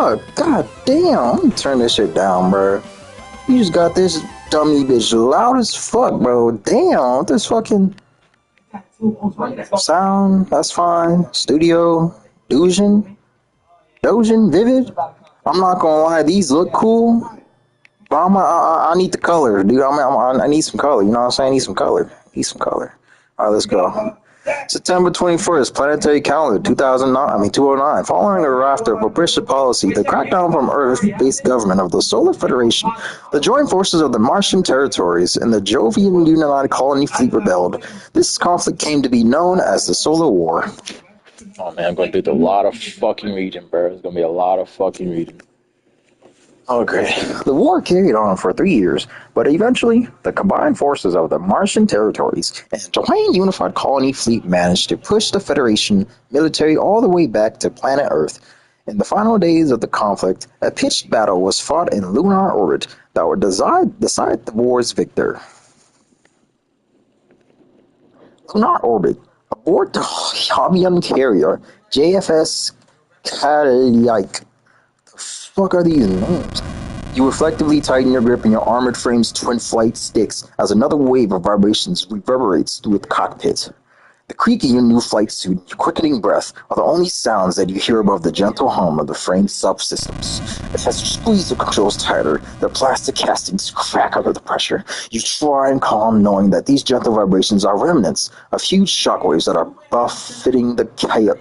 fuck? God damn. I'm gonna turn this shit down, bro. You just got this dummy bitch loud as fuck, bro. Damn, this fucking sound, that's fine. Studio, Dojin, Vivid. I'm not gonna lie, these look cool, but I need the color, dude. I need some color. You know what I'm saying? I need some color. All right, let's go. September 21st, Planetary Calendar, 2009. Following the raft of oppressive policy, the crackdown from Earth-based government of the Solar Federation, the joint forces of the Martian territories, and the Jovian United Colony Fleet rebelled. This conflict came to be known as the Solar War. Oh man, I'm going to do a lot of fucking reading, bro. It's going to be a lot of fucking reading. Okay. The war carried on for 3 years, but eventually, the combined forces of the Martian territories and Jovian Unified Colony Fleet managed to push the Federation military all the way back to planet Earth. In the final days of the conflict, a pitched battle was fought in lunar orbit that would decide the war's victor. Lunar orbit. Aboard the Jovian carrier JFS Kadiak. Fuck are these names? You reflectively tighten your grip in your armored frame's twin flight sticks as another wave of vibrations reverberates through the cockpit. The creak in your new flight suit and your quickening breath are the only sounds that you hear above the gentle hum of the frame's subsystems. As you squeeze the controls tighter, the plastic castings crack under the pressure. You try and calm, knowing that these gentle vibrations are remnants of huge shockwaves that are buffeting the chaos.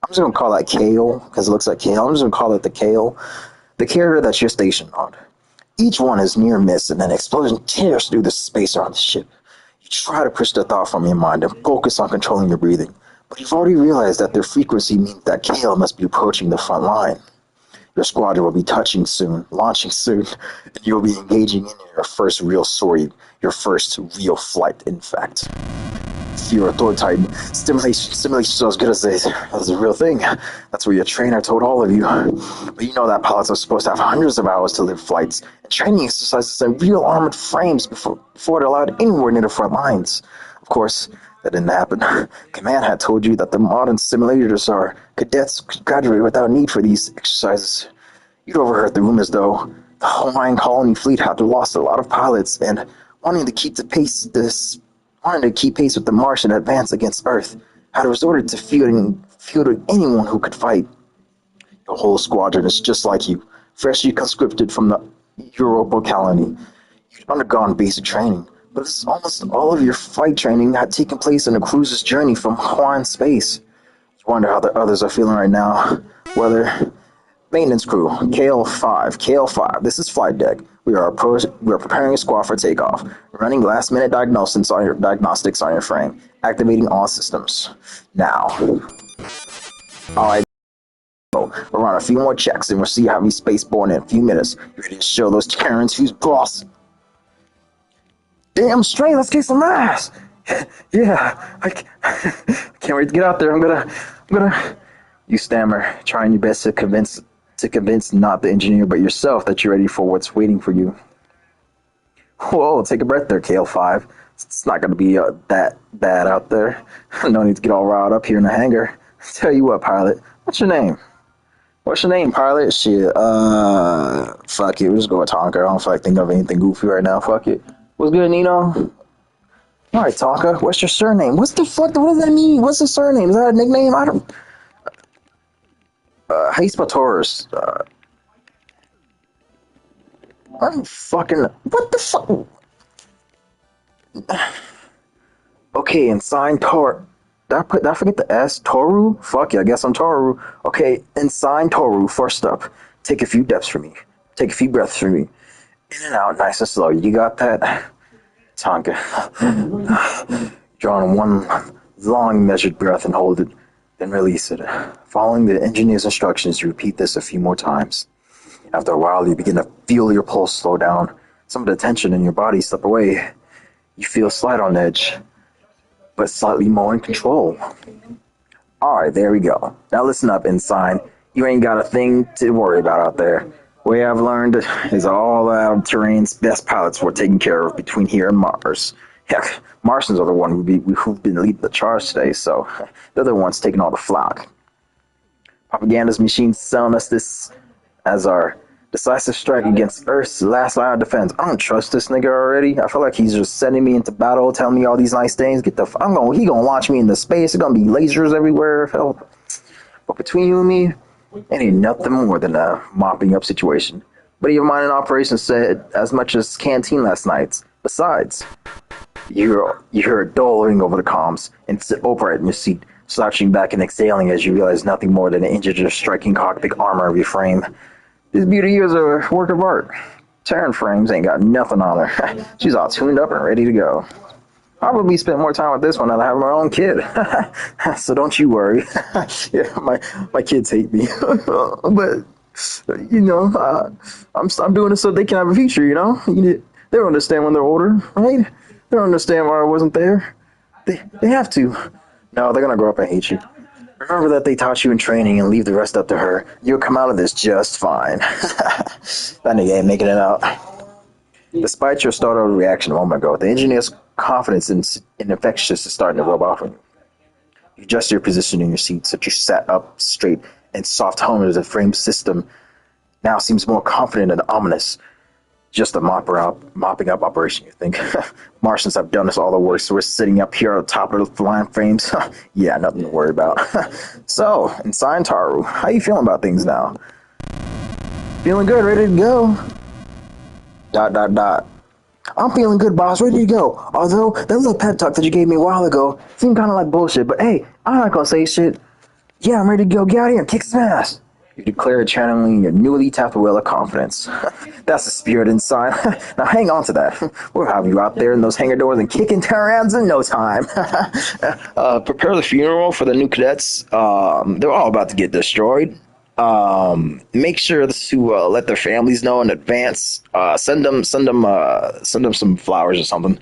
I'm just going to call that Kale, because it looks like Kale. I'm just going to call it the Kale, the carrier that you're stationed on. Each one is near miss, and an explosion tears through the space around the ship. You try to push the thought from your mind and focus on controlling your breathing, but you've already realized that their frequency means that Kale must be approaching the front line. Your squadron will be launching soon, and you'll be engaging in your first real story, your first real flight, in fact. Your authority stimulation is as good as a real thing. That's what your trainer told all of you. But you know that pilots are supposed to have hundreds of hours to live flights and training exercises in real armored frames before they're allowed anywhere near the front lines. Of course, that didn't happen. Command had told you that the modern simulators are cadets graduate without need for these exercises. You'd overheard the rumors, though. The Hawaiian colony fleet had lost a lot of pilots, and wanting to keep pace with the Martian advance against Earth, had resorted to fielding anyone who could fight. Your whole squadron is just like you, freshly conscripted from the Europa colony. You'd undergone basic training, but almost all of your flight training had taken place in a cruiser's journey from Hawaiian space. You wonder how the others are feeling right now. Whether maintenance crew, KL5, this is flight deck. We are preparing a squad for takeoff. Running last-minute diagnostics on your frame. Activating all systems. Now. Alright. We'll run a few more checks and we'll see how he's spaceborne in a few minutes. You're ready to show those Terrans who's boss. Damn straight, let's kick some ass! Yeah, I can't wait to get out there. I'm gonna... You stammer, trying your best to convince not the engineer but yourself that you're ready for what's waiting for you. Whoa, take a breath there, KL5. It's not going to be that bad out there. No need to get all riled up here in the hangar. Tell you what, pilot. What's your name? Pilot? Shit, fuck it. We'll just go with Tonka. I don't feel like thinking of anything goofy right now. Fuck it. What's good, Nino? Alright, Tonka. What's your surname? What does that mean? What's the surname? Is that a nickname? I don't... how you spell Taurus? I'm fucking... What the fuck? Okay, and sign Tor... Did I forget the S? Toru? Fuck yeah, I guess I'm Toru. Okay, and sign Toru, first up. Take a few breaths for me. In and out, nice and slow. You got that? Tonka. Draw on one long measured breath and hold it. Then release it. Following the engineer's instructions, you repeat this a few more times. After a while, you begin to feel your pulse slow down. Some of the tension in your body slip away. You feel slight on edge, but slightly more in control. Alright, there we go. Now listen up, Ensign. You ain't got a thing to worry about out there. Way I've learned is all our terrain's best pilots were taken care of between here and Mars. Heck, Martians are the one who've been leading the charge today, so they're the ones taking all the flak. Propaganda's machine selling us this as our decisive strike against Earth's last line of defense. I don't trust this nigga already. I feel like he's just sending me into battle, telling me all these nice things. He gonna launch me into space. There's gonna be lasers everywhere. Hell. But between you and me, it ain't nothing more than a mopping up situation. But your mind in operation said as much as canteen last night. Besides, you hear a dull ring over the comms and sit upright in your seat, slouching back and exhaling as you realize nothing more than an injured striking cockpit armor of your frame. This beauty is a work of art. Terran frames ain't got nothing on her. She's all tuned up and ready to go. I'll probably spend more time with this one than I have my own kid. So don't you worry. Yeah, my kids hate me. But, I'm doing it so they can have a future, They don't understand when they're older, right? They don't understand why I wasn't there. They have to. No, they're going to grow up and hate you. Remember that they taught you in training and leave the rest up to her. You'll come out of this just fine. That nigga ain't making it out. Despite your startled reaction a moment ago, the engineer's confidence in infectious is starting to rub off on you. You adjust your position in your seat so that you sat up straight and soft hum as the frame system now seems more confident and ominous. Just a mopping up operation, you think? Martians have done us all the work, so we're sitting up here on top of the line frames. Yeah, nothing to worry about. So, in Saintaru, how you feeling about things now? Feeling good, ready to go. ... I'm feeling good, boss, ready to go. Although, that little pep talk that you gave me a while ago seemed kind of like bullshit, but hey, I'm not gonna say shit. Yeah, I'm ready to go. Get out of here and kick some ass. You declare channeling your newly tapped well of confidence. That's the spirit inside. Now hang on to that. We'll have you out there in those hangar doors and kicking Terrans in no time. Prepare the funeral for the new cadets. They're all about to get destroyed. Make sure to let their families know in advance. Send them some flowers or something.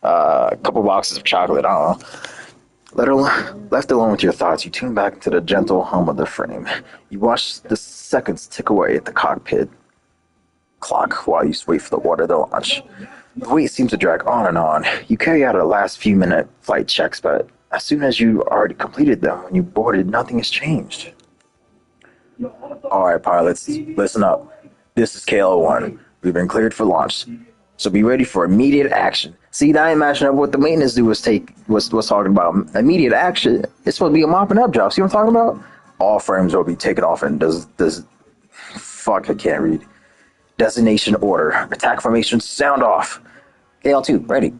A couple boxes of chocolate. I don't know. Left alone with your thoughts, you tune back into the gentle hum of the frame. You watch the seconds tick away at the cockpit clock while you wait for the water to launch. The wait seems to drag on and on. You carry out a last few minute flight checks, but as soon as you already completed them, when you boarded, nothing has changed. Alright, pilots, listen up. This is KL-1. We've been cleared for launch, so be ready for immediate action. See, I ain't matching up what the maintenance dude was talking about. Immediate action. It's supposed to be a mopping up job. See what I'm talking about? All frames will be taken off and fuck, I can't read. Designation order. Attack formation sound off. KL2, ready.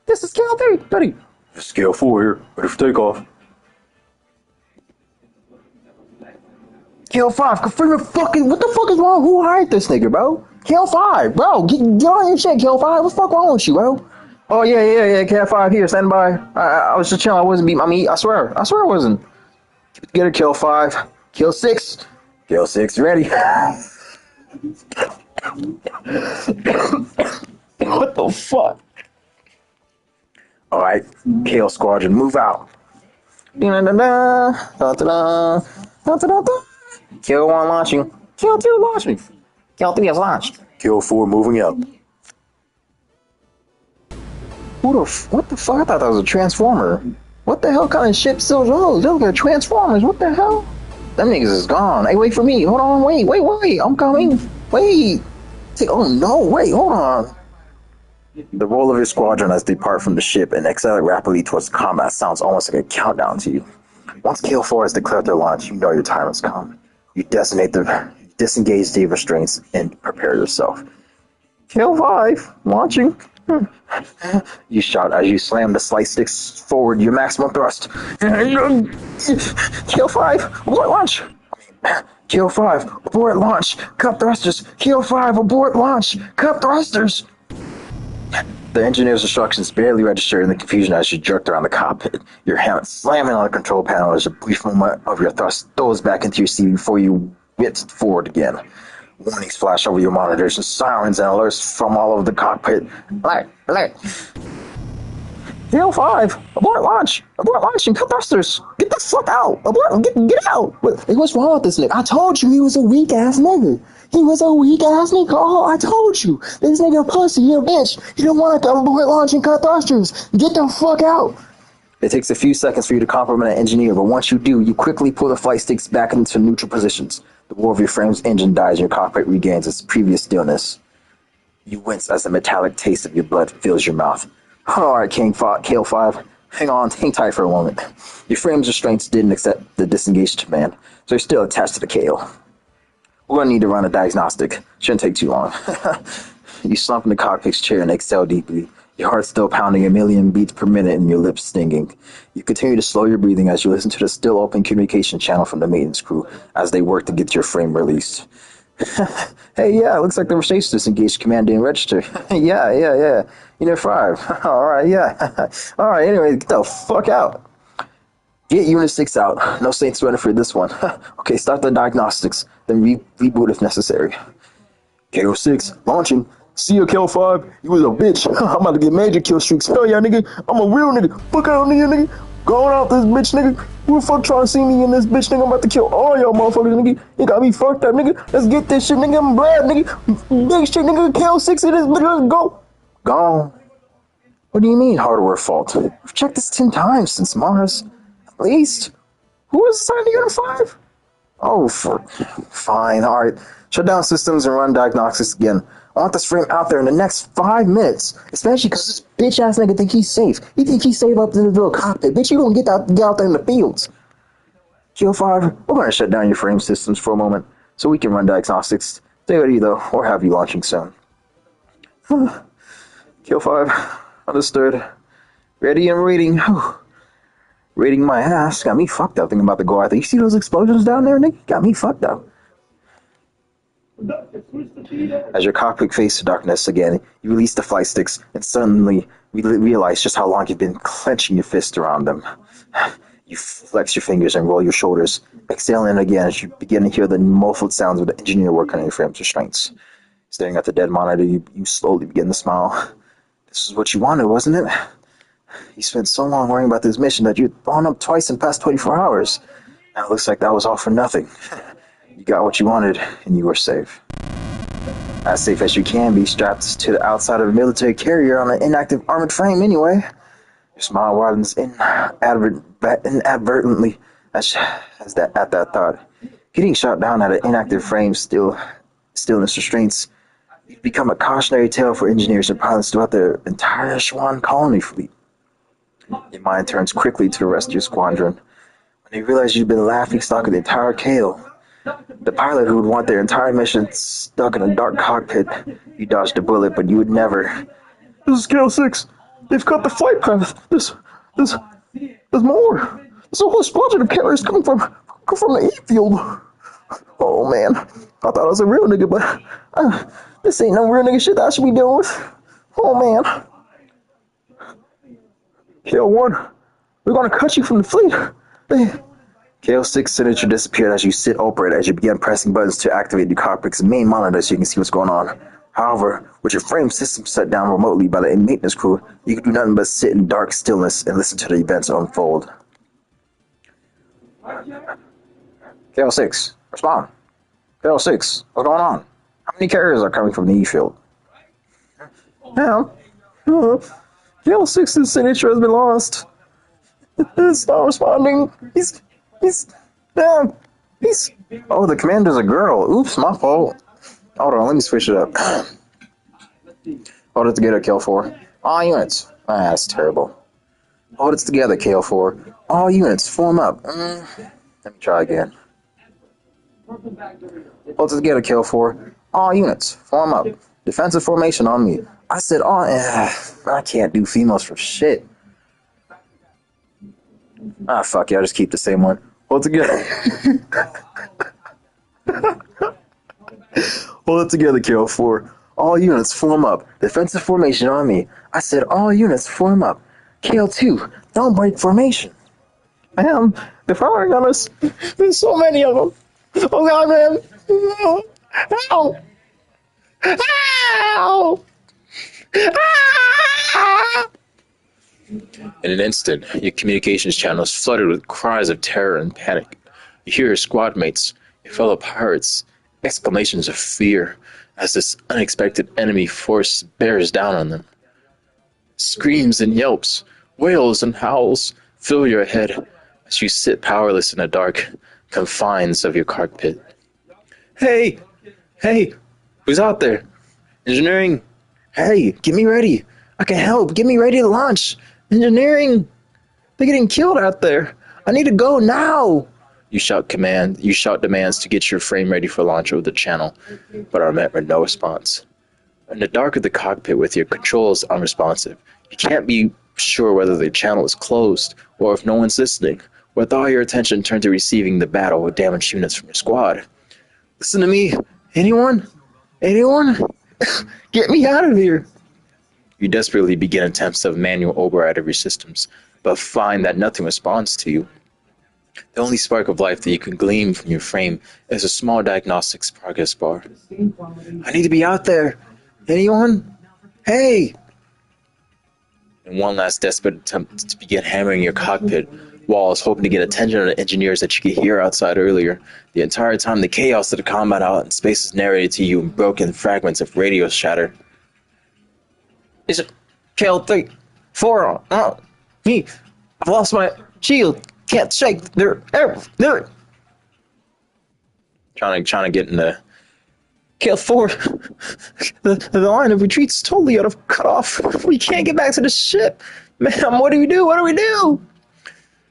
This is KL3, ready. This is KL4 here, ready for takeoff. KL5, confirm the fucking, what the fuck is wrong? Who hired this nigga, bro? KL5, bro, get on your shit, KL5. What the fuck wrong with you, bro? Oh, yeah, KL5 here, stand by. I was just chilling, I wasn't beating my meat. I swear I wasn't. Keep it together, KL5. KL6. KL6, ready. What the fuck? Alright, KL Squadron, move out. KL1 launching. KL2 launching. KL3 is launched. KL4 moving up. What the fuck? I thought that was a transformer. What the hell kind of ship sells those? Those are transformers. What the hell? Them niggas is gone. Hey, wait for me. Hold on. Wait. I'm coming. Wait. Oh no. Wait. Hold on. The roll of your squadron as they depart from the ship and accelerate rapidly towards combat sounds almost like a countdown to you. Once KL4 has declared their launch, you know your time has come. You disengage the restraints and prepare yourself. KL5 launching. You shout as you slam the slight sticks forward your maximum thrust. KL5 abort launch. KL5 abort launch. Cup thrusters. KL5 abort launch. Cup thrusters. The engineer's instructions barely register in the confusion as you jerked around the cockpit. Your hand slamming on the control panel as a brief moment of your thrust throws back into your seat before you whip forward again. Warnings flash over your monitors and sirens and alerts from all over the cockpit. Alert! KL5, abort launch and cut thrusters. Get the fuck out! Abort, get out! What's wrong with this nigga? I told you he was a weak ass nigga. Oh, I told you. This nigga pussy, he a bitch. He don't want to abort launch and cut thrusters. Get the fuck out. It takes a few seconds for you to compliment an engineer, but once you do, you quickly pull the flight sticks back into neutral positions. The roar of your frame's engine dies and your cockpit regains its previous stillness. You wince as the metallic taste of your blood fills your mouth. Alright, Kale 5. Hang on, hang tight for a moment. Your frame's restraints didn't accept the disengaged command, so you're still attached to the Kale. We're gonna need to run a diagnostic. Shouldn't take too long. You slump in the cockpit's chair and exhale deeply. Your heart still pounding a million beats per minute and your lips stinging. You continue to slow your breathing as you listen to the still open communication channel from the maintenance crew as they work to get your frame released. Hey, yeah, looks like the restraints disengaged. Command didn't register. Yeah. Unit 5. Alright, yeah. Alright, anyway, get the fuck out. Get Unit 6 out. No saints running for this one. Okay, start the diagnostics, then reboot if necessary. KO6, launching. See you, Kill 5. You was a bitch. I'm about to get major kill streaks. Hell yeah, nigga. I'm a real nigga. Fuck out, nigga. Going out this bitch, nigga. Who the fuck trying to see me in this bitch, nigga? I'm about to kill all y'all motherfuckers, nigga. You got me fucked up, nigga. Let's get this shit, nigga. I'm Brad, nigga. Big shit, nigga. KO6 in this bitch. Let's go. Gone. What do you mean, hardware fault? I've checked this 10 times since Mars. At least. Who was assigned to Unit 5? Oh, fine. Alright. Shut down systems and run diagnostics again. I want this frame out there in the next 5 minutes. Especially because this bitch-ass nigga think he's safe. He think he's safe up in the little cockpit. Bitch, you don't get out there in the fields. Kill 5, we're going to shut down your frame systems for a moment so we can run diagnostics. Stay ready, though, or have you launching soon. Kill 5, understood. Ready and waiting. Rating my ass. Got me fucked up thinking about the go out there. You see those explosions down there, nigga? Got me fucked up. As your cockpit fades to darkness again, you release the flight sticks and suddenly realize just how long you've been clenching your fist around them. You flex your fingers and roll your shoulders, exhaling again as you begin to hear the muffled sounds of the engineer working on your frame's restraints. Staring at the dead monitor, you slowly begin to smile. This is what you wanted, wasn't it? You spent so long worrying about this mission that you'd blown up twice in the past 24 hours. Now it looks like that was all for nothing. You got what you wanted, and you were safe. As safe as you can be, strapped to the outside of a military carrier on an inactive armored frame anyway. Your smile widens inadvertently at that thought. Getting shot down at an inactive frame stillness restraints. You'd become a cautionary tale for engineers and pilots throughout the entire Schwann colony fleet. Your mind turns quickly to the rest of your squadron. When they realize you've been laughingstock of the entire Kale, the pilot who would want their entire mission stuck in a dark cockpit, you dodged a bullet, but you would never. This is Kale 6. They've cut the flight path. There's more. There's a whole squadron of carriers coming from the E-field. Oh man, I thought I was a real nigga, but this ain't no real nigga shit that I should be dealing with. Oh man. Kale 1, we're gonna cut you from the fleet. Kale 6 signature disappeared as you sit upright as you begin pressing buttons to activate the cockpit's main monitor so you can see what's going on. However, with your frame system shut down remotely by the maintenance crew, you can do nothing but sit in dark stillness and listen to the events unfold. Kale 6, respond. Kale 6, what's going on? How many carriers are coming from the E-field? Kale 6's signature has been lost. It's not responding. He's. Oh, the commander's a girl. Oops, my fault. Hold on, let me switch it up. Hold it together, Kale 4. All units. That's terrible. Hold it together, Kale 4. All units, form up. Let me try again. Hold it together, Kale 4. All units, form up. Defensive formation on me. I said all. I can't do females for shit. Fuck yeah, I'll just keep the same one. Hold it together. Hold it together, Kale 4. All units, form up. Defensive formation on me. I said all units, form up. Kale 2, don't break formation. Man, they're firing on us. There's so many of them. Oh god, man. Ow! Ow! Ah! In an instant, your communications channels flooded with cries of terror and panic. You hear your squad mates, your fellow pirates, exclamations of fear as this unexpected enemy force bears down on them. Screams and yelps, wails and howls, fill your head as you sit powerless in the dark confines of your cockpit. Hey! Hey! Who's out there? Engineering! Hey, get me ready! I can help! Get me ready to launch! Engineering! They're getting killed out there! I need to go now! You shout demands to get your frame ready for launch over the channel, but are met with no response. In the dark of the cockpit with your controls unresponsive, you can't be sure whether the channel is closed or if no one's listening, with all your attention turned to receiving the battle with damaged units from your squad. Listen to me! Anyone? Anyone? Get me out of here! You desperately begin attempts of manual override of your systems, but find that nothing responds to you. The only spark of life that you can glean from your frame is a small diagnostics progress bar. I need to be out there! Anyone? Hey! In one last desperate attempt to begin hammering your cockpit walls, hoping to get attention of the engineers that you could hear outside earlier. The entire time, the chaos of the combat out in space is narrated to you in broken fragments of radio chatter. Is it KL3? 4 on me. I've lost my shield. Can't shake. They're trying to get in the KL4. The line of retreat is totally cut off. We can't get back to the ship. Ma'am, what do we do? What do we do?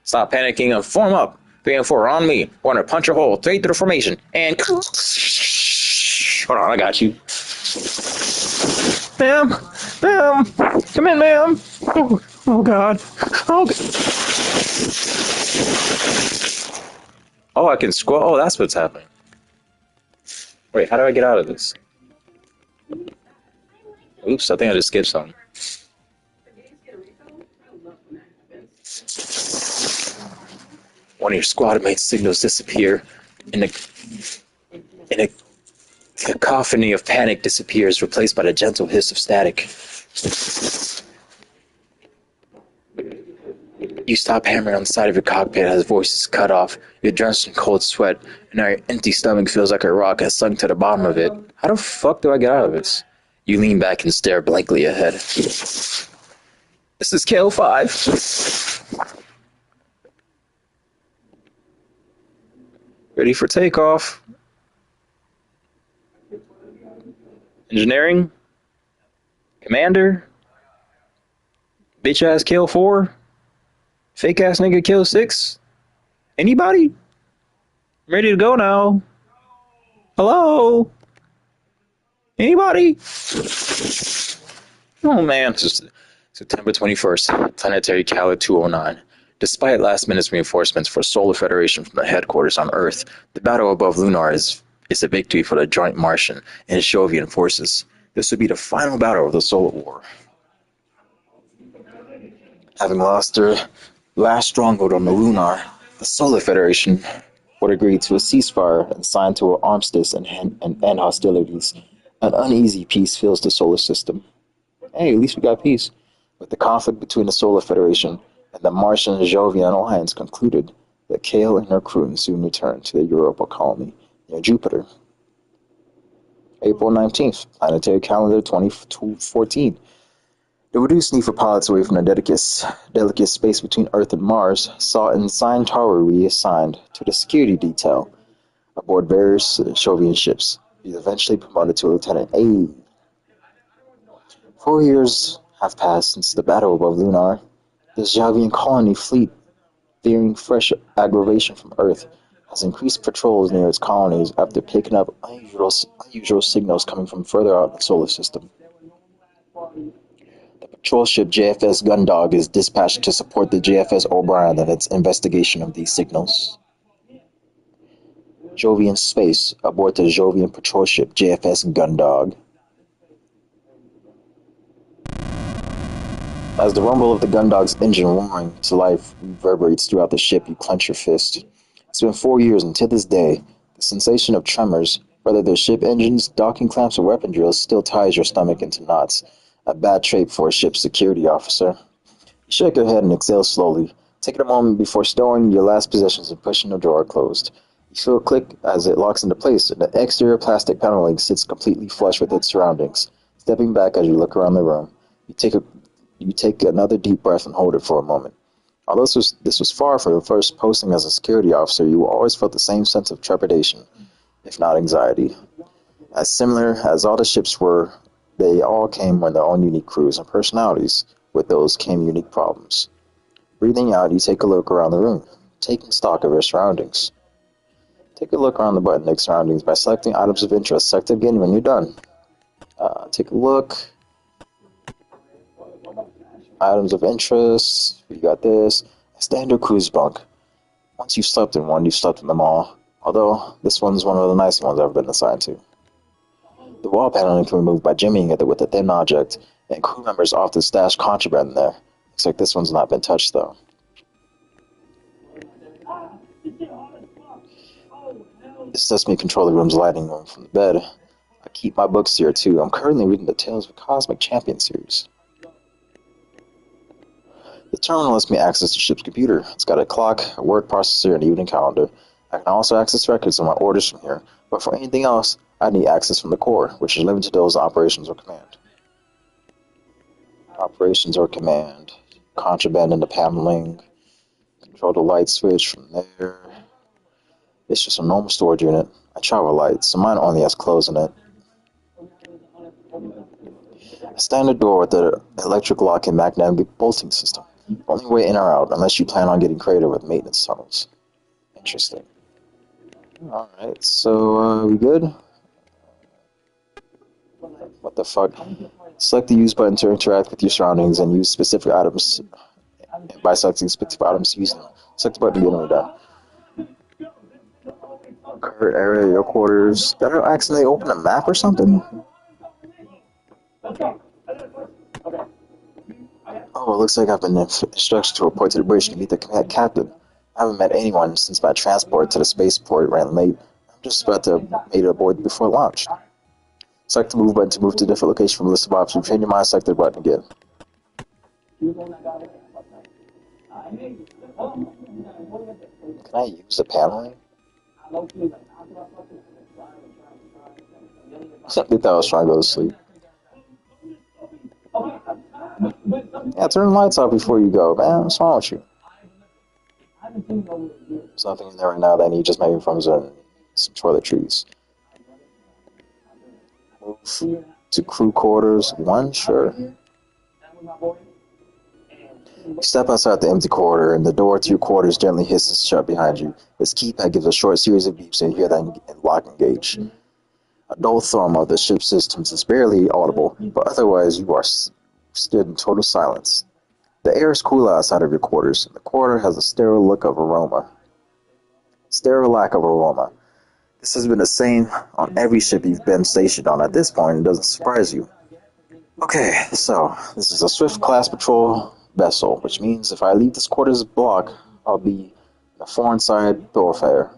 Stop panicking and form up. 3 and 4 on me. Want to punch a hole 3 through the formation. And hold on, I got you. Ma'am, come in, ma'am. Oh God. Oh, I can squat. Oh, that's what's happening. Wait, how do I get out of this? Oops, I think I just skipped something. One of your squad mates' signals disappear, and a cacophony of panic disappears, replaced by the gentle hiss of static. You stop hammering on the side of your cockpit as voice is cut off. You're drenched in cold sweat, and now your empty stomach feels like a rock has sunk to the bottom of it. How the fuck do I get out of this? You lean back and stare blankly ahead. This is KO5. Ready for takeoff. Engineering? Commander? Bitch ass kill 4? Fake ass nigga kill 6? Anybody? I'm ready to go now. Hello? Anybody? Oh man, it's September 21st, Planetary Cala 209. Despite last-minute reinforcements for Solar Federation from the headquarters on Earth, the battle above Lunar is a victory for the joint Martian and Jovian forces. This would be the final battle of the Solar War. Having lost their last stronghold on the Lunar, the Solar Federation would agree to a ceasefire and sign to an armistice and end hostilities. An uneasy peace fills the solar system. Hey, at least we got peace. With the conflict between the Solar Federation and the Martian Jovian alliance concluded, that Kale and her crew soon returned to the Europa colony near Jupiter. April 19th, Planetary Calendar 2014. The reduced need for pilots away from the delicate space between Earth and Mars saw Ensign Taro reassigned to the security detail aboard various Jovian ships. He was eventually promoted to Lieutenant A. 4 years have passed since the battle above Lunar. The Jovian colony fleet, fearing fresh aggravation from Earth, has increased patrols near its colonies after picking up unusual signals coming from further out in the solar system. The patrol ship JFS Gundog is dispatched to support the JFS O'Brien in its investigation of these signals. Jovian space aboard the Jovian patrol ship JFS Gundog. As the rumble of the Gundog's engine roaring to life reverberates throughout the ship, you clench your fist. It's been 4 years, and to this day, the sensation of tremors, whether they're ship engines, docking clamps, or weapon drills, still ties your stomach into knots. A bad trait for a ship's security officer. You shake your head and exhale slowly, taking a moment before storing your last possessions and pushing the drawer closed. You feel a click as it locks into place, and the exterior plastic paneling sits completely flush with its surroundings. Stepping back as you look around the room, you take another deep breath and hold it for a moment. Although this was far from your first posting as a security officer, you always felt the same sense of trepidation, if not anxiety. As similar as all the ships were, they all came with their own unique crews and personalities. With those came unique problems. Breathing out, you take a look around the room, taking stock of your surroundings. Take a look around the button-neck surroundings by selecting items of interest. Select again when you're done. Take a look. Items of interest. You got this. A standard cruise bunk. Once you've slept in one, you've slept in them all. Although, this one's one of the nice ones I've been assigned to. The wall paneling can be removed by jimmying it with a thin object, and crew members often stash contraband in there. Looks like this one's not been touched, though. This lets me control the room's lighting room from the bed. I keep my books here, too. I'm currently reading the Tales of Cosmic Champion series. The terminal lets me access the ship's computer. It's got a clock, a word processor, and an evening calendar. I can also access records of my orders from here, but for anything else, I need access from the core, which is limited to those operations or command. Operations or command. Contraband in the paneling. Control the light switch from there. It's just a normal storage unit. I travel light, so mine only has clothes in it. A standard door with the electric lock and magnetic bolting system. Only way in or out, unless you plan on getting creative with maintenance tunnels. Interesting. Alright, so, we good? What the fuck? Select the use button to interact with your surroundings and use specific items. And by selecting specific items, use them. Select the button to get them done. Current area, your quarters. Did I accidentally open a map or something? Oh, it looks like I've been instructed to report to the bridge to meet the captain. I haven't met anyone since my transport to the spaceport ran late. I'm just about to make it aboard before launch. Select the move button to move to a different location from the list of options. Change your mind, select the button again. Can I use the paneling? They thought I was trying to go to sleep. Yeah, turn the lights off before you go, man. What's wrong with you? There's nothing in there right now that I need, just maybe from some toiletries. Move to crew quarters. One, sure. You step outside the empty corridor, and the door to your quarters gently hisses shut behind you. Its keypad gives a short series of beeps, and you hear that lock engage. A dull thrum of the ship's systems is barely audible, but otherwise you are stood in total silence. The air is cool outside of your quarters, and the corridor has a sterile lack of aroma. This has been the same on every ship you've been stationed on at this point, and doesn't surprise you. Okay, so this is a Swift class patrol vessel, which means if I leave this quarters block, I'll be in a foreign side thoroughfare.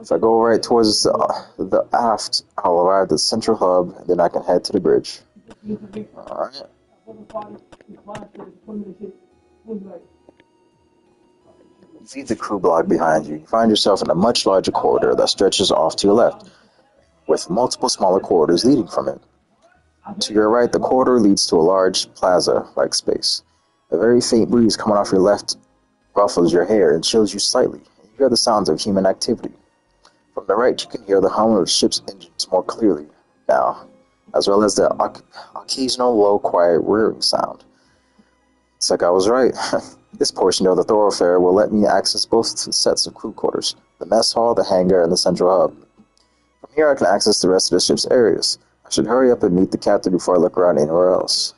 If I go right towards the aft, I'll arrive at the central hub, and then I can head to the bridge. Alright. You leave the crew block behind you. You find yourself in a much larger corridor that stretches off to your left, with multiple smaller corridors leading from it. To your right, the corridor leads to a large plaza-like space. A very faint breeze coming off your left ruffles your hair and chills you slightly. You hear the sounds of human activity. From the right, you can hear the hum of the ship's engines more clearly now, as well as the occasional low, quiet whirring sound. It's like I was right. This portion of the thoroughfare will let me access both sets of crew quarters, the mess hall, the hangar, and the central hub. From here, I can access the rest of the ship's areas. I should hurry up and meet the captain before I look around anywhere else.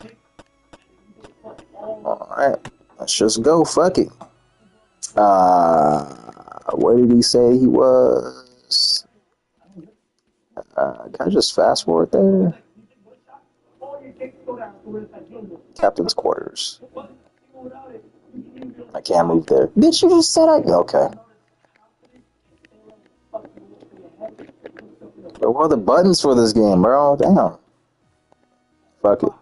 Alright, let's just go, fuck it. Where did he say he was? Can I just fast forward there? Captain's quarters. I can't move there. Bitch, you just said I... Okay. But what are the buttons for this game, bro? Damn. Fuck it.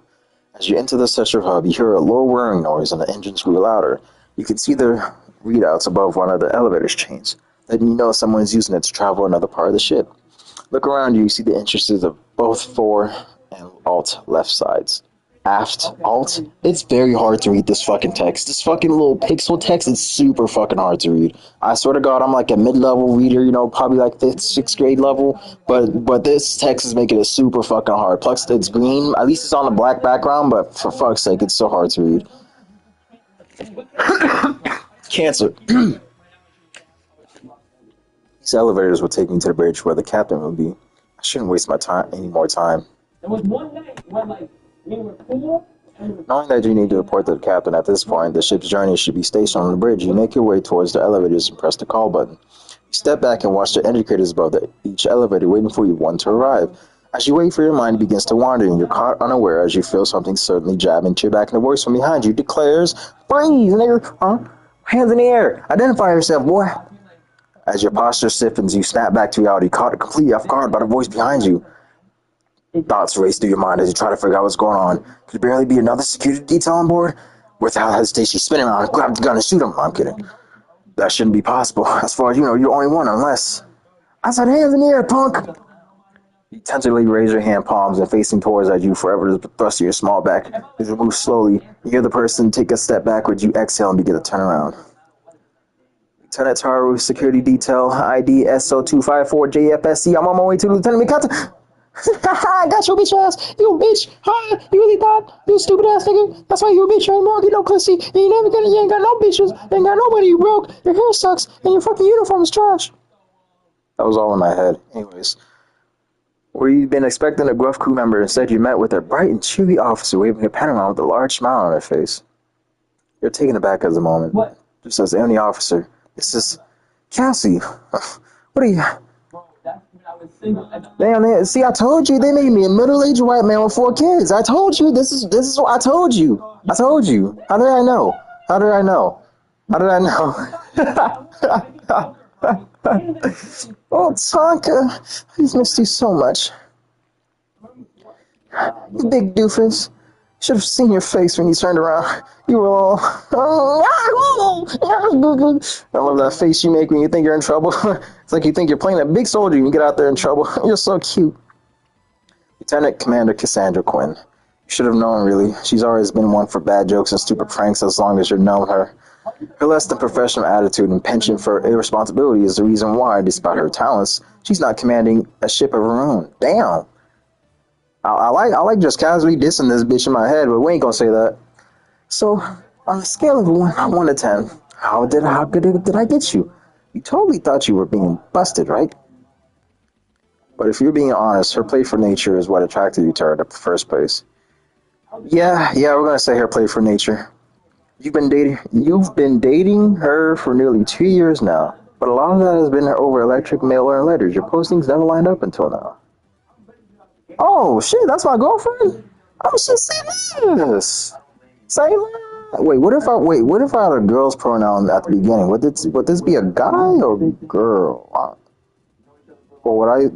As you enter the central hub, you hear a low whirring noise and the engines grew louder. You can see the readouts above one of the elevator's chains. Then you know someone's using it to travel another part of the ship. Look around you, see the entrances of both fore and alt left sides. aft alt. It's very hard to read this fucking text. This fucking little pixel text is super fucking hard to read. I swear to God, I'm like a mid-level reader, you know, probably like fifth, sixth grade level. But this text is making it super fucking hard. Plus, it's green. At least it's on a black background. But for fuck's sake, it's so hard to read. Cancer. These elevators will take me to the bridge where the captain will be. I shouldn't waste my time any more time. There was one night when we were cool. Knowing that you need to report to the captain at this point, the ship's journey should be stationed on the bridge. You make your way towards the elevators and press the call button. You step back and watch the indicators above each elevator waiting for you one to arrive. As you wait for your mind begins to wander and you're caught unaware as you feel something suddenly jab into your back and a voice from behind you declares, "Freeze, nigga! Huh? Hands in the air! Identify yourself, boy!" As your posture stiffens, you snap back to reality, caught completely off guard by the voice behind you. Thoughts race through your mind as you try to figure out what's going on. Could there barely be another security detail on board? Without hesitation, you spin around, grab the gun, and shoot him. I'm kidding. That shouldn't be possible. As far as you know, you're the only one, unless... I said hands in the air, punk! You tentatively raise your hand palms and facing towards at you forever to thrust your small back. As you move slowly, you hear the person take a step backwards, you exhale and begin to turn around. Lieutenant Taru, security detail, ID SO254JFSC. I'm on my way to Lieutenant Mikata. I got your bitch ass. You a bitch. Huh? You really thought? You stupid ass nigga. That's why you a bitch. You ain't gonna get no pussy. And you ain't got no bitches. You ain't got nobody. You broke. Your hair sucks. And your fucking uniform is trash. That was all in my head. Anyways. Where you've been expecting a gruff crew member, instead you met with a bright and cheery officer waving a pen around with a large smile on her face. You're taken aback at the moment. What? Just as the only officer. It's just, Cassie. What are you... Damn, see, I told you they made me a middle-aged white man with 4 kids. I told you this is what I told you. I told you. How did I know? How did I know? How did I know? Oh, Tonka, I just missed you so much. You big doofus. Should have seen your face when you turned around. You were all... I love that face you make when you think you're in trouble. It's like you think you're playing a big soldier and you get out there in trouble. You're so cute. Lieutenant Commander Cassandra Quinn. You should have known, really. She's always been one for bad jokes and stupid pranks as long as you've known her. Her less than professional attitude and penchant for irresponsibility is the reason why, despite her talents, she's not commanding a ship of her own. Damn. I like just casually dissing this bitch in my head, but we ain't gonna say that. So, on a scale of 1 to 10, how good did I get you? You totally thought you were being busted, right? But if you're being honest, her play for nature is what attracted you to her in the first place. Yeah, we're gonna say her play for nature. You've been dating her for nearly 2 years now, but a lot of that has been over electric mail or letters. Your postings never lined up until now. Oh shit, that's my girlfriend? Oh shit, say this. Say that. Wait, what if I had a girl's pronoun at the beginning? Would this be a guy or girl? Or would I...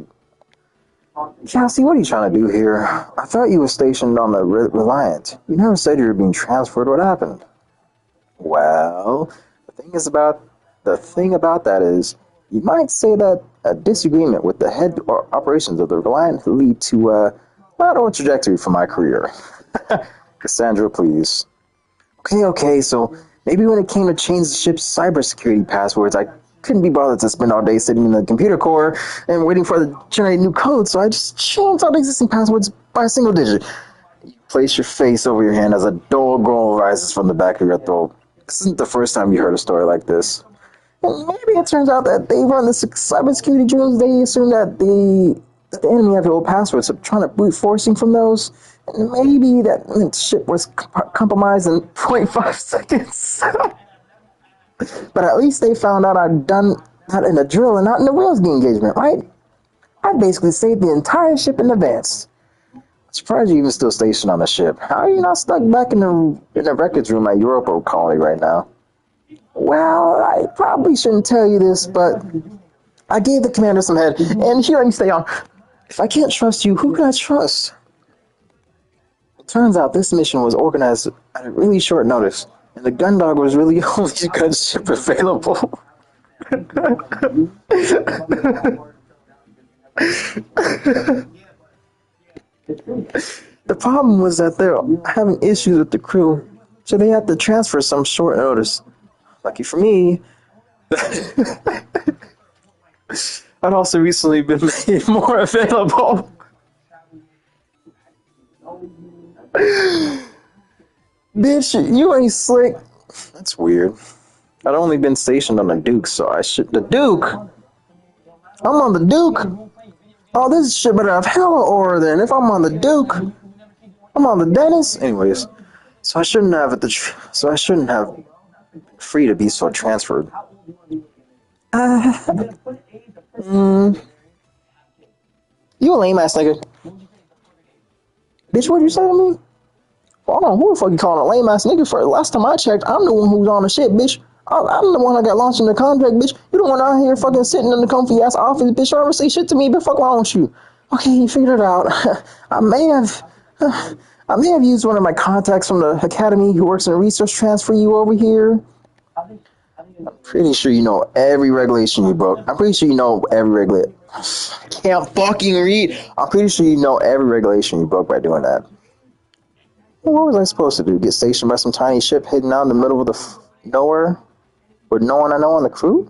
Cassie, what are you trying to do here? I thought you were stationed on the Reliant. You never said you were being transferred. What happened? Well, the thing about that is, you might say that a disagreement with the head or operations of the Reliant lead to a not a trajectory for my career. Cassandra, please. Okay, so maybe when it came to change the ship's cybersecurity passwords, I couldn't be bothered to spend all day sitting in the computer core and waiting for it to generate new code, so I just changed out existing passwords by a single digit. You place your face over your hand as a dull groan rises from the back of your throat. This isn't the first time you heard a story like this. And maybe it turns out that they run the cybersecurity drills. They assume that the enemy have old passwords, so trying to brute forcing from those. And maybe that ship was compromised in 0.5 seconds. But at least they found out I'd done that in a drill and not in a Wheelsky engagement, right? I basically saved the entire ship in advance. I'm surprised you're even still stationed on the ship. How are you not stuck back in the records room at Europa Colony right now? Well, I probably shouldn't tell you this, but I gave the commander some head, and he let me stay on. If I can't trust you, who can I trust? It turns out this mission was organized at a really short notice, and the Gundog was really the only gunship available. The problem was that they're having issues with the crew, so they had to transfer some short notice. Lucky for me, I'd also recently been made more available. Bitch, you ain't slick. That's weird. I'd only been stationed on the Duke, so I should. The Duke? I'm on the Duke? Oh, this shit better have hella aura then. If I'm on the Duke, I'm on the Dennis. Anyways, so I shouldn't have so I shouldn't have free to be so transferred. You a lame ass nigga. Bitch, what'd you say to me? Hold on, who the fuck you calling a lame ass nigga for? Last time I checked, I'm the one who's on the shit, bitch. I'm the one that got launched in the contract, bitch. You the one out here fucking sitting in the comfy ass office, bitch. Don't ever say shit to me, but fuck wrong with you? Okay, you figured it out. I may have, I may have used one of my contacts from the academy who works in research transfer you over here. I'm pretty sure you know every regulation you broke. I'm pretty sure you know every regulation. I can't fucking read. I'm pretty sure you know every regulation you broke by doing that. What was I supposed to do? Get stationed by some tiny ship hidden out in the middle of the nowhere with no one I know on the crew?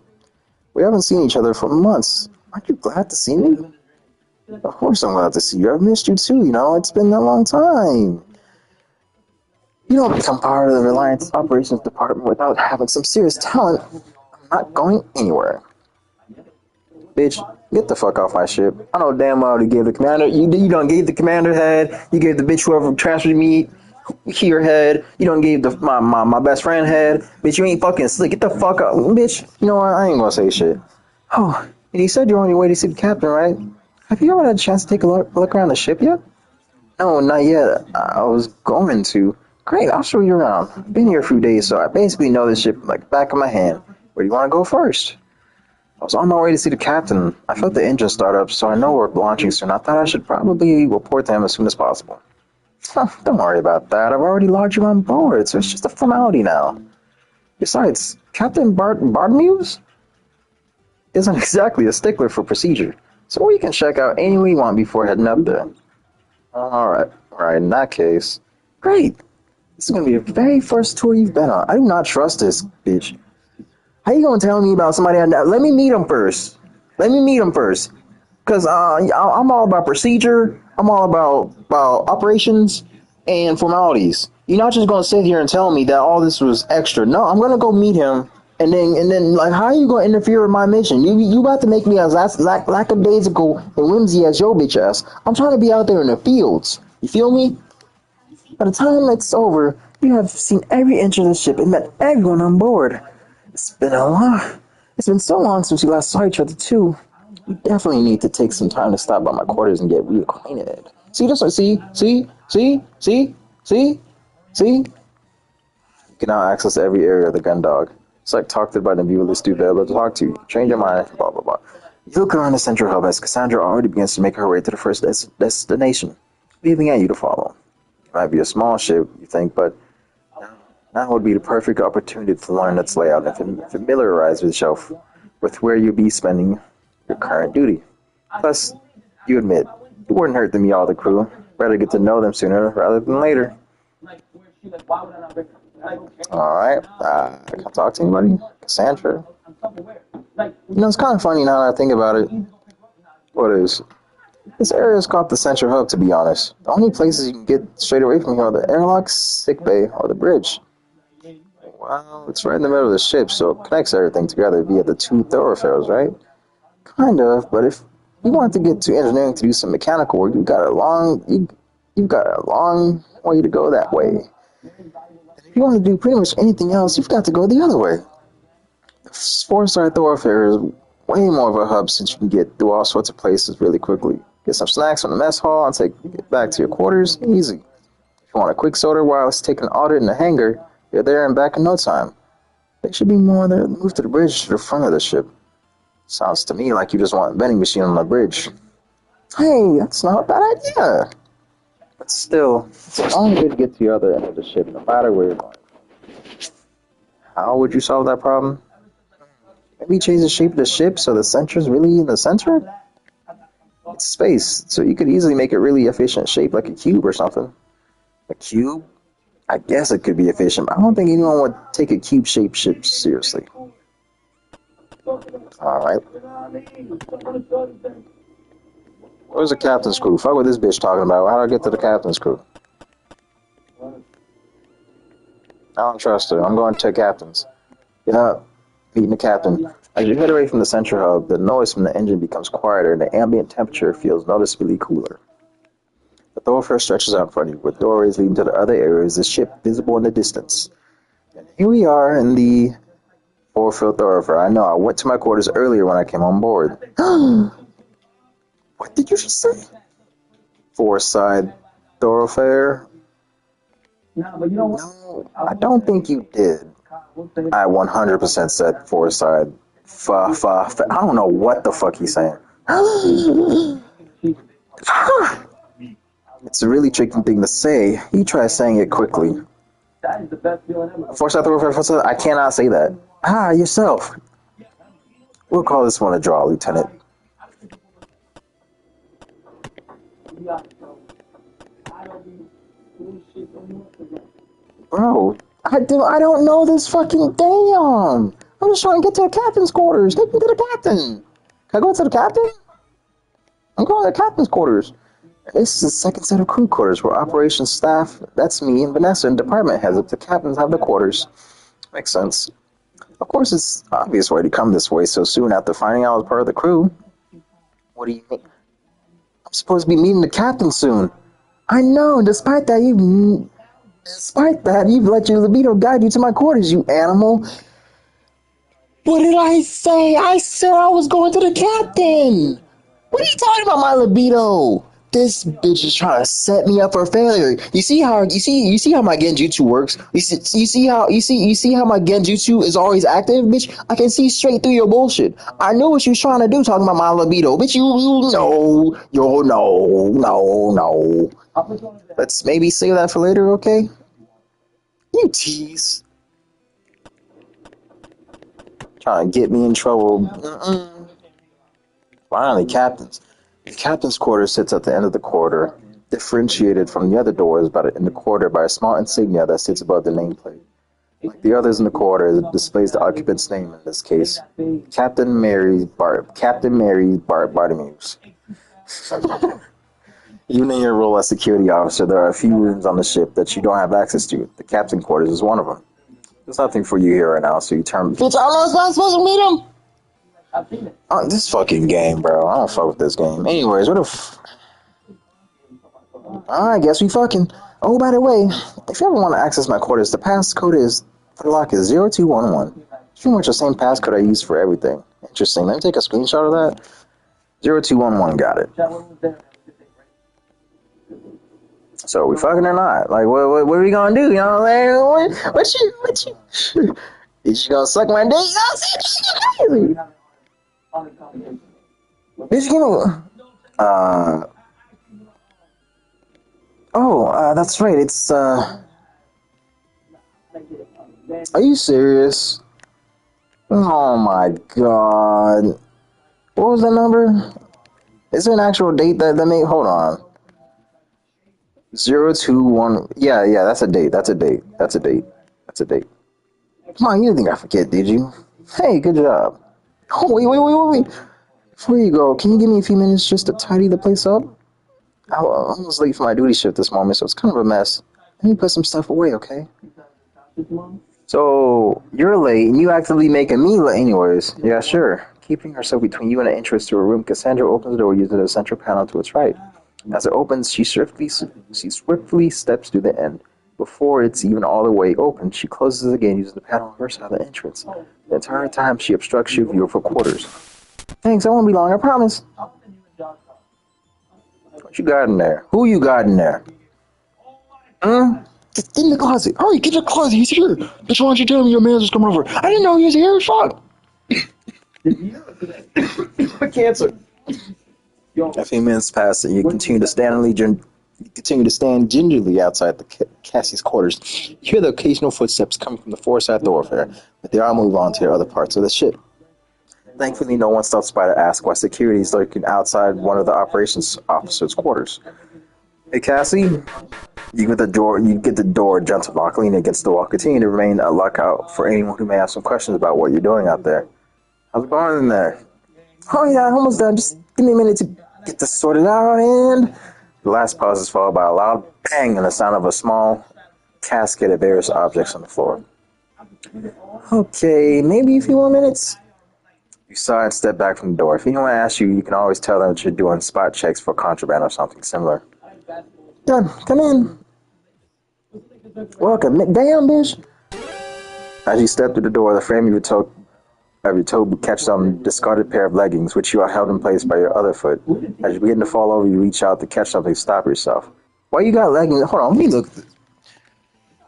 We haven't seen each other for months. Aren't you glad to see me? Of course I'm glad to see you. I've missed you too, you know. It's been a long time. You don't become part of the Reliance Operations Department without having some serious talent. I'm not going anywhere. Bitch, get the fuck off my ship. I know damn well you gave the commander. You done gave the commander head. You gave the bitch whoever transferred me here head. You done gave the my best friend head. Bitch, you ain't fucking slick. Get the fuck up, bitch. You know what? I ain't gonna say shit. Oh, and you said you're on your way to see the captain, right? Have you ever had a chance to take a look around the ship yet? No, not yet. I was going to. Great, I'll show you around. Been here a few days, so I basically know this ship like the back of my hand. Where do you want to go first? I was on my way to see the captain. I felt the engine start up, so I know we're launching soon. I thought I should probably report to him as soon as possible. Don't worry about that. I've already logged you on board, so it's just a formality now. Besides, Captain Bartmuse isn't exactly a stickler for procedure, so we can check out any we want before heading up there. Alright, in that case. Great! This is going to be the very first tour you've been on. I do not trust this, bitch. How you gonna tell me about somebody I know? Let me meet him first. Cause I'm all about procedure. I'm all about operations and formalities. You're not just gonna sit here and tell me that all this was extra. No, I'm gonna go meet him, and then like, how are you gonna interfere with my mission? You about to make me as lackadaisical and whimsy as your bitch ass. I'm trying to be out there in the fields. You feel me? By the time it's over, you have seen every inch of the ship and met everyone on board. It's been so long since we last saw each other too. We definitely need to take some time to stop by my quarters and get reacquainted. See this one? See? You can now access every area of the gun dog. It's like talk to by the view list to be able to talk to you. Change your mind, blah blah blah. You look around the central hub as Cassandra already begins to make her way to the first destination, leaving at you to follow. It might be a small ship, you think, but now would be the perfect opportunity to learn its layout and familiarize yourself with where you'll be spending your current duty. Plus, you admit, it wouldn't hurt to meet all the crew. Better get to know them sooner rather than later. Alright, can I talk to anybody? Cassandra? You know, it's kind of funny now that I think about it. What is? This area is called the Central Hub, to be honest. The only places you can get straight away from here are the airlock, sick bay, or the bridge. Well, it's right in the middle of the ship, so it connects everything together via the two thoroughfares, right? Kind of, but if you want to get to engineering to do some mechanical work, you've got a long way to go that way. If you want to do pretty much anything else, you've got to go the other way. The four-star thoroughfare is way more of a hub since you can get through all sorts of places really quickly. Get some snacks from the mess hall and get back to your quarters, easy. If you want a quick soda while it's taking an audit in the hangar, you're there and back in no time. There should be more there. Move to the bridge to the front of the ship. Sounds to me like you just want a vending machine on the bridge. Hey, that's not a bad idea. But still, it's the only way to get to the other end of the ship, no matter where you're going. How would you solve that problem? Maybe change the shape of the ship so the center's really in the center? It's space, so you could easily make it really efficient shape, like a cube or something. A cube? I guess it could be efficient, but I don't think anyone would take a cube-shaped ship seriously. Alright. Where's the captain's crew? Fuck what this bitch talking about. How do I get to the captain's crew? I don't trust her. I'm going to captains. Yeah, meeting the captain. As you head away from the central hub, the noise from the engine becomes quieter and the ambient temperature feels noticeably cooler. The thoroughfare stretches out in front of you, with doorways leading to the other areas of the ship visible in the distance. And here we are in the Fourfield thoroughfare. I know, I went to my quarters earlier when I came on board. What did you just say? Four-side thoroughfare? No, I don't think you did. I 100% said four-side. I don't know what the fuck he's saying. It's a really tricky thing to say. You try saying it quickly. Four-side thoroughfare, I cannot say that. Yourself. We'll call this one a draw, Lieutenant. Bro, I don't know this fucking damn. I'm just trying to get to the captain's quarters. Take me to the captain. Can I go to the captain? I'm going to the captain's quarters. This is the second set of crew quarters where operations staff, that's me and Vanessa, and department heads up. The captains have the quarters. Makes sense. Of course, it's obvious why to come this way so soon after finding out I was part of the crew. What do you mean? I'm supposed to be meeting the captain soon. I know, despite that, you've let your libido guide you to my quarters, you animal. What did I say? I said I was going to the captain. What are you talking about, my libido? This bitch is trying to set me up for failure. You see how my genjutsu works? You see how my genjutsu is always active, bitch? I can see straight through your bullshit. I knew what you was trying to do talking about my libido. Bitch, no. Let's maybe save that for later, okay? You tease. Trying to get me in trouble. Finally, captains. The captain's quarter sits at the end of the corridor, differentiated from the other doors in the corridor by a small insignia that sits above the nameplate. Like the others in the corridor, it displays the occupant's name in this case, Captain Mary Bartimeus. Even in your role as security officer, there are a few rooms on the ship that you don't have access to. The captain's quarters is one of them. There's nothing for you here right now, so you turn. Bitch, I know I'm supposed to meet him. This fucking game, bro. I don't fuck with this game. Anyways, I guess we fucking. Oh, by the way, if you ever want to access my quarters, the passcode for the lock is 0211. It's pretty much the same passcode I use for everything. Interesting. Let me take a screenshot of that. 0211, got it. So we fucking or not? Like, what are we gonna do? You know, like, what you? Is you gonna suck my dick? Bitch, that's right. It's Are you serious? Oh my god. What was that number? Is there an actual date that made? Hold on. 021. Yeah, that's a date. Come on, you didn't think I forget, did you? Hey, good job. Oh, wait. Before you go, can you give me a few minutes just to tidy the place up? I was late for my duty shift this morning, so it's kind of a mess. Let me put some stuff away, okay? So, you're late, and you actively making me late anyways. Yeah, sure. Keeping herself between you and the entrance to her room, Cassandra opens the door using the central panel to its right. As it opens, she swiftly steps to the end. Before it's even all the way open, she closes it again using the panel on her side of the entrance. The entire time, she obstructs your view of her quarters. Thanks, I won't be long, I promise. What you got in there? Who you got in there? Get in the closet. Hurry, get in the closet, he's here. Bitch, why don't you tell me your manager's coming over? I didn't know he was here, fuck. Cancer. A few minutes pass and you continue to stand gingerly outside the Cassie's quarters. You hear the occasional footsteps coming from the foreside thoroughfare, but they all move on to the other parts of the ship. Thankfully, no one stops by to ask why security is lurking outside one of the operations officers' quarters. Hey, Cassie, you get the door gentle lock, lean against the wall. Continue to remain a lookout for anyone who may have some questions about what you're doing out there. How's it going in there? Oh yeah, almost done. Just give me a minute to get this sorted out. And the last pause is followed by a loud bang and the sound of a small casket of various objects on the floor. Okay, maybe a few more minutes. You sigh and step back from the door. If anyone asks you, you can always tell them that you're doing spot checks for contraband or something similar. Done. Come in. Welcome. Damn, bitch. As you step through the door, the frame of your toe catches on a discarded pair of leggings, which you are held in place by your other foot. As you begin to fall over, you reach out to catch something to stop yourself. Why you got leggings? Hold on, let me look at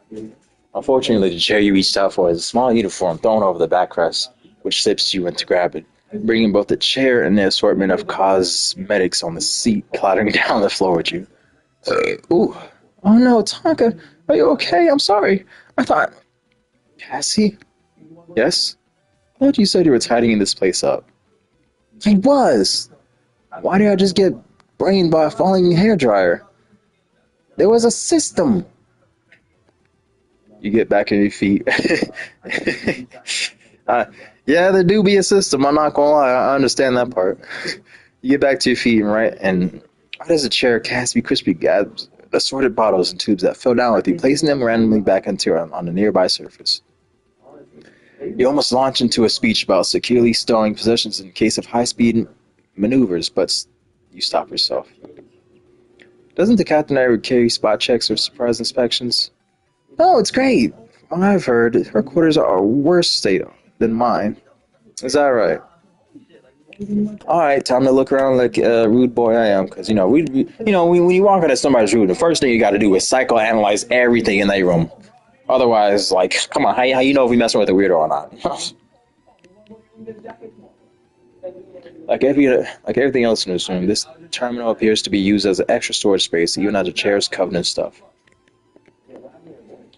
this. Unfortunately, the chair you reached out for is a small uniform thrown over the backrest, which slips you in to grab it, bringing both the chair and the assortment of cosmetics on the seat clattering down the floor with you. Ooh. Oh no, Tonka, are you okay? I'm sorry. I thought... Cassie? Yes? I thought you said you were tidying this place up. I was! Why did I just get brained by a falling hairdryer? There was a system! You get back on your feet. Yeah, there do be a system, I'm not gonna lie, I understand that part. You get back to your feet, right, and out as a chair, Cassie crispy grabs assorted bottles and tubes that fell down with you, placing them randomly back on a nearby surface. You almost launch into a speech about securely stowing possessions in case of high-speed maneuvers, but you stop yourself. Doesn't the captain ever carry spot checks or surprise inspections? No, it's great. From what I've heard, her quarters are a worse state than mine. Is that right? Alright, time to look around like a rude boy I am, because, when you walk into somebody's room, the first thing you got to do is psychoanalyze everything in their room. Otherwise, come on, how you know if we messing with a weirdo or not? Like everything else in this room, this terminal appears to be used as an extra storage space, even as the chairs covered in stuff.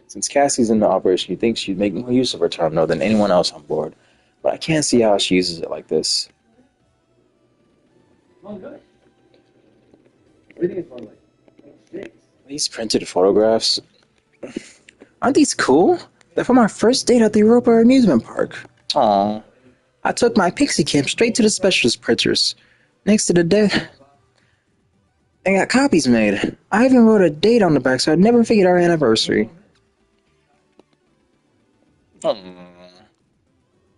Since Cassie's in the operation, you think she'd make more use of her terminal than anyone else on board, but I can't see how she uses it like this. These printed photographs, aren't these cool? They're from our first date at the Europa amusement park. Aww. I took my Pixie Cam straight to the specialist printers next to the desk and got copies made. I even wrote a date on the back, so I'd never forget our anniversary.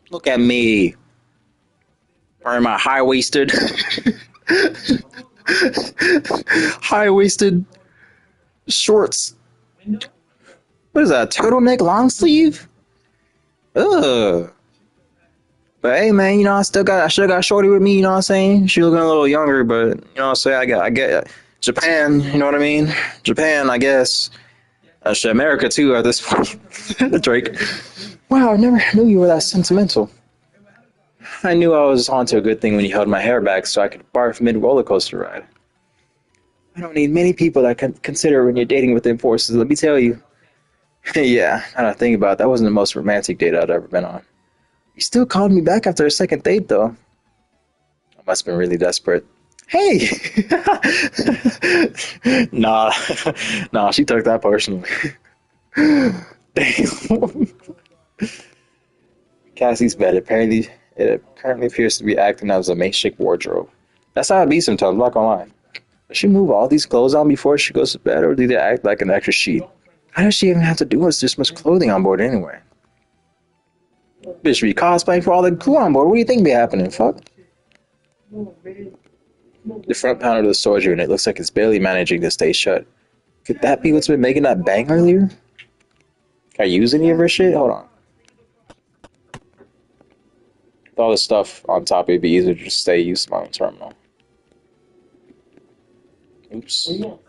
Look at me. Wearing my high-waisted shorts. What is that, turtleneck long sleeve? Ugh. But hey, man, I still got Shorty with me, you know what I'm saying? She looking a little younger, but, you know what I'm saying? I get Japan, you know what I mean? Japan, I guess. America, too, at this point. Drake. Wow, I never knew you were that sentimental. I knew I was onto a good thing when you held my hair back so I could barf mid-roller coaster ride. I don't need many people that can consider when you're dating within forces, let me tell you. Yeah, now that I think about it, that wasn't the most romantic date I'd ever been on. You still called me back after a second date, though. I must have been really desperate. Hey! Nah, she took that personally. Damn. Cassie's bed apparently appears to be acting as a makeshift wardrobe. That's how it be sometimes, I'm not gonna lie. Does she move all these clothes on before she goes to bed, or do they act like an extra sheet? How does she even have to do with this much clothing on board anyway? Bitch be cosplaying for all the crew on board. What do you think be happening? Fuck. The front panel of the storage unit looks like it's barely managing to stay shut. Could that be what's been making that bang earlier? Can I use any of her shit? Hold on. With all this stuff on top, it'd be easier to just stay use my own terminal. Oops. I don't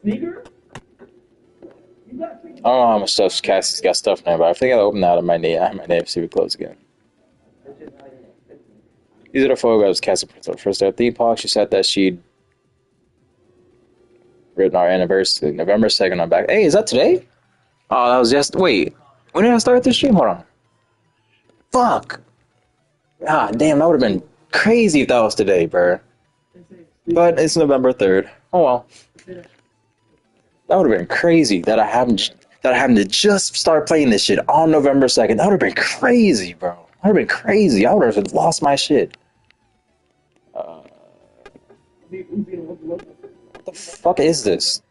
know how much stuff Cassie's got stuff now, but I think I'll open that on my name. I have my name, see if it close again. These are the photographs Cassie printed up. First, at theme park, she said that she'd written our anniversary, November 2nd on back. Hey, is that today? Oh, that was just. Wait, when did I start this stream? Hold on. Fuck. Ah, damn, that would have been Crazy if that was today, bro. But it's November 3rd. Oh well. That would have been crazy that I happened to just start playing this shit on November 2nd. That would have been crazy, bro. That would have been crazy. I would have lost my shit. What the fuck is this?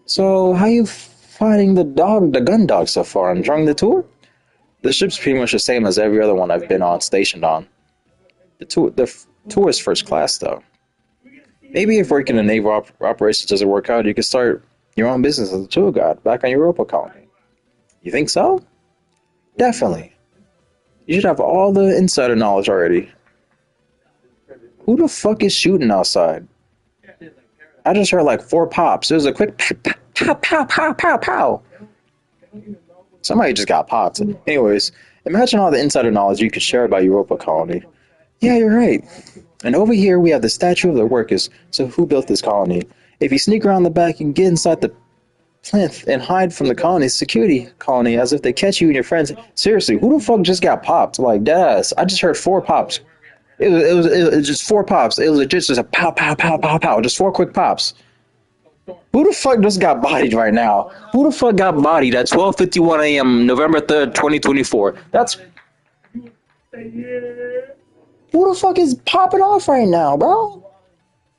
So, how you finding the gun dog so far? Enjoying the tour? The ship's pretty much the same as every other one I've been on stationed on. The tour is first class though. Maybe if working in naval operations doesn't work out, you could start your own business as a tour guide back on Europa colony. You think so? Definitely. You should have all the insider knowledge already. Who the fuck is shooting outside? I just heard like four pops. It was a quick pow, pow, pow, pow, pow. Somebody just got popped. Anyways, imagine all the insider knowledge you could share about Europa colony. Yeah, you're right. And over here we have the statue of the workers. So who built this colony? If you sneak around the back, you can get inside the plinth and hide from the colony's security colony as if they catch you and your friends. Seriously, who the fuck just got popped? Like, deadass. I just heard four pops. It was just four pops. It was just a pow, pow, pow, pow, pow. Just four quick pops. Who the fuck just got bodied right now? Who the fuck got bodied at 12:51 a.m. November 3rd, 2024? That's who the fuck is popping off right now, bro?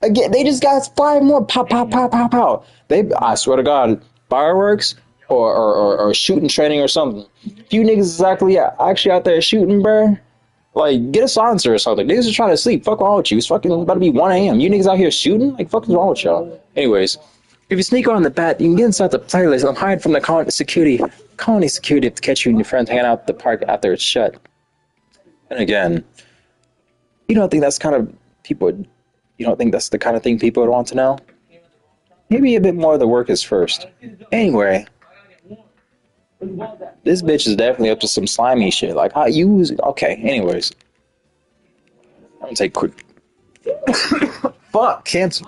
Again, they just got five more pop, pop, pop, pop, pop. I swear to God, fireworks or shooting training or something. Few niggas is actually out there shooting, bro. Like, get a silencer or something. Niggas are trying to sleep. Fuck wrong with you? It's fucking about to be 1 a.m. You niggas out here shooting? Like, fuck is wrong with y'all? Anyways, if you sneak on the bat, you can get inside the playlist and hide from the colony security to catch you and your friends hanging out at the park after it's shut. And again, you don't think that's kind of people? You don't think that's the kind of thing people would want to know? Maybe a bit more of the work is first. Anyway, this bitch is definitely up to some slimy shit. Like, how you? Okay. Anyways, I'm gonna take quick. Fuck, cancel.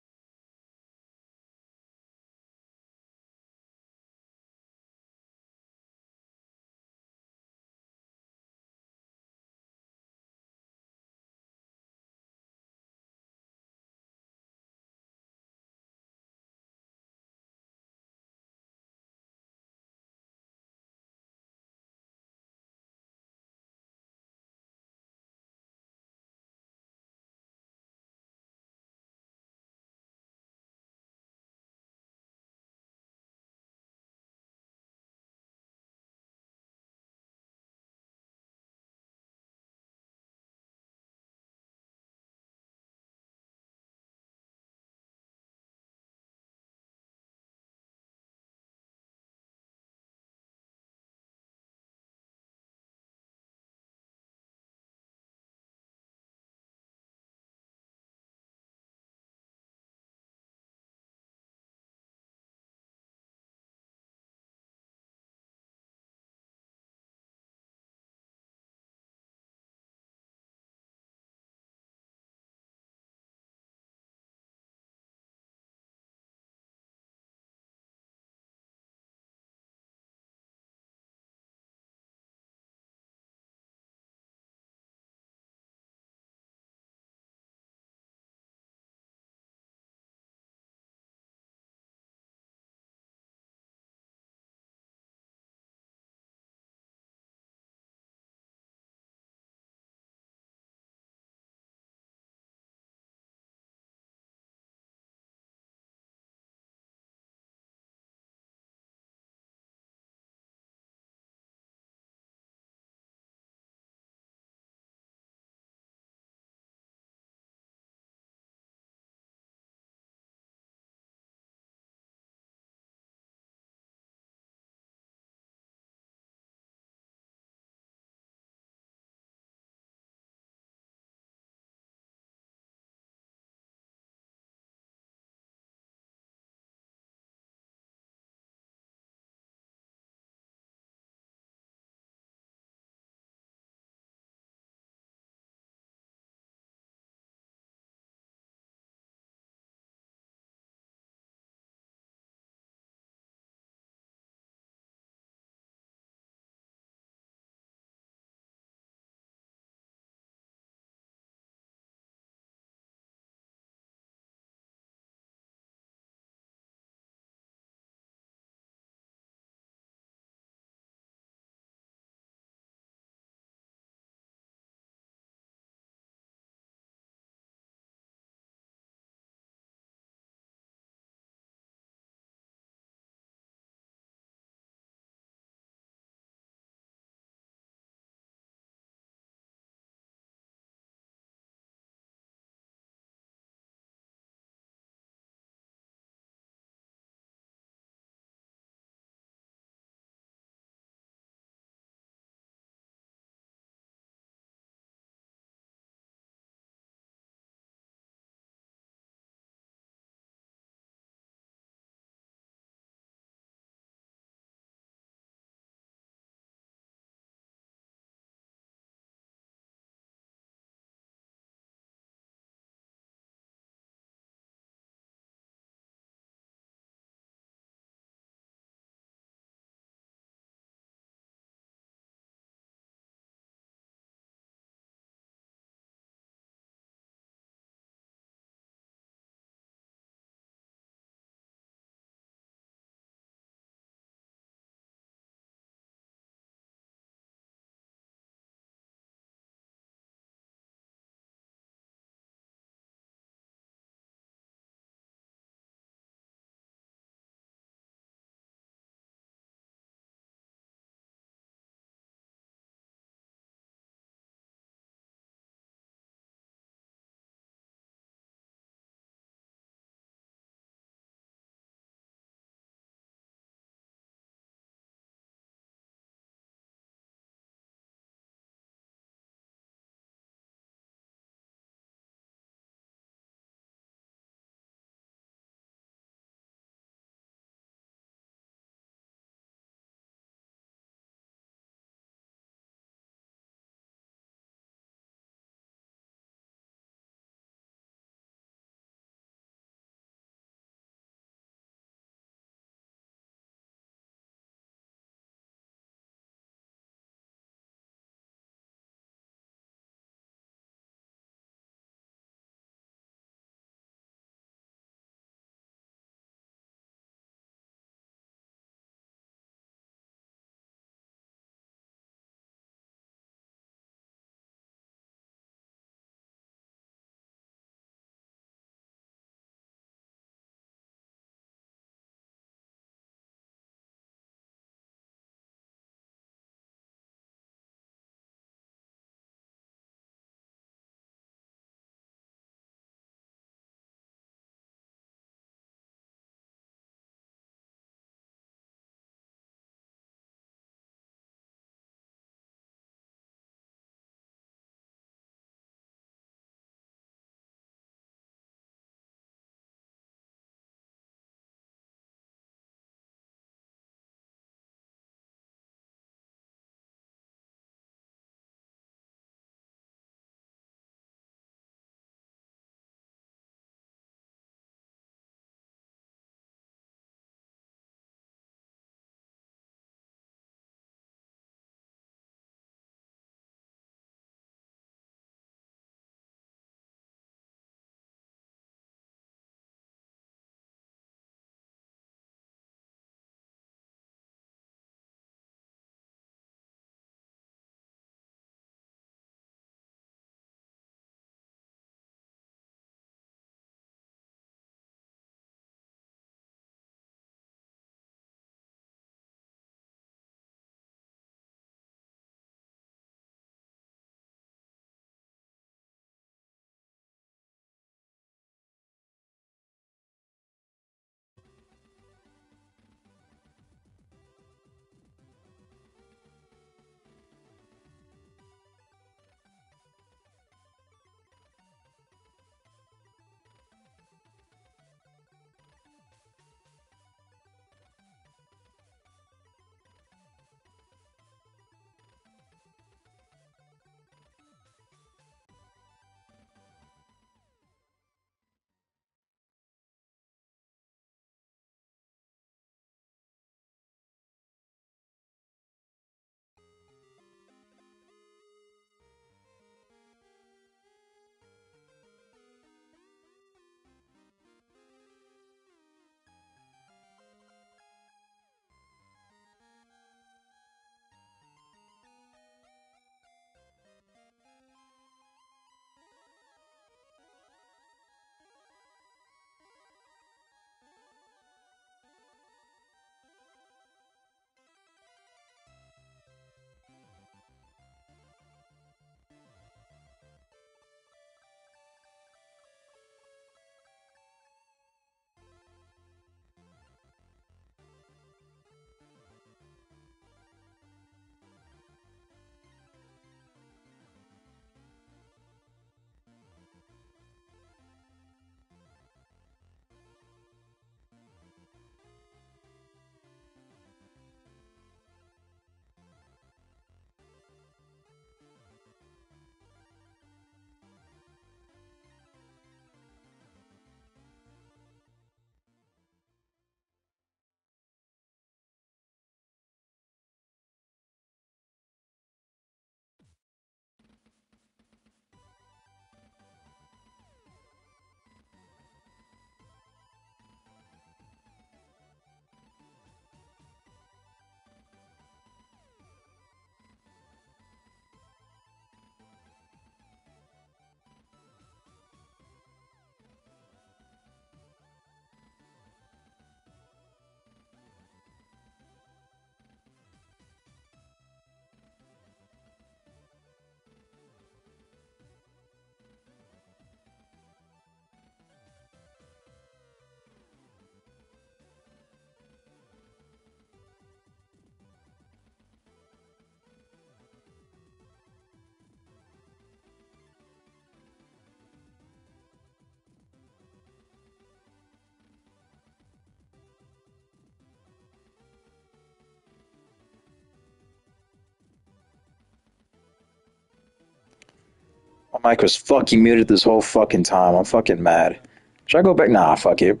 My mic was fucking muted this whole fucking time. I'm fucking mad. Should I go back? Nah, fuck it.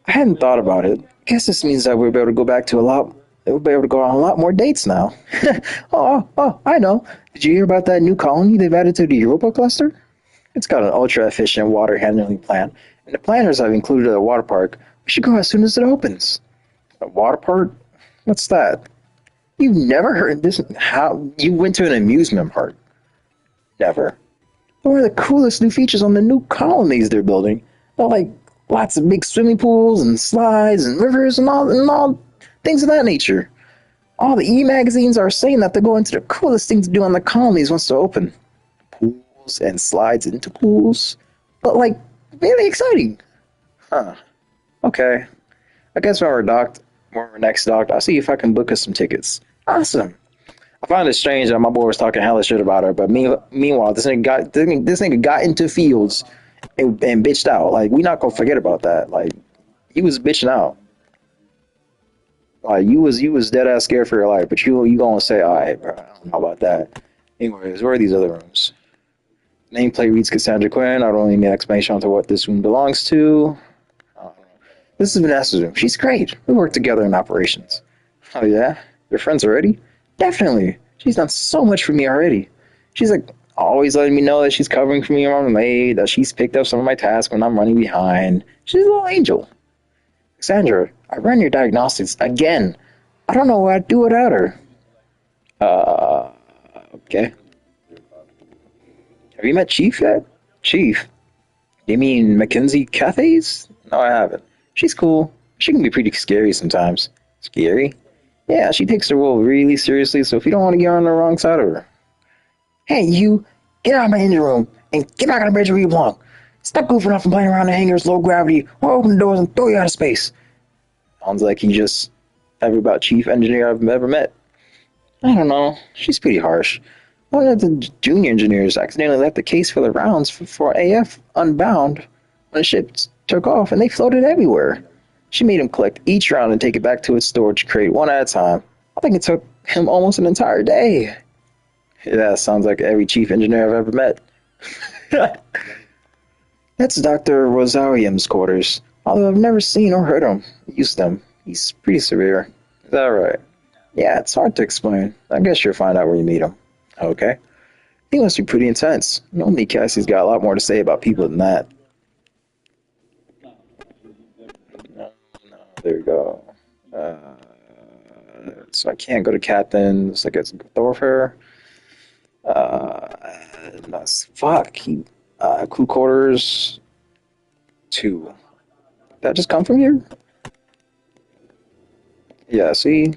I hadn't thought about it. I guess this means that we'll be able to go back to a lot. We'll be able to go on a lot more dates now. I know. Did you hear about that new colony they've added to the Europa cluster? It's got an ultra-efficient water handling plant, and the planners have included a water park. We should go as soon as it opens. A water park? What's that? You've never heard this? How? You went to an amusement park? Never. One of the coolest new features on the new colonies they're building. They're like lots of big swimming pools and slides and rivers and all things of that nature. All the e-magazines are saying that they're going to the coolest thing to do on the colonies once they open. Pools and slides into pools. But like, really exciting. Huh. Okay. I guess when we're next docked, I'll see if I can book us some tickets. Awesome. I find it strange that my boy was talking hella shit about her, but meanwhile, this nigga got into fields and bitched out. Like, we not gonna forget about that. Like, he was bitching out. Like, you was dead ass scared for your life, but you gonna say, all right, bro, I don't know about that. Anyways, where are these other rooms? Nameplate reads Cassandra Quinn. I don't need an explanation onto what this room belongs to. This is Vanessa's room. She's great. We work together in operations. Oh yeah? You're friends already? Definitely. She's done so much for me already. She's like always letting me know that she's covering for me when I'm late, that she's picked up some of my tasks when I'm running behind. She's a little angel. Cassandra, I ran your diagnostics again. I don't know what I'd do without her. Okay. Have you met Chief yet? Chief? You mean Mackenzie Cathays? No, I haven't. She's cool. She can be pretty scary sometimes. Scary? Yeah, she takes her role really seriously, so if you don't want to get on the wrong side of her. Hey, you, get out of my engine room and get back on the bridge where you belong. Stop goofing off and playing around the hangars, low gravity, or open the doors and throw you out of space. Sounds like he just ever about chief engineer I've ever met. I don't know. She's pretty harsh. One of the junior engineers accidentally left the case for the rounds for AF unbound when the ship took off, and they floated everywhere. She made him collect each round and take it back to its storage crate one at a time. I think it took him almost an entire day. Yeah, sounds like every chief engineer I've ever met. That's Dr. Rosarium's quarters, although I've never seen or heard him use them. He's pretty severe. Is that right? Yeah, it's hard to explain. I guess you'll find out when you meet him. Okay. He must be pretty intense. Normally Cassie's got a lot more to say about people than that. No, there we go. So I can't go to Captain's. I guess thoroughfare. Fuck. Crew quarters 2. Did that just come from here? Yeah, see?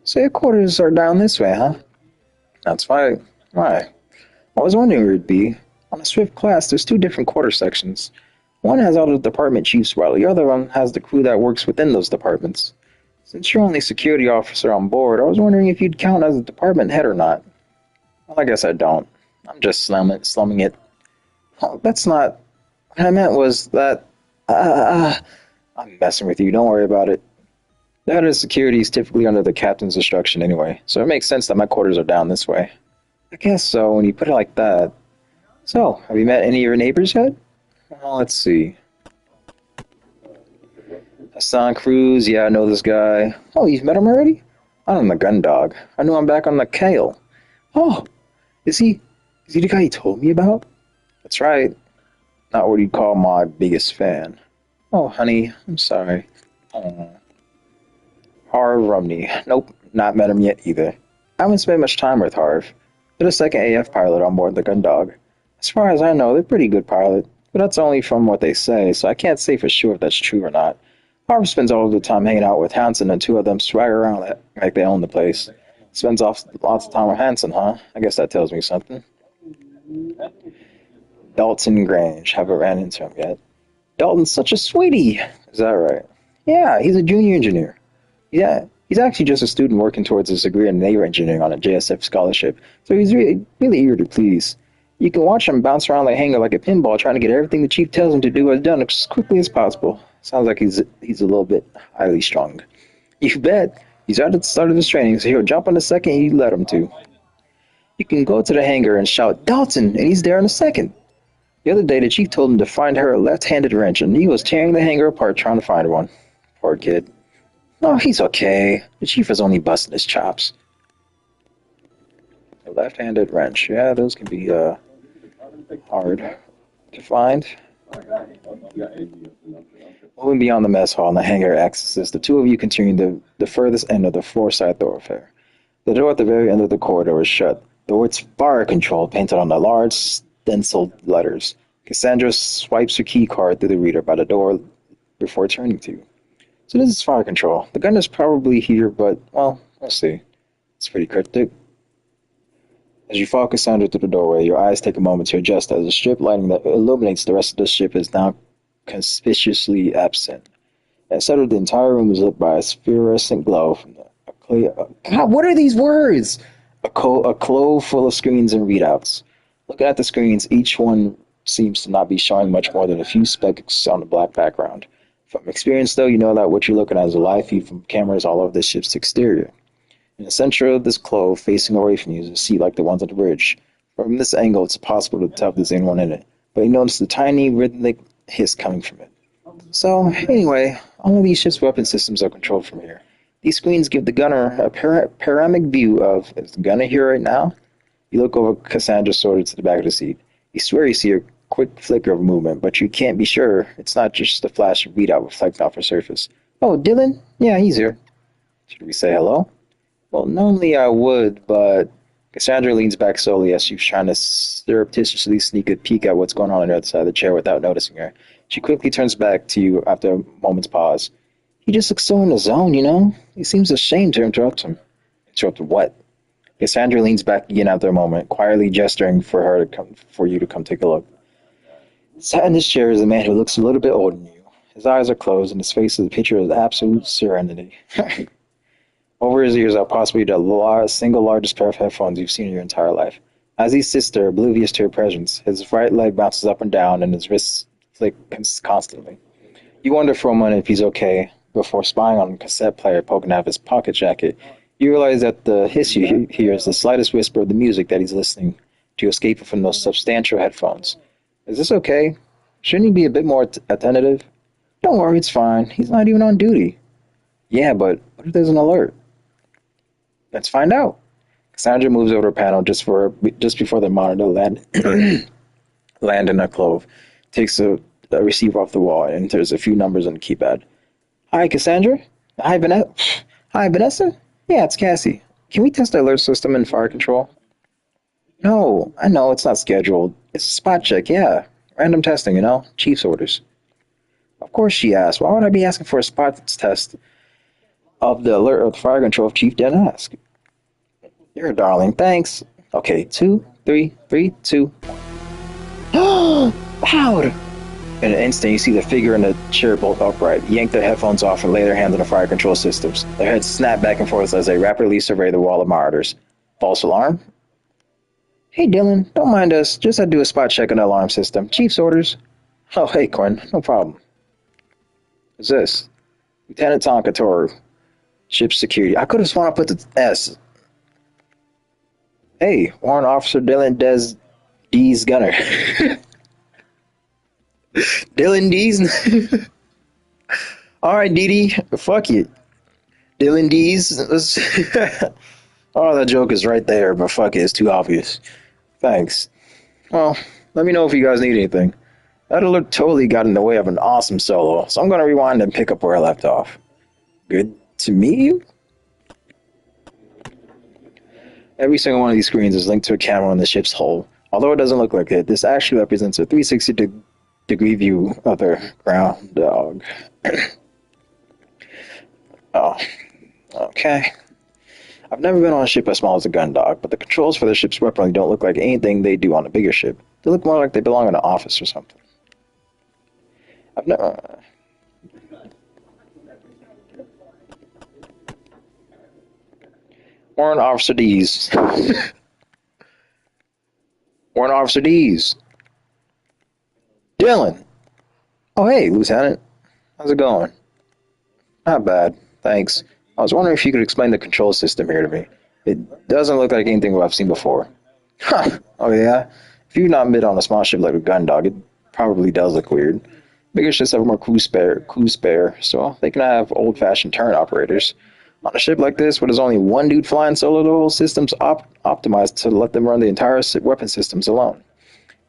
So your quarters are down this way, huh? That's fine. Why? I was wondering where it'd be. On a Swift class, there's 2 different quarter sections. One has all the department chiefs, while the other one has the crew that works within those departments. Since you're only security officer on board, I was wondering if you'd count as a department head or not. Well, I guess I don't. I'm just slumming it. Oh, that's not... What I meant was that... I'm messing with you, don't worry about it. The head of security is typically under the captain's instruction anyway, so it makes sense that my quarters are down this way. I guess so, when you put it like that. So, have you met any of your neighbors yet? Well, let's see. Hassan Cruz, yeah, I know this guy. Oh, you've met him already? I'm on the gun dog. I knew I'm back on the Kale. Oh, is he the guy you told me about? That's right. Not what you'd call my biggest fan. Oh, honey, I'm sorry. Oh. Harv Rumney. Nope, not met him yet either. I haven't spent much time with Harv. They're the second AF pilot on board the Gundog. As far as I know, they're pretty good pilot, but that's only from what they say, so I can't say for sure if that's true or not. Harv spends all of the time hanging out with Hansen, and 2 of them swagger around like they own the place. Spends lots of time with Hansen, huh? I guess that tells me something. Dalton Grange. Haven't ran into him yet. Dalton's such a sweetie. Is that right? Yeah, he's a junior engineer. Yeah, he's actually just a student working towards his degree in naval engineering on a JSF scholarship, so he's really eager to please. You can watch him bounce around the hangar like a pinball, trying to get everything the chief tells him to do as done as quickly as possible. Sounds like he's a little bit highly strung. You bet. He's at the start of his training, so he'll jump on the second you let him to. You can go to the hangar and shout, Dalton, and he's there in a second. The other day, the chief told him to find her a left-handed wrench, and he was tearing the hangar apart trying to find one. Poor kid. No, he's okay. The chief is only busting his chops. A left-handed wrench. Yeah, those can be hard to find. Moving beyond the mess hall and the hangar accesses, the two of you continue the furthest end of the floor-side thoroughfare. The door at the very end of the corridor is shut. The words fire control painted on the large stenciled letters. Cassandra swipes her key card through the reader by the door before turning to you. So this is fire control. The gun is probably here, but, well, we'll see. It's pretty cryptic. As you follow Cassandra through the doorway, your eyes take a moment to adjust as the strip lighting that illuminates the rest of the ship is now conspicuously absent. Instead of the entire room is lit by a fluorescent glow from God, what are these words? A clove full of screens and readouts. Looking at the screens, each one seems to not be showing much more than a few specks on a black background. From experience, though, you know that what you're looking at is a live feed from cameras all over the ship's exterior. In the center of this clove, facing away from you, is a seat like the ones on the bridge. From this angle, it's impossible to tell if there's anyone in it, but you notice the tiny rhythmic hiss coming from it. So, anyway, all of these ship's weapon systems are controlled from here. These screens give the gunner a panoramic view of, is the gunner here right now? You look over Cassandra's shoulder to the back of the seat. You swear you see a quick flicker of movement, but you can't be sure. It's not just a flash of readout reflecting off her surface. Oh, Dylan? Yeah, he's here. Should we say hello? Well, normally I would, but Cassandra leans back slowly as she's trying to surreptitiously sneak a peek at what's going on the other side of the chair without noticing her. She quickly turns back to you after a moment's pause. He just looks so in the zone, you know? He seems ashamed to interrupt him. Interrupt what? Cassandra leans back again after a moment, quietly gesturing for you to come take a look. Sat in this chair is a man who looks a little bit older than you. His eyes are closed, and his face is a picture of absolute serenity. Over his ears are possibly the single largest pair of headphones you've seen in your entire life. As he sits there, oblivious to your presence, his right leg bounces up and down, and his wrists flick constantly. You wonder for a moment if he's okay. Before spying on a cassette player poking out of his pocket jacket, you realize that the hiss you hear is the slightest whisper of the music that he's listening to escape from those substantial headphones. Is this okay? Shouldn't he be a bit more attentive? Don't worry, it's fine. He's not even on duty. Yeah, but what if there's an alert? Let's find out. Cassandra moves over to a panel just before the monitor land in a clove, takes a receiver off the wall, and enters a few numbers on the keypad. Hi, Cassandra. Hi, Vanessa. Hi, Vanessa. Yeah, it's Cassie. Can we test the alert system in fire control? No, I know it's not scheduled. It's a spot check, yeah. Random testing, you know? Chief's orders. Of course she asked. Why would I be asking for a spot test of the alert of the fire control if Chief didn't ask? You're a darling. Thanks. Okay, 2, 3, 3, 2. Loud! In an instant, you see the figure in the chair bolt upright, yank their headphones off, and lay their hands on the fire control systems. Their heads snap back and forth as they rapidly survey the wall of monitors. False alarm? Hey, Dylan, don't mind us. Just had to do a spot check on the alarm system. Chief's orders. Oh, hey, Quinn. No problem. Who's this? Lieutenant Tonka Toru. Ship security. I could have sworn I put the S. Hey, Warrant Officer Dylan D's Gunner. Dylan D's? Alright, Dee. Fuck you. Dylan D's? Oh, that joke is right there, but fuck it, it's too obvious. Thanks. Well, let me know if you guys need anything. That alert totally got in the way of an awesome solo, so I'm gonna rewind and pick up where I left off. Good to meet you? Every single one of these screens is linked to a camera on the ship's hull. Although it doesn't look like it, this actually represents a 360-degree view of the ground dog. Oh, okay. I've never been on a ship as small as a gun dog, but the controls for the ship's weaponry don't look like anything they do on a bigger ship. They look more like they belong in an office or something. I've never... Warrant Officer D's. Warrant Officer D's. Dylan. Oh, hey, Lieutenant. How's it going? Not bad, thanks. I was wondering if you could explain the control system here to me. It doesn't look like anything I've seen before. Huh. Oh yeah? If you've not been on a small ship like a gun dog, it probably does look weird. Bigger ships have more crew spare, so they can have old-fashioned turret operators. On a ship like this, where there's only one dude flying solo, the whole system's optimized to let them run the entire weapon systems alone.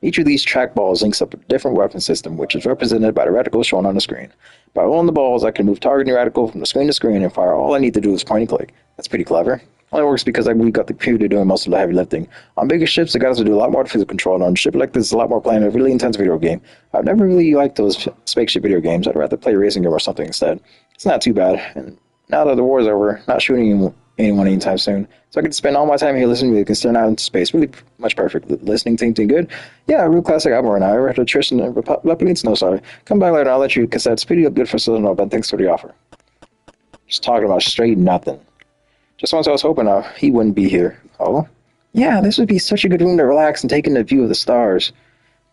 Each of these trackballs links up a different weapon system, which is represented by the reticle shown on the screen. By rolling the balls, I can move targeting reticle from the screen to screen and fire. All I need to do is point and click. That's pretty clever. Only works because we got the computer doing most of the heavy lifting. On bigger ships, the guys will do a lot more physical control. On a ship like this, it's a lot more playing a really intense video game. I've never really liked those spaceship video games. I'd rather play a racing game or something instead. It's not too bad. And now that the war's over, not shooting anyone anytime soon. So I can spend all my time here listening to music and staring out into space. Really much perfect. Listening to anything good? Yeah, a real classic album right now. I read Tristan and Republicans? No, sorry. Come back later, I'll let you cassettes. Pretty good for Southern but thanks for the offer. Just talking about straight nothing. Just once I was hoping he wouldn't be here. Oh? Yeah, this would be such a good room to relax and take in a view of the stars.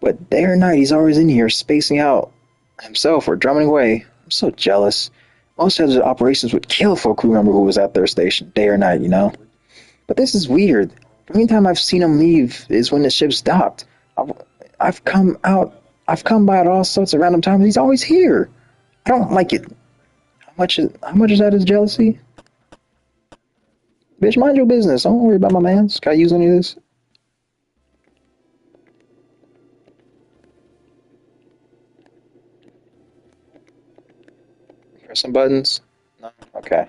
But day or night, he's always in here, spacing out himself or drumming away. I'm so jealous. Most of the operations would kill for a crew member who was at their station, day or night, you know? But this is weird. The only time I've seen him leave is when the ship stopped. I've come by at all sorts of random times. He's always here. I don't like it. How much is that his jealousy? Bitch, mind your business. Don't worry about my mans. Can I use any of this? Press some buttons. No? Okay.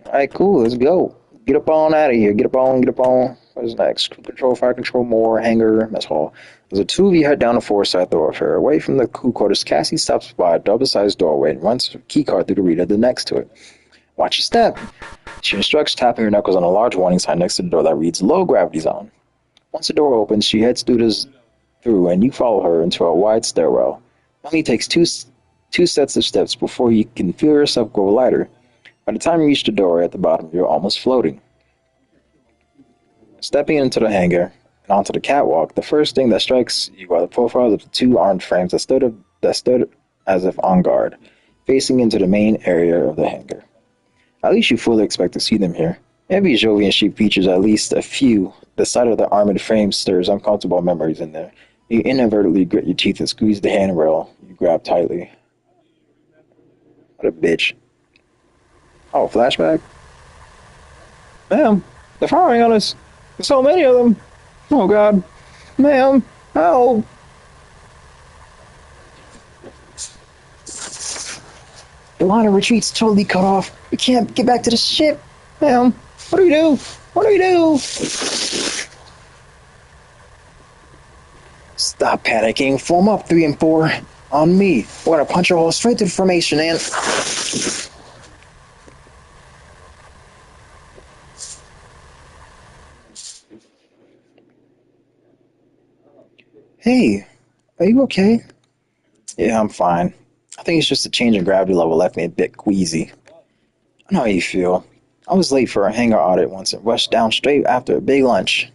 Alright, cool. Let's go. Get up on out of here. Get up on. What's next? Crew control, fire control, more, hangar, mess hall. As the two of you head down the foresight thoroughfare, away from the crew quarters, Cassie stops by a double-sized doorway and runs her keycard through the reader next to it. Watch your step. She instructs, tapping her knuckles on a large warning sign next to the door that reads Low Gravity Zone. Once the door opens, she heads through, and you follow her into a wide stairwell. It only takes two sets of steps before you can feel yourself grow lighter. By the time you reach the door at the bottom, you're almost floating. Stepping into the hangar and onto the catwalk, the first thing that strikes you are the profiles of the two armed frames that stood as if on guard, facing into the main area of the hangar. At least you fully expect to see them here. Every Jovian ship features at least a few. The sight of the armored frame stirs uncomfortable memories in there. You inadvertently grit your teeth and squeeze the handrail you grab tightly. What a bitch. Oh, flashback? Ma'am, they're firing on us. There's so many of them. Oh, God. Ma'am, help. The line of retreat's totally cut off. We can't get back to the ship. Ma'am, what do we do? What do we do? Stop panicking. Form up 3 and 4. On me. We're gonna punch a hole straight to the formation and... Hey, are you okay? Yeah, I'm fine. I think it's just the change in gravity level left me a bit queasy. I know how you feel. I was late for a hangar audit once and rushed down straight after a big lunch.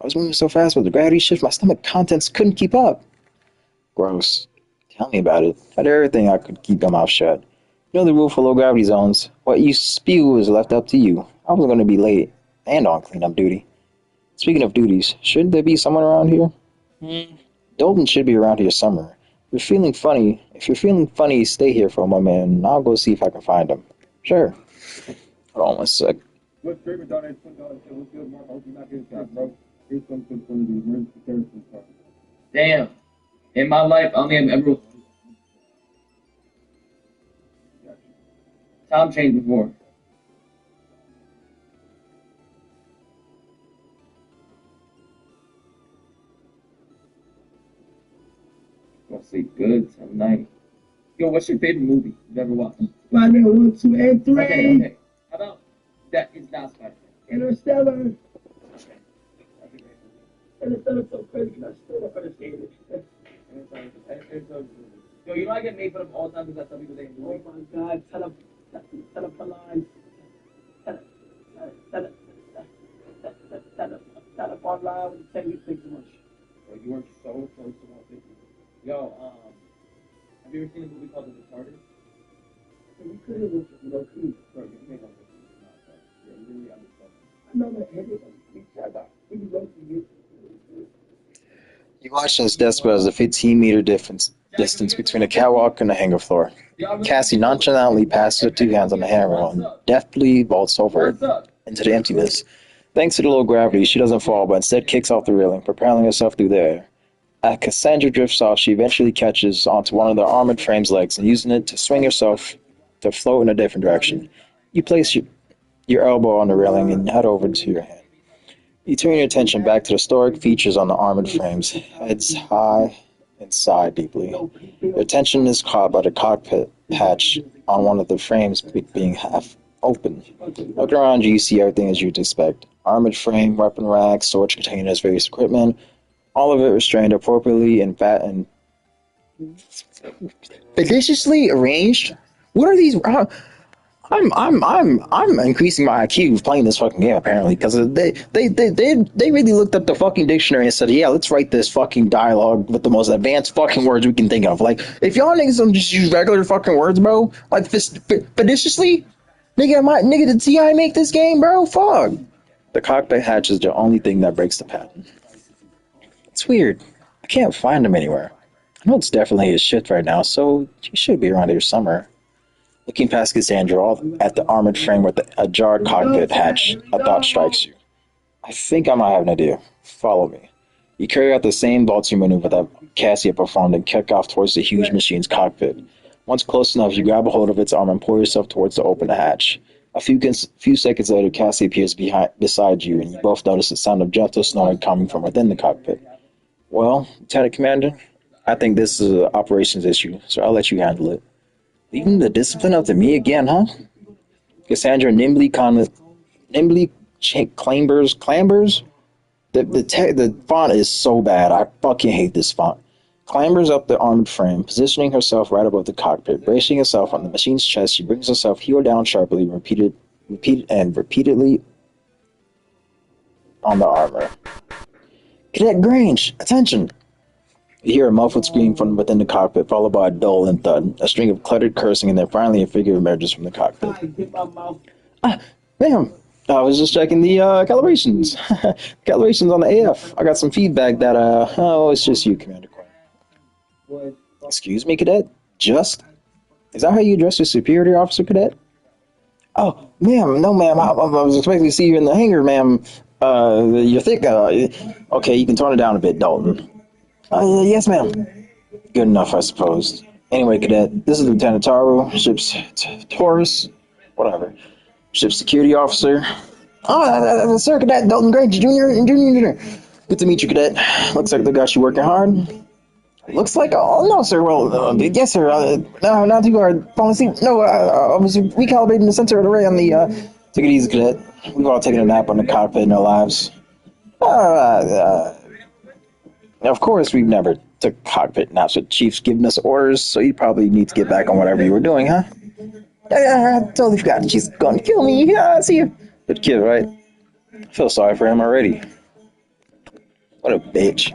I was moving so fast with the gravity shift, my stomach contents couldn't keep up. Gross. Tell me about it. I did everything I could keep my mouth shut. You know the rule for low gravity zones. What you spew is left up to you. I was going to be late and on cleanup duty. Speaking of duties, shouldn't there be someone around here? Dalton should be around here somewhere. If you're feeling funny, stay here for a moment and I'll go see if I can find him. Sure. Hold on one sec. What's good, Mark? I hope you're not getting shot, bro. Here's something for the emergency services card. Damn. In my life, I only have ever time changed before. Gonna sleep good tonight. Yo, what's your favorite movie you've ever watched? Spider-Man 1, 2, and 3. Okay. How about that is not Spider-Man? Interstellar. Okay. Interstellar's so crazy because I still don't understand it. Yo, you know I get made fun of all the time because I tell people they can do it. Oh my God, telephone online when you tell me to think too much. Bro, you are so close to 150. Yo, have you You ever seen a movie called The Departed? We could have looked at low key. Bro, you can't go this movie. No, bro. You're really understanding. I know that everybody. We shot out. We low key. You watch as desperate as a 15-meter distance between a catwalk and the hangar floor. Cassie nonchalantly passes her two hands on the handrail and deftly vaults over it into the emptiness. Thanks to the low gravity, she doesn't fall, but instead kicks off the railing, propelling herself through the air. As Cassandra drifts off, she eventually catches onto one of the armored frame's legs and using it to swing herself to float in a different direction. You place your elbow on the railing and head over to your hand. You turn your attention back to the historic features on the armored frames, heads high and sigh deeply. Your attention is caught by the cockpit hatch on one of the frames being half open. Looking around you, you see everything as you'd expect. Armored frame, weapon racks, storage containers, various equipment, all of it restrained appropriately and deliciously arranged. What are these? I'm increasing my IQ playing this fucking game apparently because they really looked up the fucking dictionary and said, yeah, let's write this fucking dialogue with the most advanced fucking words we can think of. Like, if y'all niggas don't just use regular fucking words, bro, like fadiciously, nigga, did TI make this game, bro? Fuck. The cockpit hatch is the only thing that breaks the pattern. It's weird. I can't find him anywhere. I know it's definitely his shift right now, so he should be around here somewhere. Looking past Cassandra at the armored frame with the ajar cockpit hatch, a thought strikes you. I think I might have an idea. Follow me. You carry out the same vaulting maneuver that Cassie had performed and kick off towards the huge machine's cockpit. Once close enough, you grab a hold of its arm and pull yourself towards the open hatch. A few seconds later, Cassie appears beside you, and you both notice the sound of gentle snoring coming from within the cockpit. Well, Lieutenant Commander, I think this is an operations issue, so I'll let you handle it. Leaving the discipline up to me again, huh? Cassandra nimbly clambers. The font is so bad. I fucking hate this font. Clambers up the armored frame, positioning herself right above the cockpit. Bracing herself on the machine's chest, she brings herself heel down sharply, repeatedly on the armor. Cadet Grange, attention! You hear a muffled scream from within the cockpit, followed by a dull and thud, a string of cluttered cursing, and then finally a figure emerges from the cockpit. Ma'am, I was just checking the calibrations. Calibrations on the AF. I got some feedback that, it's just you, Commander Quinn. Excuse me, Cadet? Just? Is that how you address your superior officer, Cadet? Oh, ma'am, no, ma'am, I was expecting to see you in the hangar, ma'am. You're thick. Okay, you can tone it down a bit, Dalton. Yes, ma'am. Good enough, I suppose. Anyway, Cadet, this is Lieutenant Taro, ship's Taurus, whatever. Ship security officer. Oh, Sir Cadet Dalton Grange, Jr. Good to meet you, Cadet. Looks like they got you working hard. Looks like, oh, no, sir. Well, yes, sir. No, not too hard. Policy. No, I was recalibrating the sensor array on the, Take it easy, Cadet. We've all taken a nap on the cockpit in our lives. Of course, we've never took cockpit naps with Chiefs giving us orders, so you probably need to get back on whatever you were doing, huh? I totally forgot. She's going to kill me. See you. Good kid, right? I feel sorry for him already. What a bitch.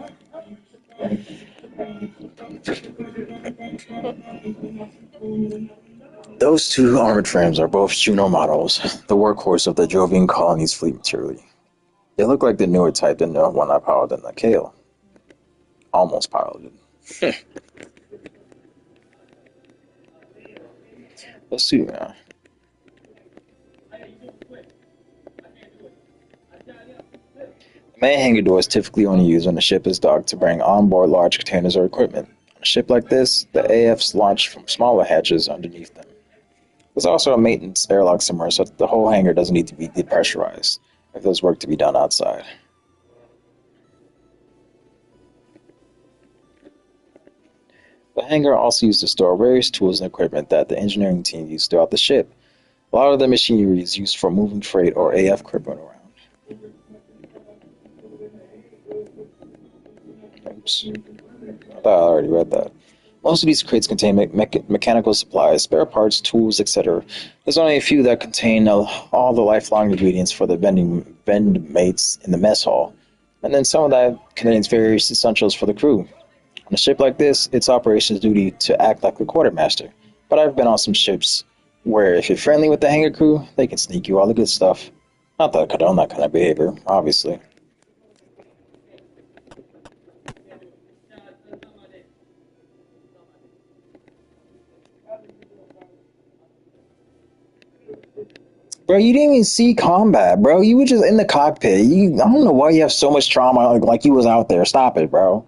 Those two armored frames are both Juno models, the workhorse of the Jovian colony's fleet materially. They look like the newer type than the one I piloted in the Kale. Almost piloted. Let's see now. The main hangar door is typically only used when the ship is docked to bring onboard large containers or equipment. On a ship like this, the AFs launch from smaller hatches underneath them. There's also a maintenance airlock somewhere so that the whole hangar doesn't need to be depressurized if there's work to be done outside. The hangar also used to store various tools and equipment that the engineering team used throughout the ship. A lot of the machinery is used for moving freight or AF equipment around. Oops. I thought I already read that. Most of these crates contain mechanical supplies, spare parts, tools, etc. There's only a few that contain all the lifelong ingredients for the vend mates in the mess hall, and then some of that contains various essentials for the crew. On a ship like this, it's operations duty to act like the quartermaster. But I've been on some ships where if you're friendly with the hangar crew, they can sneak you all the good stuff. Not that I condone that kind of behavior, obviously. Bro, you didn't even see combat, bro. You were just in the cockpit. I don't know why you have so much trauma like you was out there. Stop it, bro.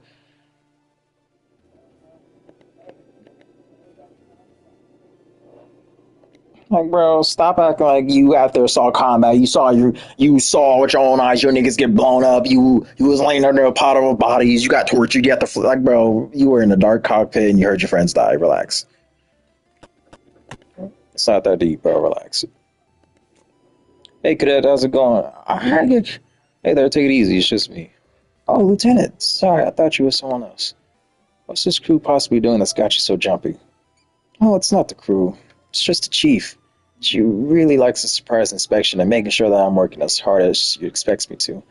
Like, bro, stop acting like you out there saw combat. You saw with your own eyes your niggas get blown up. You was laying under a pile of bodies. You got tortured. You got the like, bro. You were in a dark cockpit and you heard your friends die. Relax. It's not that deep, bro. Relax. Hey, cadet, how's it going? Hey there, take it easy. It's just me. Oh, Lieutenant. Sorry, I thought you were someone else. What's this crew possibly doing that's got you so jumpy? Oh, it's not the crew. It's just the chief. She really likes a surprise inspection and making sure that I'm working as hard as she expects me to.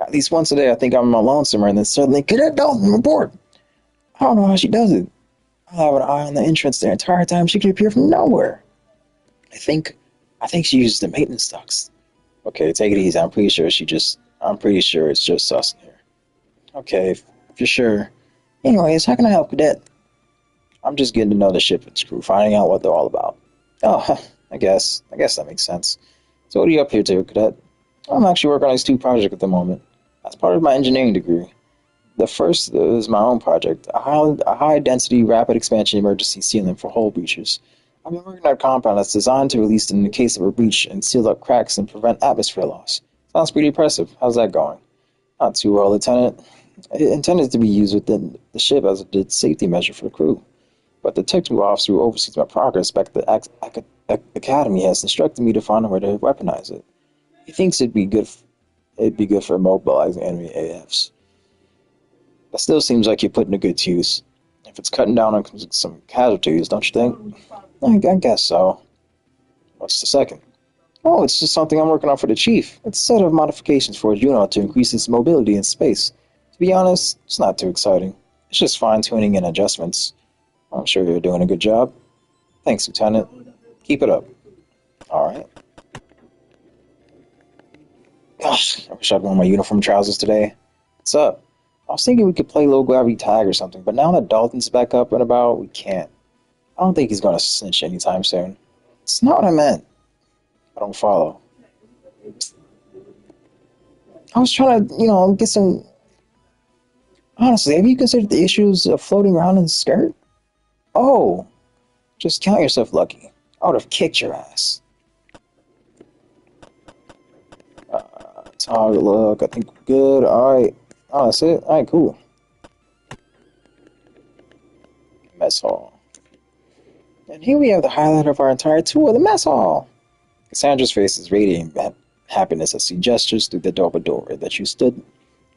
At least once a day, I think I'm alone somewhere, and then suddenly, Cadet Dalton, report! I don't know how she does it. I'll have an eye on the entrance the entire time. She could appear from nowhere. I think she uses the maintenance ducts. Okay, take it easy. I'm pretty sure it's just us in here. Okay, if you're sure. Anyways, how can I help, Cadet? I'm just getting to know the ship and its crew, finding out what they're all about. Oh, I guess that makes sense. So what are you up here to, Cadet? I'm actually working on these two projects at the moment. That's part of my engineering degree. The first is my own project, a high-density, rapid expansion emergency sealant for hull breaches. I've been working on a compound that's designed to release in the case of a breach and seal up cracks and prevent atmosphere loss. Sounds pretty impressive. How's that going? Not too well, Lieutenant. It intended to be used within the ship as a safety measure for the crew. But the technical officer who oversees my progress back at the academy has instructed me to find a way to weaponize it. He thinks it'd be good for mobilizing enemy AFs. That still seems like you're putting it good to use. If it's cutting down on some casualties, don't you think? I guess so. What's the second? Oh, it's just something I'm working on for the chief. It's a set of modifications for Juno to increase its mobility in space. To be honest, it's not too exciting. It's just fine-tuning and adjustments. I'm sure you're doing a good job. Thanks, Lieutenant. Keep it up. Alright. Gosh, I wish I'd worn my uniform trousers today. What's up? I was thinking we could play low-gravity tag or something, but now that Dalton's back up and about, we can't. I don't think he's going to snitch anytime soon. It's not what I meant. I don't follow. I was trying to, get some... Honestly, have you considered the issues of floating around in the skirt? Oh, just count yourself lucky. I would have kicked your ass. Target look, I think we're good. Alright. Oh, that's it? Alright, cool. Mess hall. And here we have the highlight of our entire tour, the mess hall. Cassandra's face is radiating happiness as she gestures through the double door that you stood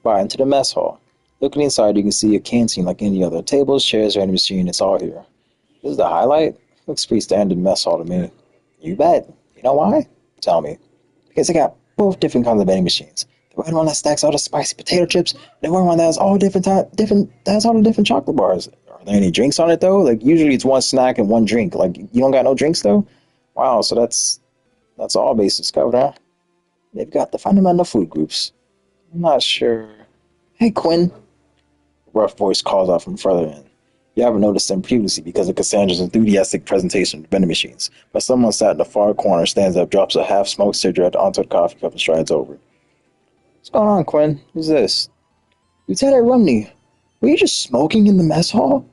by into the mess hall. Looking inside, you can see a canteen like any other. Tables, chairs, vending machine, it's all here. This is the highlight? Looks pretty standard mess hall to me. You bet. You know why? Tell me. Because I got both different kinds of vending machines. The red one that stacks all the spicy potato chips, the white one that has all the different chocolate bars. Are there any drinks on it though? Like usually it's one snack and one drink. Like you don't got no drinks though? Wow, so that's all bases covered, huh? They've got the fundamental food groups. I'm not sure. Hey Quinn. A rough voice calls out from further in. You haven't noticed them previously because of Cassandra's enthusiastic presentation of vending machines, but someone sat in the far corner, stands up, drops a half-smoked cigarette onto the coffee cup and strides over. What's going on, Quinn? Who's this? Lieutenant Rumney. Were you just smoking in the mess hall?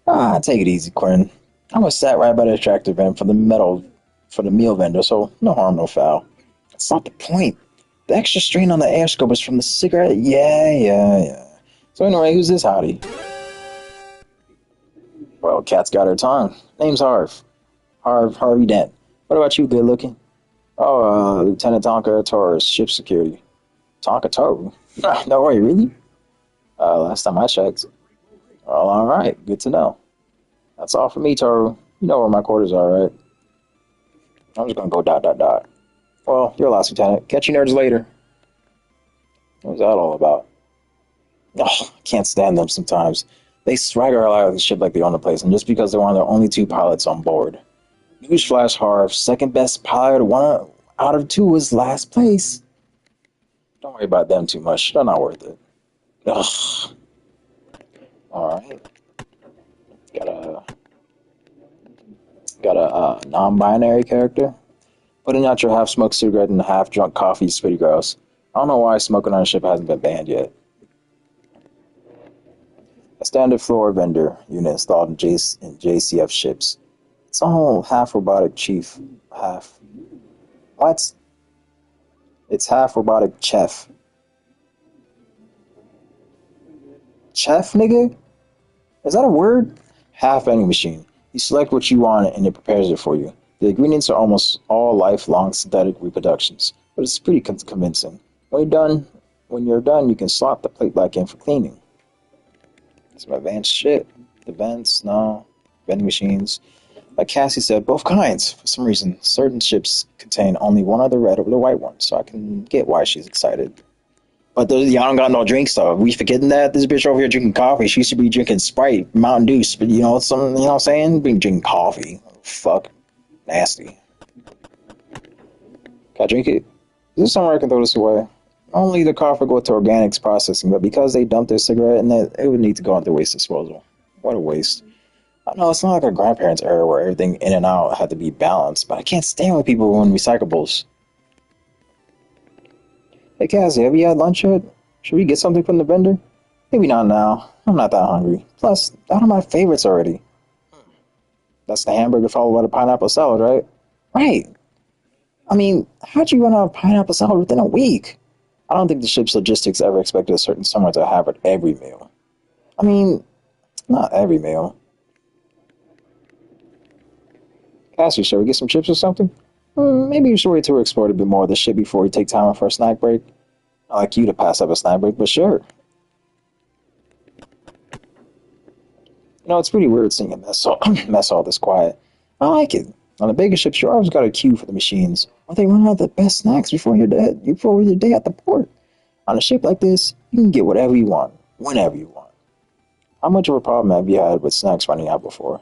Ah, take it easy, Quinn. I was sat right by the attractor vent for the meal vendor, so no harm, no foul. That's not the point. The extra strain on the air scope is from the cigarette. Yeah. So anyway, who's this hottie? Well, cat's got her tongue. Name's Harvey Dent. What about you, good looking? Oh, Lieutenant Tonka Torres, ship security. Tonka Toru? No way, really? Last time I checked. Well, alright, good to know. That's all for me, Toru. You know where my quarters are, right? I'm just gonna go ... Well, you're last, Lieutenant. Catch you nerds later. What was that all about? Oh, I can't stand them sometimes. They swagger out of the ship like they own the place, and just because they're one of the only two pilots on board. Newsflash, Harv, second best pilot, one out of two was last place. Don't worry about them too much. They're not worth it. Ugh. All right. Got a non-binary character. Putting out your half-smoked cigarette and half-drunk coffee is pretty gross. I don't know why smoking on a ship hasn't been banned yet. A standard floor vendor unit installed in JCF ships. It's all half robotic chief, half. What? It's half robotic chef. Chef, nigga? Is that a word? Half vending machine. You select what you want and it prepares it for you. The ingredients are almost all lifelong synthetic reproductions, but it's pretty convincing. When you're done, you can slot the plate back in for cleaning. Some advanced shit. The vents, no. Vending machines. Like Cassie said, both kinds. For some reason, certain ships contain only one other red over the white one, so I can get why she's excited. But y'all don't got no drinks though. We forgetting that this bitch over here drinking coffee. She should be drinking Sprite, Mountain Dew. But you know what I'm saying? Be drinking coffee. Fuck, nasty. Can I drink it? Is there somewhere I can throw this away? Only the coffee go to organics processing, but because they dumped their cigarette in it, it would need to go into waste disposal. What a waste. I know it's not like our grandparents' era where everything in and out had to be balanced, but I can't stand when people ruin recyclables. Hey Cassie, have you had lunch yet? Should we get something from the vendor? Maybe not now. I'm not that hungry. Plus, that are my favorites already. That's the hamburger followed by the pineapple salad, right? Right. I mean, how'd you run out of pineapple salad within a week? I don't think the ship's logistics ever expected a certain summer to have at every meal. I mean, not every meal. Cassie, shall we get some chips or something? Maybe you should wait till we explore a bit more of the ship before we take time for a snack break. I like you to pass up a snack break, but sure. You know, it's pretty weird seeing a mess all this quiet. I like it. On the bigger ships, you always got a queue for the machines. Or they run out of the best snacks before your day at the port. On a ship like this, you can get whatever you want, whenever you want. How much of a problem have you had with snacks running out before?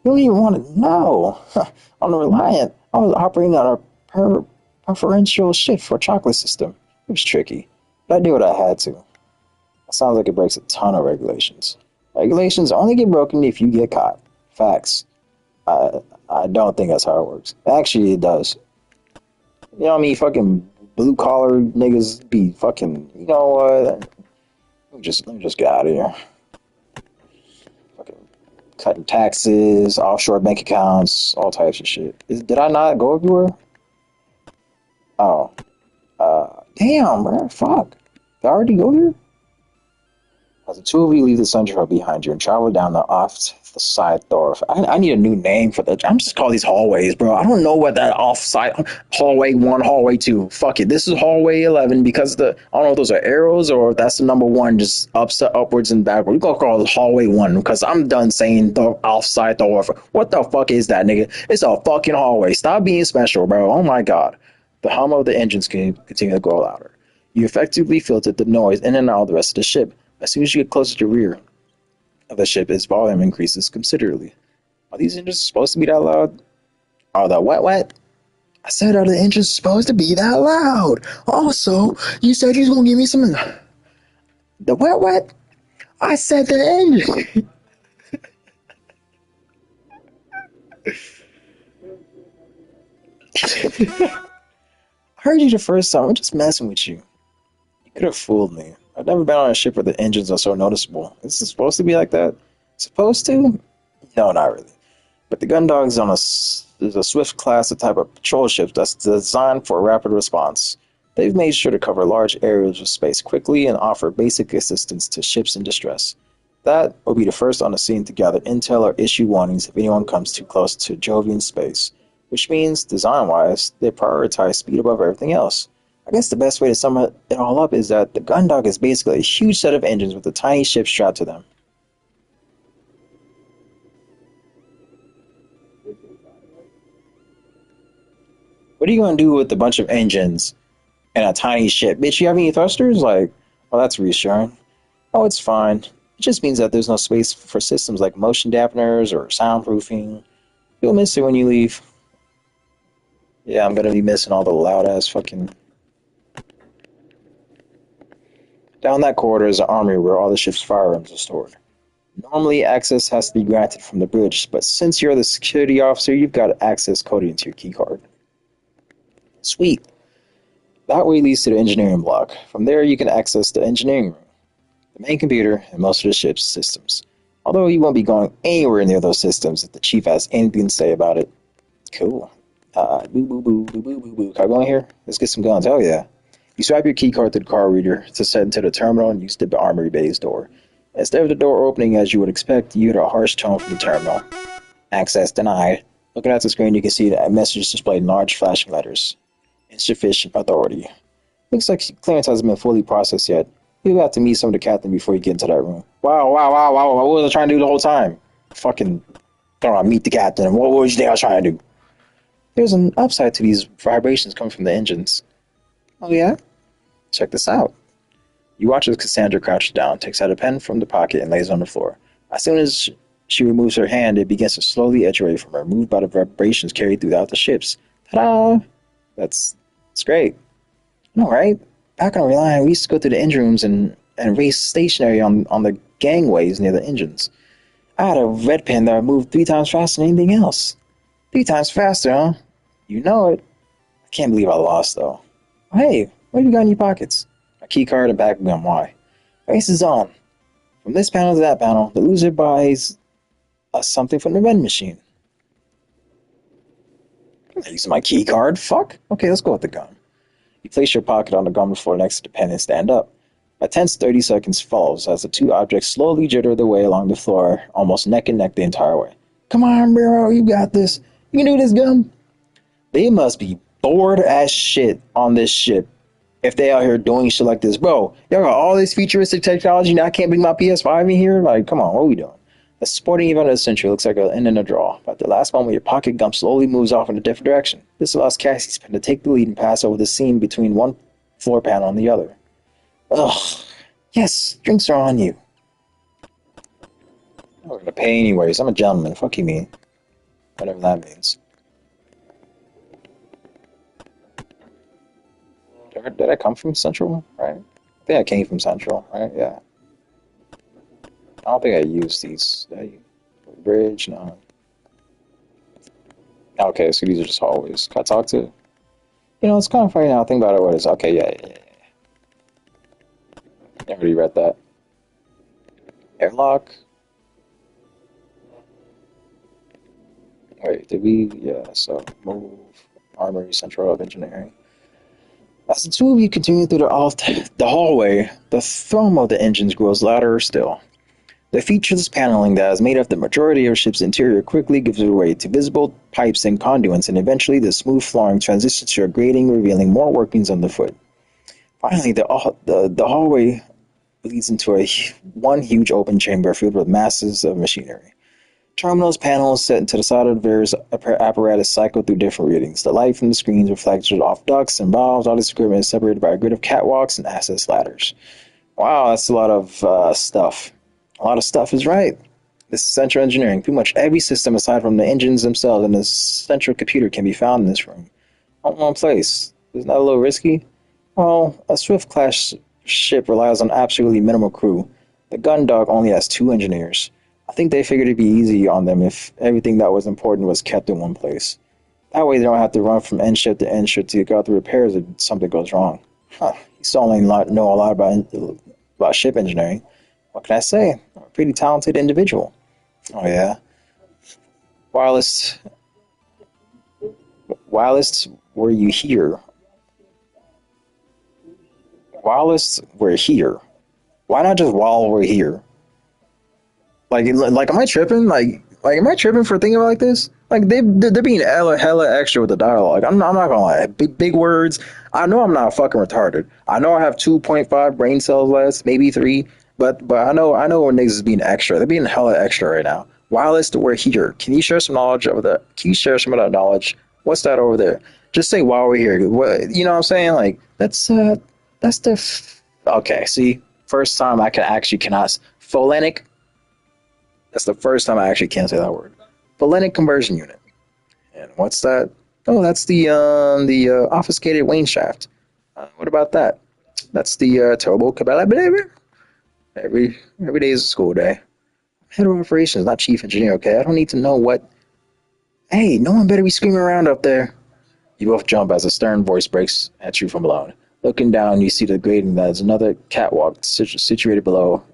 You don't even want to know. On the Reliant, I was operating on a preferential shift for a chocolate system. It was tricky, but I did what I had to. It sounds like it breaks a ton of regulations. Regulations only get broken if you get caught. Facts. I don't think that's how it works. Actually, it does. You know what I mean? Fucking blue collar niggas be fucking. You know what? Let me just get out of here. Fucking cutting taxes, offshore bank accounts, all types of shit. Did I not go everywhere? Oh, damn, bro. Fuck. Did I already go here? As the two of you leave the central behind you and travel down the side door. I need a new name for that. I'm just calling these hallways, bro. I don't know what that off-side hallway 1, hallway 2. Fuck it. This is hallway 11 because I don't know if those are arrows or if that's the number 1 just upwards and backward. We're gonna call it hallway 1 because I'm done saying the off-side door. What the fuck is that, nigga? It's a fucking hallway. Stop being special, bro. Oh my god. The hum of the engines continue to grow louder. You effectively filtered the noise in and out of the rest of the ship. As soon as you get closer to the rear of the ship, its volume increases considerably. Are these engines supposed to be that loud? Are the what? I said, are the engines supposed to be that loud? Also, you said you was gonna give me some. The what? I said the engine. I heard you the first time. I'm just messing with you. You could have fooled me. I've never been on a ship where the engines are so noticeable. Is it supposed to be like that? Supposed to? No, not really. But the Gundog is a Swift class, a type of patrol ship that's designed for rapid response. They've made sure to cover large areas of space quickly and offer basic assistance to ships in distress. That will be the first on the scene to gather intel or issue warnings if anyone comes too close to Jovian space, which means, design-wise, they prioritize speed above everything else. I guess the best way to sum it all up is that the Gundog is basically a huge set of engines with a tiny ship strapped to them. What are you going to do with a bunch of engines and a tiny ship? Bitch, you have any thrusters? Like, oh, that's reassuring. Oh, it's fine. It just means that there's no space for systems like motion dampeners or soundproofing. You'll miss it when you leave. Yeah, I'm gonna be missing all the loud ass fucking. Down that corridor is an armory where all the ship's firearms are stored. Normally, access has to be granted from the bridge, but since you're the security officer, you've got access coded into your keycard. Sweet. That way leads to the engineering block. From there, you can access the engineering room, the main computer, and most of the ship's systems. Although you won't be going anywhere near those systems if the chief has anything to say about it. Cool. Boo boo boo boo boo boo boo. Can I go in here? Let's get some guns. Hell yeah. You swipe your keycard to the card reader to set into the terminal and use the armory bay's door. Instead of the door opening as you would expect, you hear a harsh tone from the terminal. Access denied. Looking at the screen, you can see that message displayed in large flashing letters. Insufficient authority. Looks like clearance hasn't been fully processed yet. You'll have to meet some of the captain before you get into that room. Wow. What was I trying to do the whole time? Fucking, don't know, meet the captain. What was you think I was trying to do? There's an upside to these vibrations coming from the engines. Oh yeah? Check this out. You watch as Cassandra crouches down, takes out a pen from the pocket, and lays it on the floor. As soon as she removes her hand, it begins to slowly edge away from her, moved by the vibrations carried throughout the ships. Ta-da! That's great. No, right? Back on Reliant, we used to go through the engine rooms and race stationary on the gangways near the engines. I had a red pen that moved 3 times faster than anything else. 3 times faster, huh? You know it. I can't believe I lost, though. Hey, what have you got in your pockets? A key card and back gun. Why? Race is on. From this panel to that panel, the loser buys something from the vending machine. I'm not using my key card. Fuck. Okay, let's go with the gun. You place your pocket on the gun floor next to the pen and stand up. A tense 30 seconds follows as the two objects slowly jitter their way along the floor, almost neck and neck the entire way. Come on, bro, you got this. You can do this, gun. They must be bored as shit on this ship if they out here doing shit like this. Bro, y'all got all this futuristic technology and I can't bring my PS5 in here? Like, come on, what are we doing? The sporting event of the century looks like an end in a draw, but at the last moment your pocket gum slowly moves off in a different direction. This allows Cassie Spin to take the lead and pass over the seam between one floor panel and the other. Ugh. Yes, drinks are on you. I'm not gonna pay anyways. I'm a gentleman. Fuck you mean. Whatever that means. Did I come from Central? Right? I think I came from Central, right? Yeah. I don't think I used these. Bridge? No. Okay, so these are just hallways. Can I talk to? You know, it's kind of funny now. Think about it. What is? Okay, yeah. I already read that. Airlock. Wait, did we? Yeah. So move. Armory, Central of Engineering. As the two of you continue through the hallway, the thrum of the engines grows louder still. The featureless paneling that has made up the majority of the ship's interior quickly gives way to visible pipes and conduits, and eventually the smooth flooring transitions to a grating, revealing more workings underfoot. Finally, the hallway leads into one huge open chamber filled with masses of machinery. Terminals, panels set into the side of the various apparatus cycle through different readings. The light from the screens reflects off ducts and valves. All this equipment is separated by a grid of catwalks and access ladders. Wow, that's a lot of stuff. A lot of stuff is right. This is central engineering. Pretty much every system aside from the engines themselves and the central computer can be found in this room. All in one place. Isn't that a little risky? Well, a Swift-class ship relies on absolutely minimal crew. The Gundog only has 2 engineers. I think they figured it'd be easy on them if everything that was important was kept in one place. That way they don't have to run from end ship to end ship to go through repairs if something goes wrong. You still only know a lot about ship engineering. What can I say? I'm a pretty talented individual. Oh yeah. Wireless, were you here? Wireless, we're here. Why not just while we're here? Like, am I tripping? Like, am I tripping for thinking like this? Like, they're being hella extra with the dialogue. I'm not gonna lie. Big words. I know I'm not fucking retarded. I know I have 2.5 brain cells less, maybe 3. But I know when niggas is being extra. They're being hella extra right now. Wireless, we're here. Can you share some knowledge over that? Can you share some of that knowledge? What's that over there? Just say while we're here. What, you know what I'm saying? Like, that's the. Okay, see, first time I cannot Pholenic. That's the first time I actually can't say that word. Pholenic conversion unit. And what's that? Oh, that's the obfuscated Wayne shaft. What about that? That's the turbo cabela. Every day is a school day. Head of operations, not chief engineer. Okay, I don't need to know what. Hey, no one better be screaming around up there. You both jump as a stern voice breaks at you from below. Looking down, you see the grating that is another catwalk situated below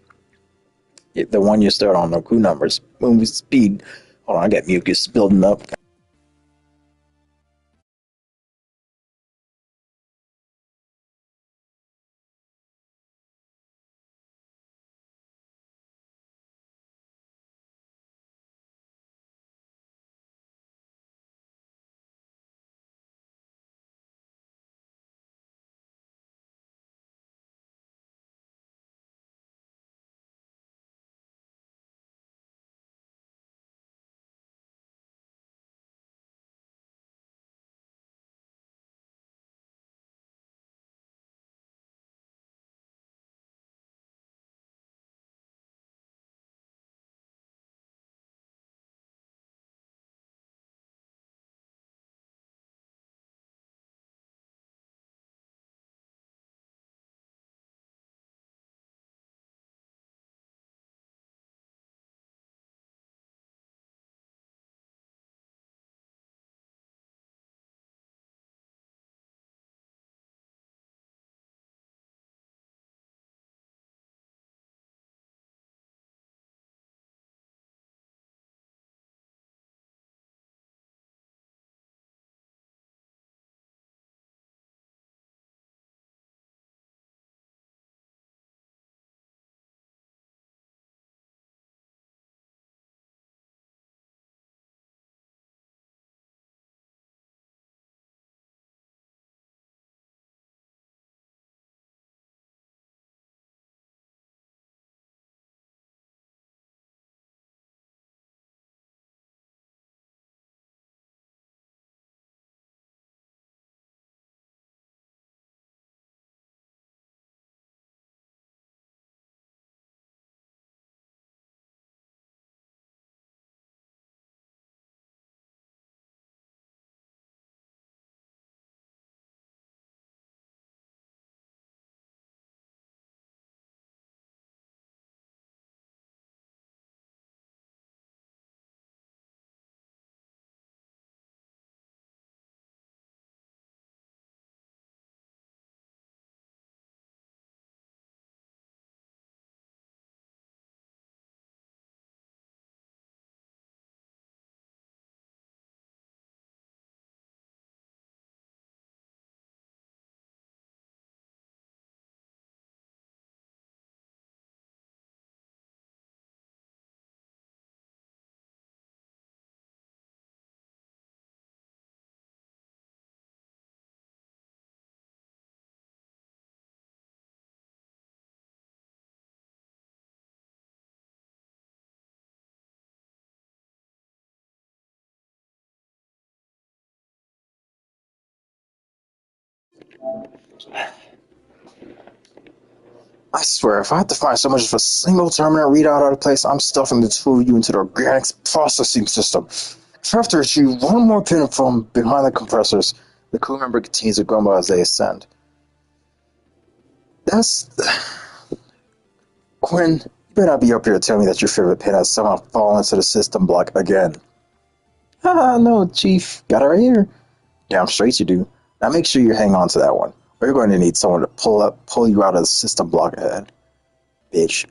the one you start on. No crew numbers. Moving speed. Hold on, I got mucus building up. I swear, if I have to find so much of a single terminal readout out of place, I'm stuffing the two of you into the organics processing system. If I have to retrieve one more pin from behind the compressors, the crew member continues to grumble as they ascend. That's... Quinn, you better not be up here to tell me that your favorite pin has somehow fallen into the system block again. Ah, no, Chief. Got it right here. Damn straight you do. Now make sure you hang on to that one, or you're going to need someone to pull you out of the system block ahead. Bitch.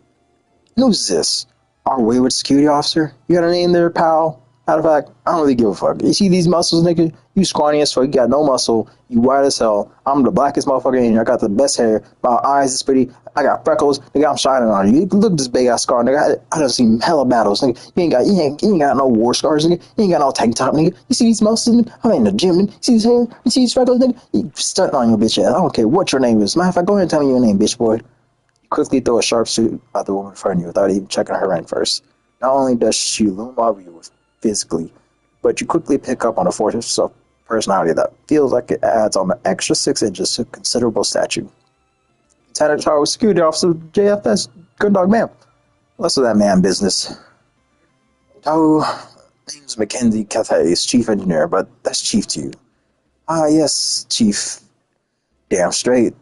Who's this? Our wayward security officer? You got a name there, pal? Matter of fact, I don't really give a fuck. You see these muscles, nigga? You scrawny as fuck, you got no muscle, you white as hell. I'm the blackest motherfucker in here. I got the best hair, my eyes is pretty, I got freckles, nigga, I'm shining on you. Look at this big ass scar, nigga. I done seen hella battles, nigga. You ain't got no war scars, nigga. You ain't got no tank top, nigga. You see these muscles, nigga? I'm in the gym, nigga. You see his hair? You see these freckles, nigga? You stunting on your bitch ass. I don't care what your name is. Matter of fact, go ahead and tell me your name, bitch boy. Quickly throw a sharp suit at the woman in front of you without even checking her rank first. Not only does she loom over you physically, but you quickly pick up on a force of personality that feels like it adds on the extra 6 inches to considerable stature. Lieutenant Charles, Security Officer, JFS, good dog, ma'am. Less of that man business. Oh, name's Mackenzie Cathay, is chief engineer, but that's chief to you. Ah, yes, chief. Damn straight.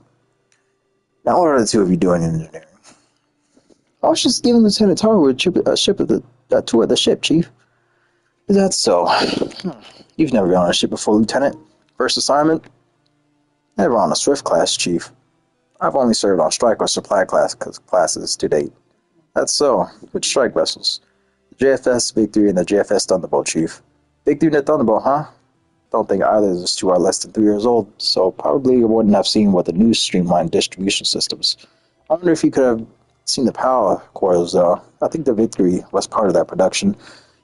Now, what are the two of you doing in engineering? I was just giving Lieutenant Taro a tour of the ship, chief. Is that so? You've never been on a ship before, Lieutenant. First assignment? Never on a Swift class, chief. I've only served on strike or supply classes to date. That's so. Which strike vessels? The JFS Big 3 and the JFS Thunderbolt, chief. Big 3 and the Thunderbolt, huh? Don't think either of those two are less than 3 years old, so probably wouldn't have seen what the new streamlined distribution systems. I wonder if you could have seen the power cores, though. I think the Victory was part of that production.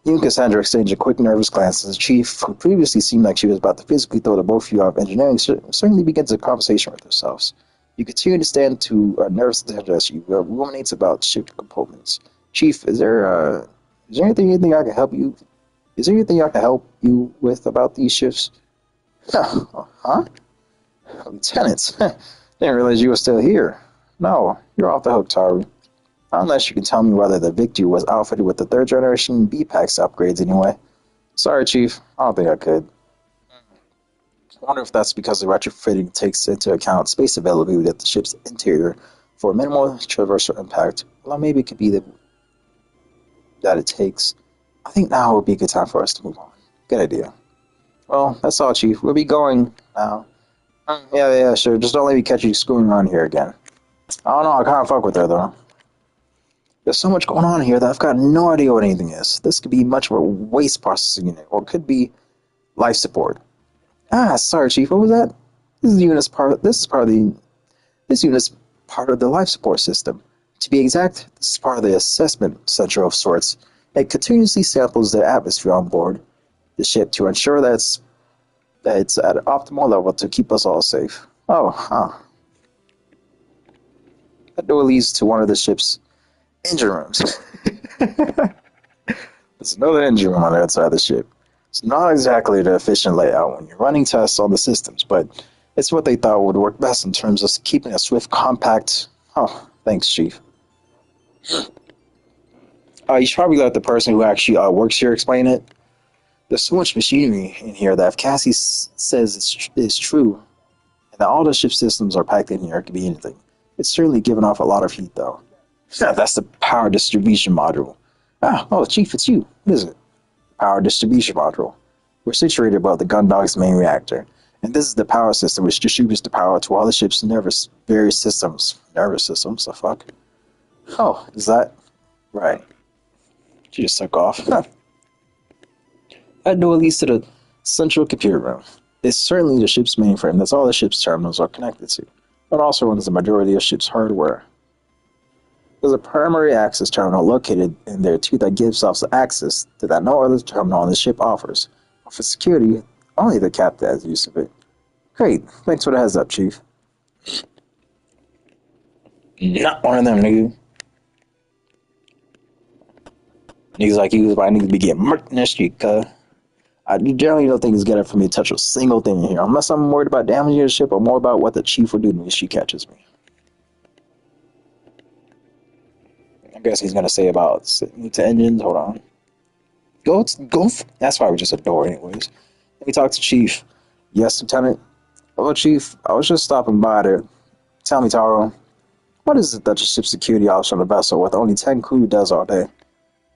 You and Cassandra exchanged a quick, nervous glance as the chief, who previously seemed like she was about to physically throw the both of you out of engineering, suddenly begins a conversation with themselves. You continue to stand to a nervous attention as she ruminates about ship components. Chief, is there anything I can help you? Is there anything I can help you with about these ships? Huh? Lieutenant, didn't realize you were still here. No, you're off the hook, Taru. Unless you can tell me whether the Victory was outfitted with the third generation B-Packs upgrades anyway. Sorry, Chief. I don't think I could. I wonder if that's because the retrofitting takes into account space availability at the ship's interior for minimal traversal impact. Well, maybe it could be that it takes. I think now would be a good time for us to move on. Good idea. Well, that's all, Chief. We'll be going now. Yeah, sure. Just don't let me catch you screwing around here again. I don't know. I can't fuck with her, though. There's so much going on here that I've got no idea what anything is. This could be much of a waste processing unit, or it could be life support. Ah, sorry, Chief. What was that? This unit's part of the life support system. To be exact, this is part of the assessment center of sorts. It continuously samples the atmosphere on board the ship to ensure that it's at an optimal level to keep us all safe. Oh, huh. That door leads to one of the ship's engine rooms. There's another engine room on the outside of the ship. It's not exactly the efficient layout when you're running tests on the systems, but it's what they thought would work best in terms of keeping a swift, compact. Oh, thanks, Chief. You should probably let the person who actually works here explain it. There's so much machinery in here that if Cassie says it's true, and that all the ship systems are packed in here, it could be anything. It's certainly giving off a lot of heat, though. Yeah, that's the power distribution module. Chief, it's you. What is it? Power distribution module. We're situated above the Gundog's main reactor, and this is the power system which distributes the power to all the ship's various systems. Nervous systems, the fuck? Oh, is that right? She just took off. That door leads to the central computer room. It's certainly the ship's mainframe. That's all the ship's terminals are connected to, but also runs the majority of ship's hardware. There's a primary access terminal located in there too that gives us access to that no other terminal on the ship offers. But for security, only the captain has use of it. Great, thanks for the heads up, Chief. Not one of them, nigga. Niggas like you might need to be getting murked in the street, cuz. I generally don't think it's good for me to touch a single thing in here, unless I'm worried about damaging the ship or more about what the Chief will do to me if she catches me. I guess he's gonna say about sitting to engines. Hold on. Go. That's probably just a door, anyways. Let me talk to Chief. Yes, Lieutenant. Hello, Chief. I was just stopping by to tell me, Taro. What is it that your ship security officer on the vessel with only 10 crew does all day?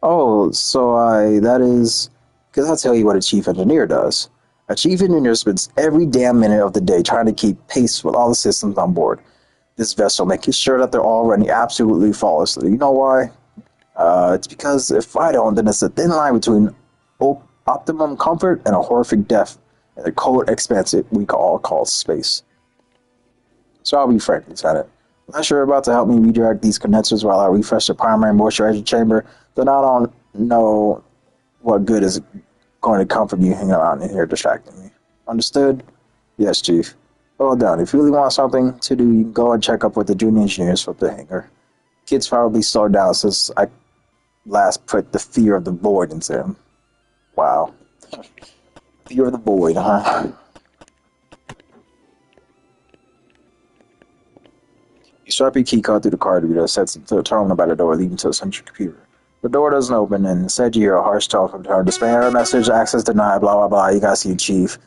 Oh, so that is because I'll tell you what a chief engineer does. A chief engineer spends every damn minute of the day trying to keep pace with all the systems on board this vessel, making sure that they're all running absolutely flawlessly. You know why? It's because if I don't, then it's a thin line between optimum comfort and a horrific death in the cold expanse we all call space. So I'll be frank, Lieutenant. Unless you're about to help me redirect these condensers while I refresh the primary moisturizer chamber, then I don't know what good is going to come from you hanging around in here distracting me. Understood? Yes, Chief. Well done. If you really want something to do, you can go and check up with the junior engineers from the hangar. Kids probably slowed down since I last put the fear of the void into them. Wow. Fear of the void, huh? You swipe your keycard through the card reader that sets to the terminal by the door leading to the central computer. The door doesn't open, and instead you hear a harsh tone from her. Display error message, access denied, blah, blah, blah. You gotta see the chief.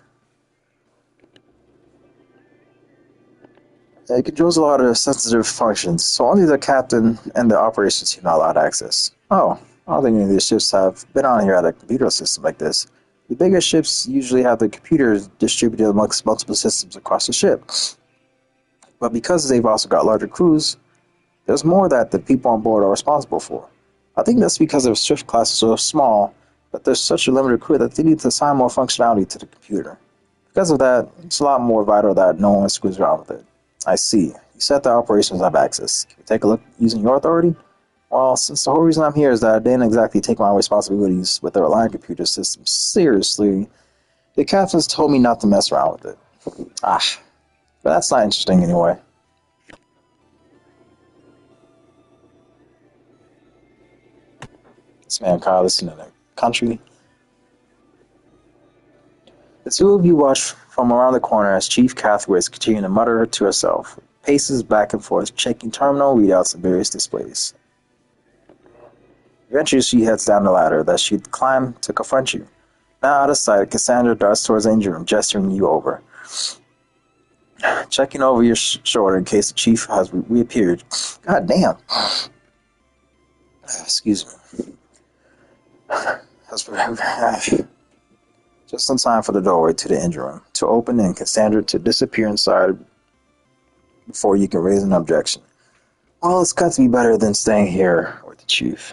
It controls a lot of sensitive functions, so only the captain and the operations team are allowed access. Oh, I don't think any of these ships have been on here at a computer system like this. The bigger ships usually have the computers distributed amongst multiple systems across the ship. But because they've also got larger crews, there's more that the people on board are responsible for. I think that's because their shift classes are so small that there's such a limited crew that they need to assign more functionality to the computer. Because of that, it's a lot more vital that no one screws around with it. I see. You said the operations have access. Can we take a look using your authority? Well, since the whole reason I'm here is that I didn't exactly take my responsibilities with the Reliant computer system seriously, the captains told me not to mess around with it. But that's not interesting anyway. This man Kyle, listen in the country. The two of you watch from around the corner as Chief Cathways continues to mutter to herself, paces back and forth, checking terminal readouts and various displays. Eventually, she heads down the ladder that she'd climbed to confront you. Now out of sight, Cassandra darts towards the engine room, gesturing you over. Checking over your shoulder in case the chief has reappeared. God damn. Excuse me. Just in time for the doorway to the engine room to open and Cassandra to disappear inside before you can raise an objection. Well, it's got to be better than staying here with the chief.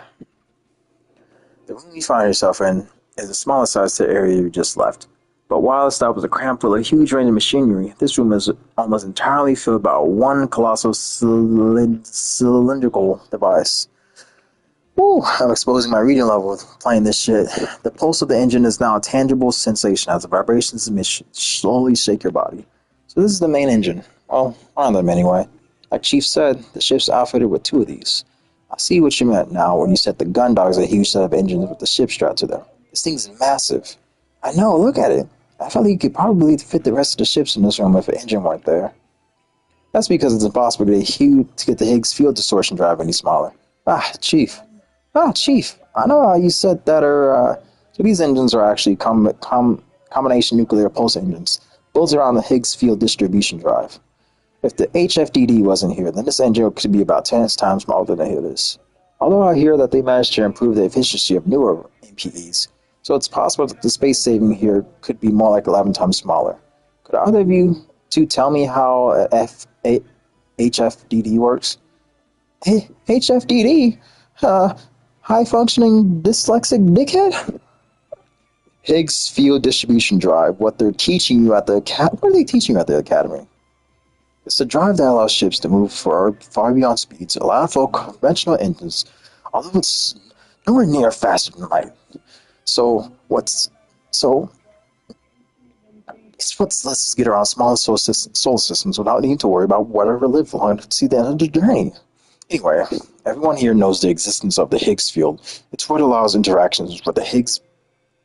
The room you find yourself in is the smallest size to the area you just left. But while it's stocked with a crammed full of huge range of machinery, this room is almost entirely filled by one colossal cylindrical device. Ooh, I'm exposing my reading level with playing this shit. The pulse of the engine is now a tangible sensation as the vibrations slowly shake your body. So this is the main engine. Well, one of them anyway. Like Chief said, the ship's outfitted with two of these. I see what you meant now when you said the gun dogs are a huge set of engines with the ship strapped to them. This thing's massive. I know, look at it. I felt like you could probably fit the rest of the ships in this room if an engine weren't there. That's because it's impossible to get the Higgs field distortion drive any smaller. Chief. Chief. I know how you said that so these engines are actually combination nuclear pulse engines, built around the Higgs field distribution drive. If the HFDD wasn't here, then this engine could be about 10 times smaller than it is. Although I hear that they managed to improve the efficiency of newer MPEs, so it's possible that the space saving here could be more like 11 times smaller. Could either of you two tell me how HFDD works? HFDD? High-functioning dyslexic dickhead? Higgs field distribution drive. What they're teaching you at the what are they teaching you at the academy? It's a drive that allows ships to move far beyond speeds, allow for conventional engines, although it's nowhere near faster than light. Let's us get around smaller solar systems without needing to worry about whatever live long to see the end of the journey. Anyway, everyone here knows the existence of the Higgs field. It's what allows interactions with the Higgs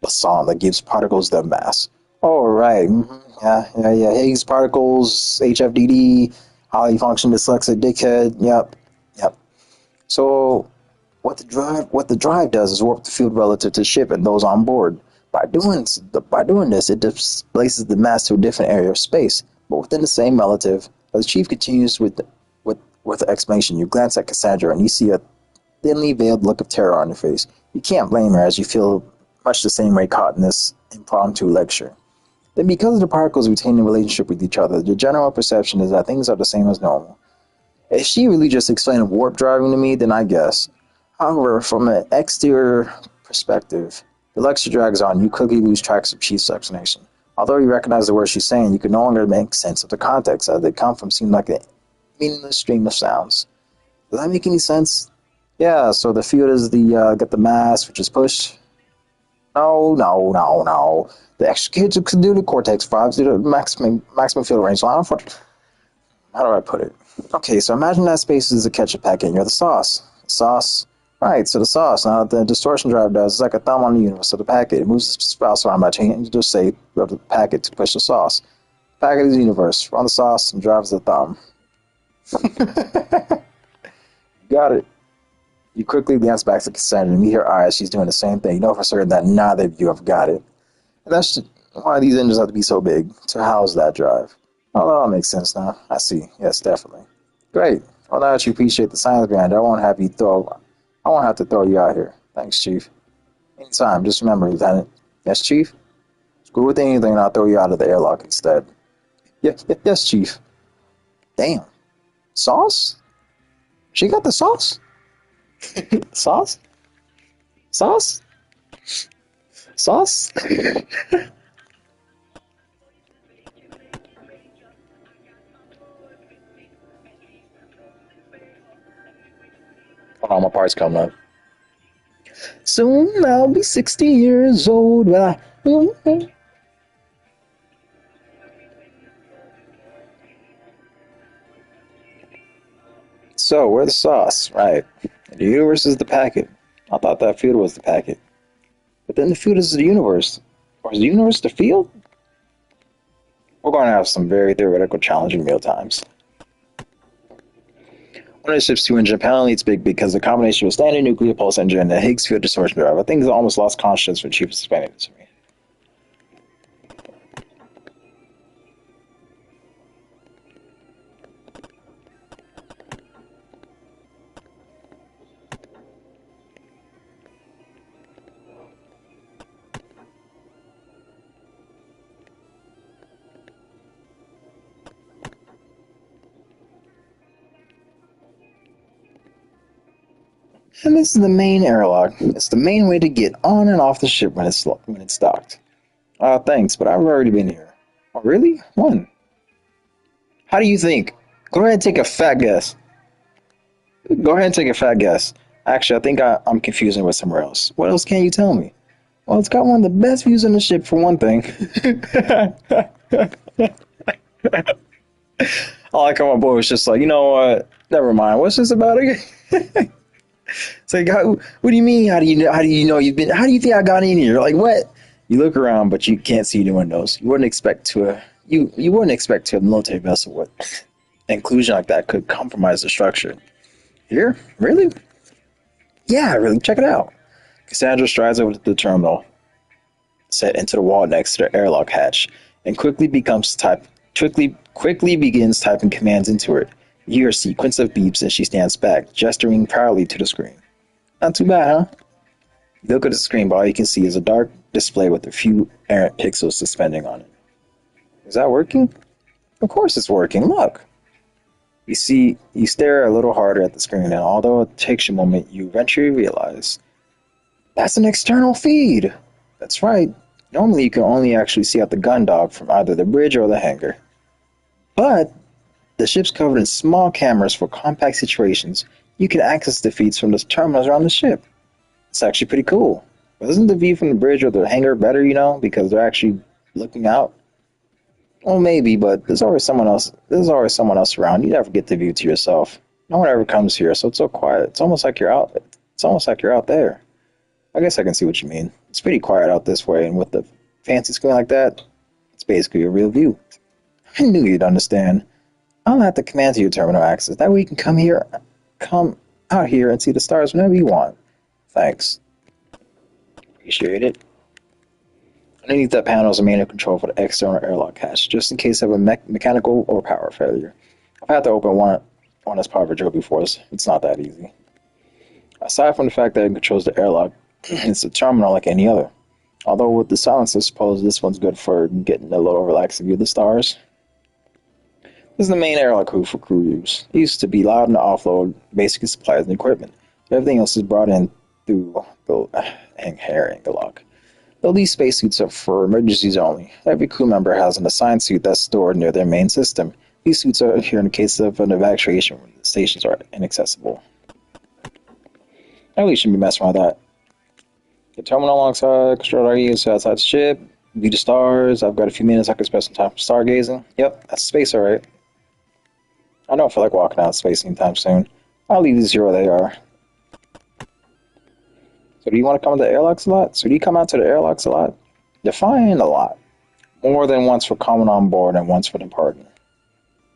boson that gives particles their mass. Oh, right. Yeah. Higgs particles, HFDD, highly functioning dyslexic dickhead. Yep. So, what the drive does is warp the field relative to the ship and those on board. By doing this, it displaces the mass to a different area of space, but within the same relative. As the chief continues with the explanation, you glance at Cassandra and you see a thinly veiled look of terror on her face. You can't blame her, as you feel much the same way caught in this impromptu lecture. Then because the particles retain a relationship with each other, the general perception is that things are the same as normal. If she really just explained warp driving to me, then I guess. However, from an exterior perspective, the lecture drags on. You quickly lose track of Chief's explanation. Although you recognize the words she's saying, you can no longer make sense of the context as they come from seem like a meaningless stream of sounds. Does that make any sense? Yeah, so the field is get the mass, which is pushed. No. The extricated conductive cortex provides the maximum field range. How do I put it? Okay, so imagine that space is a ketchup packet and you're the sauce. Right, so the sauce, now the distortion drive does, it's like a thumb on the universe of the packet. It moves the spouse around by changing the shape of the packet to push the sauce. The packet is the universe, run the sauce, and drives the thumb. Got it. You quickly glance back to Cassandra and meet her eyes. She's doing the same thing. You know for certain that neither of you have got it. And that's just why these engines have to be so big to house that drive. Oh, that all makes sense now. I see. Yes, definitely. Great. Well, now that you appreciate the science behind it, I won't have to throw you out here. Thanks, Chief. Anytime. Just remember, Lieutenant. Yes, Chief? Screw with anything and I'll throw you out of the airlock instead. Yes, Chief. Damn. Sauce? She got the sauce? Sauce? Sauce? Sauce? Hold on, my part's coming up. Soon I'll be 60 years old. So, where's the sauce? Right. The universe is the packet. I thought that field was the packet. But then the field is the universe. Or is the universe the field? We're going to have some very theoretical, challenging meal times. One of the ship's two-engine panel needs big because the combination of a standard nuclear pulse engine and a Higgs field distortion drive. I think it's almost lost consciousness when Chief was explaining it to me. And this is the main airlock. It's the main way to get on and off the ship when it's docked. Thanks, but I've already been here. Oh, really? When? How do you think? Go ahead and take a fat guess. Go ahead and take a fat guess. Actually, I think I'm confusing with somewhere else. What else can you tell me? Well, it's got one of the best views on the ship for one thing. I like how my boy was just like, you know what? Never mind. What's this about again? It's like, what do you mean? How do you know you've been? How do you think I got in here? Like what? You look around, but you can't see the windows. You wouldn't expect to a military vessel with inclusion like that could compromise the structure. Here, really? Yeah, really. Check it out. Cassandra strides over to the terminal, set into the wall next to the airlock hatch, and quickly begins typing commands into it. You hear a sequence of beeps and she stands back, gesturing proudly to the screen. Not too bad, huh? You look at the screen, but all you can see is a dark display with a few errant pixels suspending on it. Is that working? Of course it's working, look! You stare a little harder at the screen, and although it takes you a moment, you eventually realize that's an external feed! That's right. Normally you can only actually see out the gun dog from either the bridge or the hangar. But the ship's covered in small cameras for compact situations. You can access the feeds from the terminals around the ship. It's actually pretty cool. But isn't the view from the bridge or the hangar better, because they're actually looking out? Well, maybe, but there's always someone else. There's always someone else around. You never get the view to yourself. No one ever comes here, so it's so quiet. It's almost like you're out. It's almost like you're out there. I guess I can see what you mean. It's pretty quiet out this way, and with the fancy screen like that, it's basically a real view. I knew you'd understand. I'll have to command to your terminal access. That way you can come out here and see the stars whenever you want. Thanks. Appreciate it. Underneath that panel is a manual control for the external airlock hatch, just in case of a mechanical or power failure. I've had to open one on this power drill before. It's not that easy. Aside from the fact that it controls the airlock, it's a terminal like any other. Although with the silencer, I suppose this one's good for getting a little relaxing view of the stars. This is the main airlock room for crew use. It used to be loud and offload basic supplies and equipment, but everything else is brought in through the hangar lock. Though these spacesuits are for emergencies only, every crew member has an assigned suit that's stored near their main system. These suits are here in case of an evacuation when the stations are inaccessible. I really shouldn't be messing with that. The terminal alongside, control REs outside the ship, view the stars. I've got a few minutes I can spend some time stargazing. Yep, that's space, alright. I don't feel like walking out of space anytime soon. I'll leave these here where they are. So do you want to come to the airlocks a lot? So do you come out to the airlocks a lot? Define a lot. More than once for coming on board and once for departing.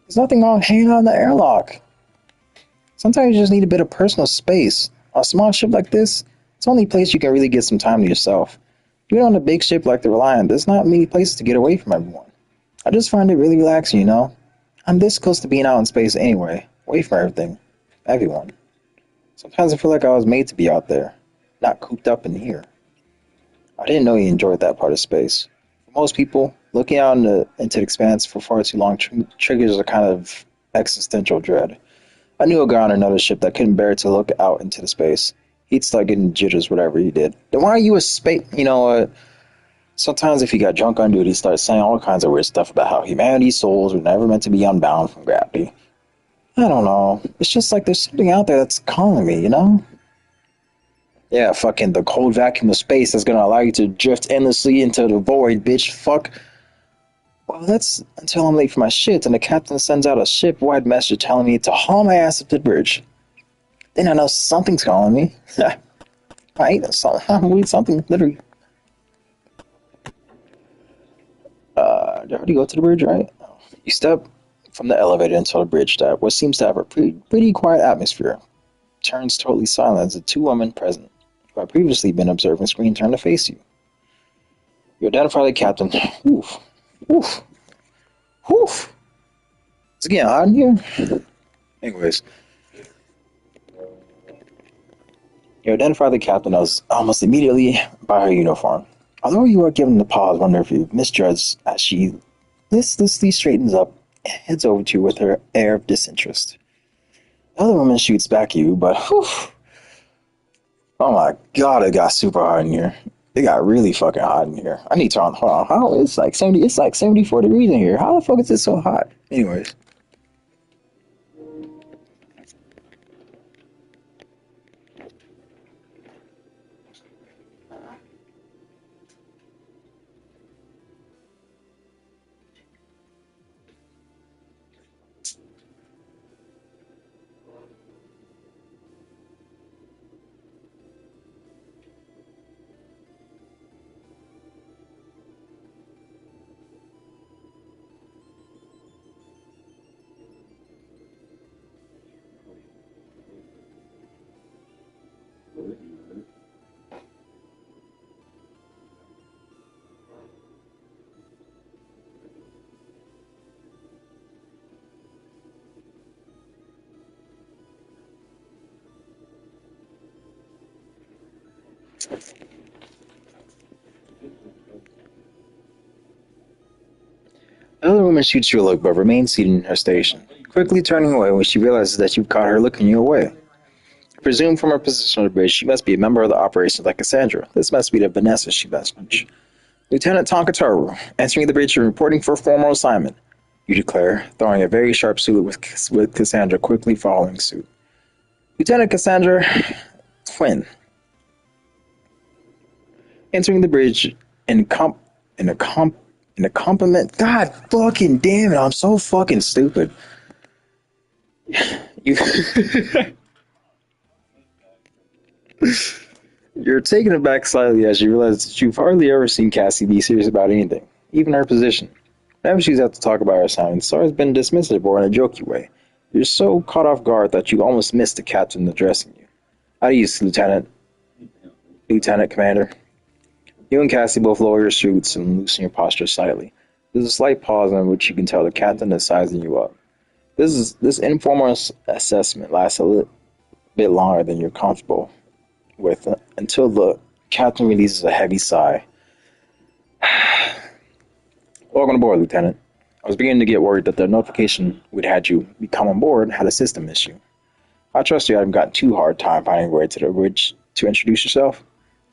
There's nothing wrong hanging out in the airlock. Sometimes you just need a bit of personal space. On a small ship like this, it's the only place you can really get some time to yourself. Even on a big ship like the Reliant, there's not many places to get away from everyone. I just find it really relaxing, you know? I'm this close to being out in space anyway, away from everything, everyone. Sometimes I feel like I was made to be out there, not cooped up in here. I didn't know you enjoyed that part of space. For most people, looking out into the expanse for far too long triggers a kind of existential dread. I knew a guy on another ship that couldn't bear to look out into the space. He'd start getting jitters whatever he did. Then why are you a space? Sometimes if he got drunk on duty, he started saying all kinds of weird stuff about how humanity's souls were never meant to be unbound from gravity. I don't know. It's just like there's something out there that's calling me, you know? Yeah, fucking the cold vacuum of space that's gonna allow you to drift endlessly into the void, bitch. Fuck. Well, that's until I'm late for my shit and the captain sends out a ship-wide message telling me to haul my ass up to the bridge. Then I know something's calling me. Right? Something, literally. Did I already go to the bridge, right? You step from the elevator into the bridge that what seems to have a pretty quiet atmosphere. Turns totally silent as the two women present, who had previously been observing screen, turn to face you. You identify the captain. Oof. Oof. Oof. It's getting hot in here. Anyways. You identify the captain as almost immediately by her uniform. Although you are given the pause, wonder if you misjudged as she listlessly straightens up and heads over to you with her air of disinterest. The other woman shoots back at you, but whew, oh my god, it got super hot in here. It got really fucking hot in here. I need to turn. Hold on. How it's like 70? It's like 74 degrees in here. How the fuck is it so hot? Anyways. The other woman shoots you a look but remains seated in her station, quickly turning away when she realizes that you've caught her looking you away. Presumed from her position on the bridge, she must be a member of the operations like Cassandra. This must be the Vanessa she messaged. Lieutenant Tonkataru, entering the bridge and reporting for formal assignment, you declare, throwing a very sharp salute with Cassandra quickly following suit. Lieutenant Cassandra Twin, entering the bridge in a compliment. God fucking damn it! I'm so fucking stupid. You, you're taken aback slightly as you realize that you've hardly ever seen Cassie be serious about anything, even her position. Whenever she's had to talk about her assignment, it's always been dismissive or in a jokey way. You're so caught off guard that you almost miss the captain addressing you. How do you, Lieutenant Commander? You and Cassie both lower your suits and loosen your posture slightly. There's a slight pause in which you can tell the captain is sizing you up. This informal assessment lasts a little bit longer than you're comfortable with until the captain releases a heavy sigh. Welcome aboard, Lieutenant. I was beginning to get worried that the notification we'd had you become on board had a system issue. I trust you haven't gotten too hard time finding your way to the bridge to introduce yourself.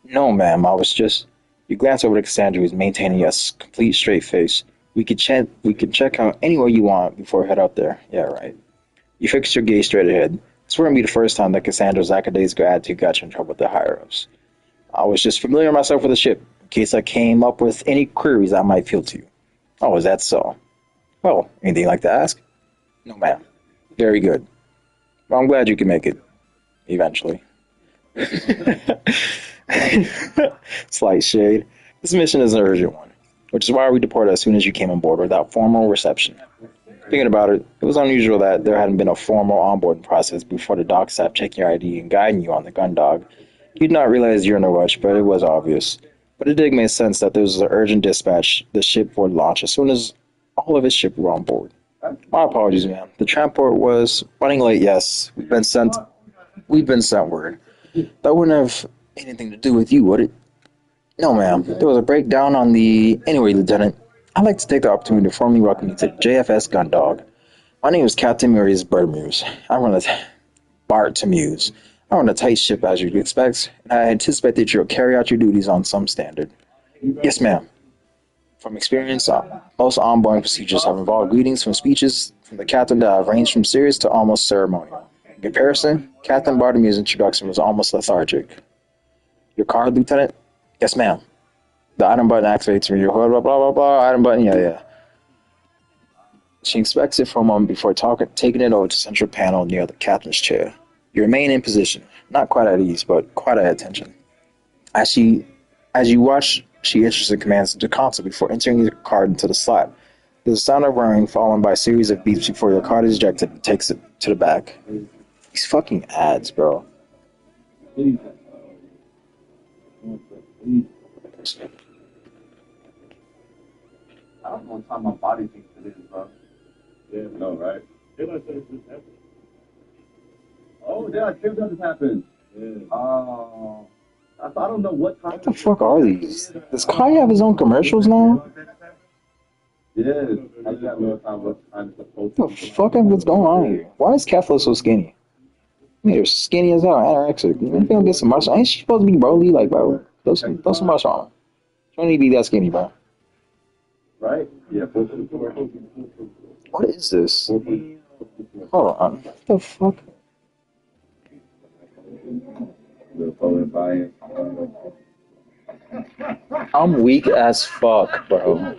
No, ma'am, I was just... You glance over to Cassandra, who's maintaining a complete straight face. We can check out anywhere you want before we head out there. Yeah, right. You fix your gaze straight ahead. This wouldn't be the first time that Cassandra's lackadaisical attitude got you in trouble with the higher-ups. I was just familiar myself with the ship, in case I came up with any queries I might feel to you. Oh, is that so? Well, anything you'd like to ask? No, ma'am. Very good. Well, I'm glad you can make it. Eventually. Slight shade. This mission is an urgent one, which is why we deported as soon as you came on board without formal reception. Thinking about it, it was unusual that there hadn't been a formal onboarding process before the doc staff checking your ID and guiding you on the gun dog. You'd not realize you're in a rush, but it was obvious. But it did make sense that there was an urgent dispatch. The ship would launch as soon as all of his ship were on board. My apologies, man. The transport was running late. Yes, We've been sent word. That wouldn't have anything to do with you, would it? No, ma'am. There was a breakdown on the. Anyway, Lieutenant, I'd like to take the opportunity to formally welcome you to JFS Gundog. My name is Captain Marius Bermuse. I run a Bartamuse. I run a tight ship as you'd expect, and I anticipate that you'll carry out your duties on some standard. Yes, ma'am. From experience, most onboarding procedures have involved greetings from speeches from the captain that have ranged from serious to almost ceremonial. In comparison, Captain Bartamuse's introduction was almost lethargic. Your card, Lieutenant? Yes, ma'am. The item button activates when your blah blah blah blah. Item button, yeah. She inspects it for a moment before taking it over to the central panel near the captain's chair. You remain in position, not quite at ease, but quite at attention. As she, as you watch, she enters and commands into console before entering your card into the slot. There's a sound of whirring, followed by a series of beeps before your card is ejected and takes it to the back. These fucking ads, bro. Please. Please. I don't know what time my body thinks it is, bro. Yeah, no, right? Daylight savings just happened. Oh, daylight savings just happened. Yeah. I don't know what time. What the fuck are these? Does Kai have his own commercials now? Yes, I got no time. What time is supposed to What the fuck is going on here? Why is Kefla so skinny? They're skinny as hell, anorexic. You think I'll get some muscle? Ain't she supposed to be Broly? Like, bro, throw some muscle on her. She don't need to be that skinny, bro. right? Yeah, What is this? Hold on. What the fuck? I'm weak as fuck, bro.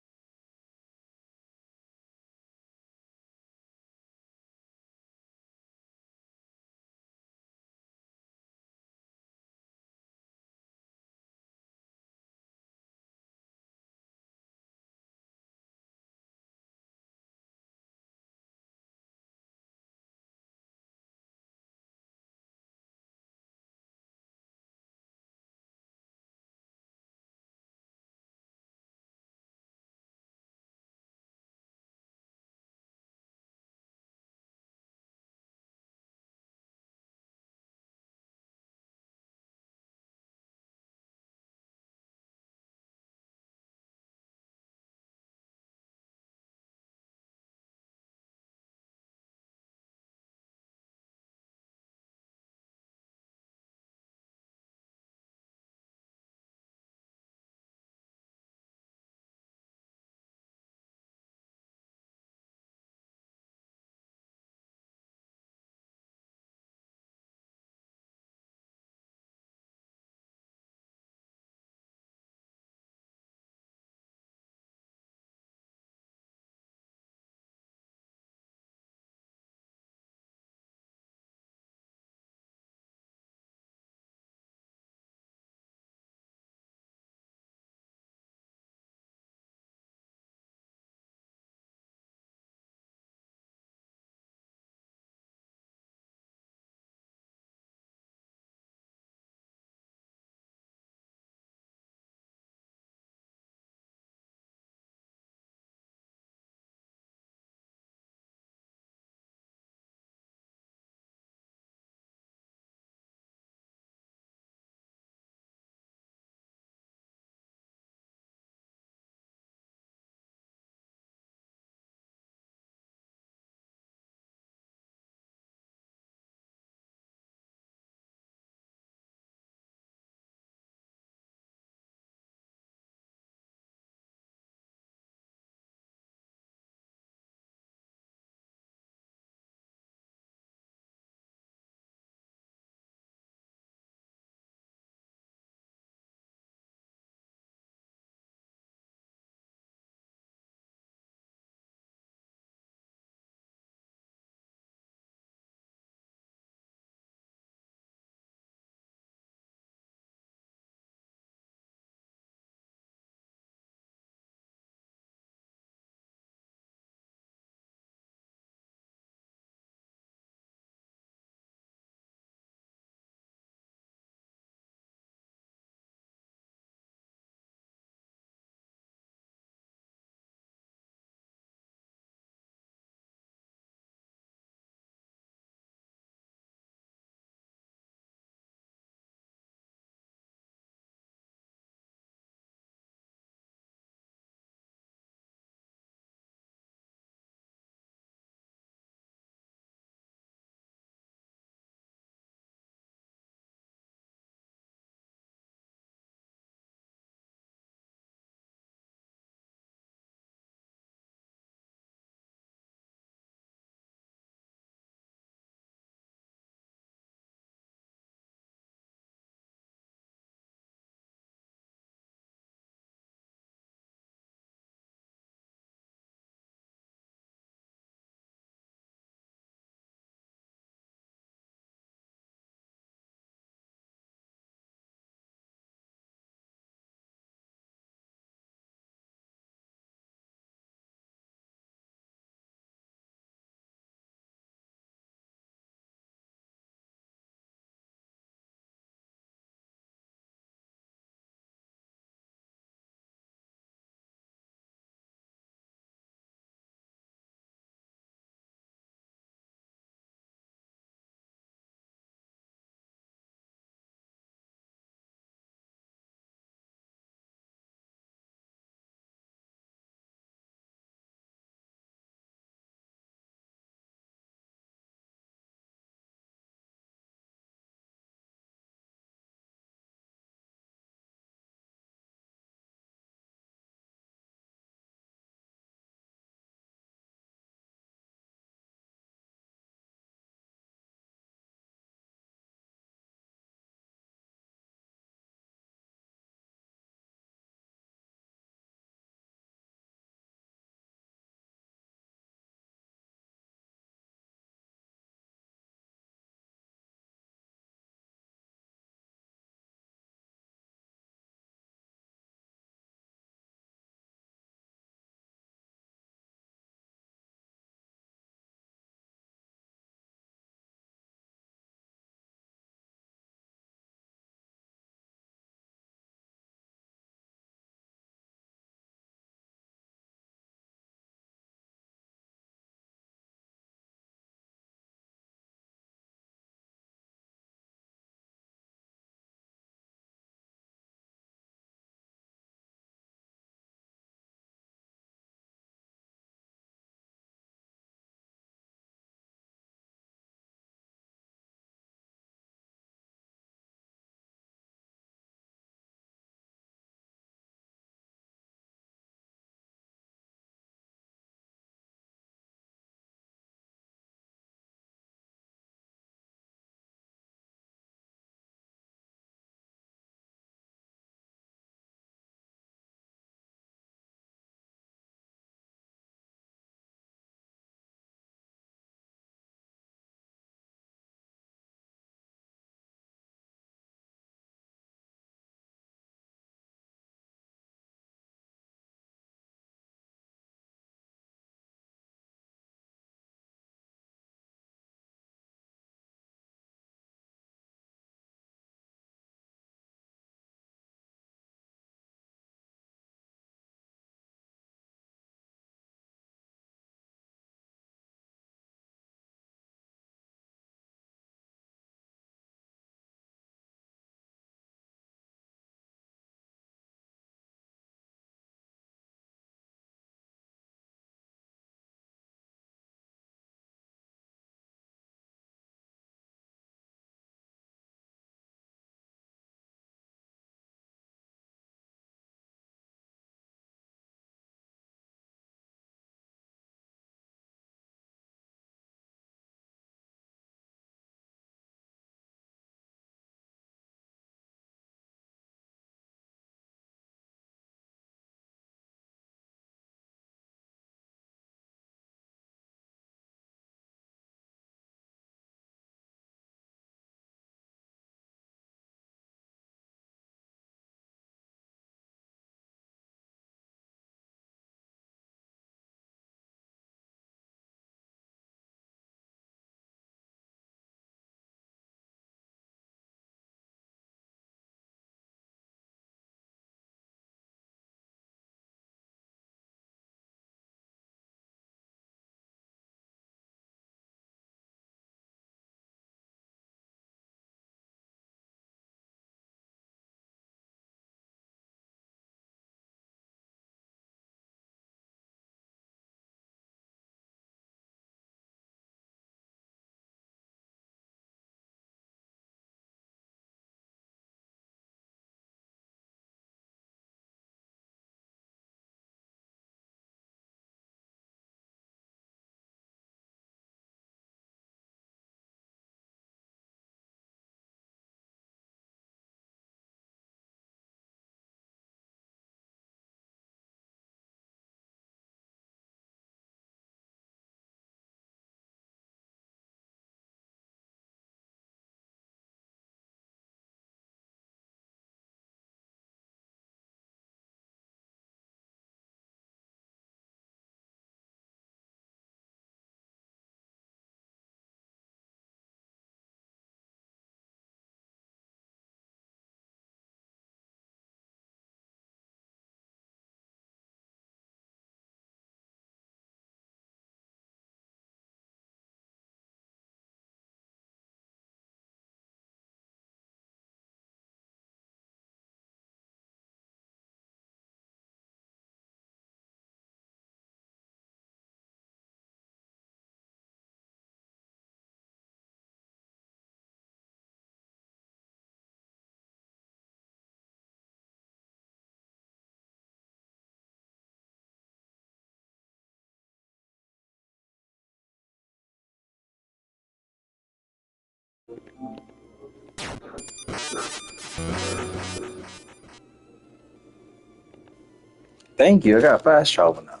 Thank you. I got fast travel now.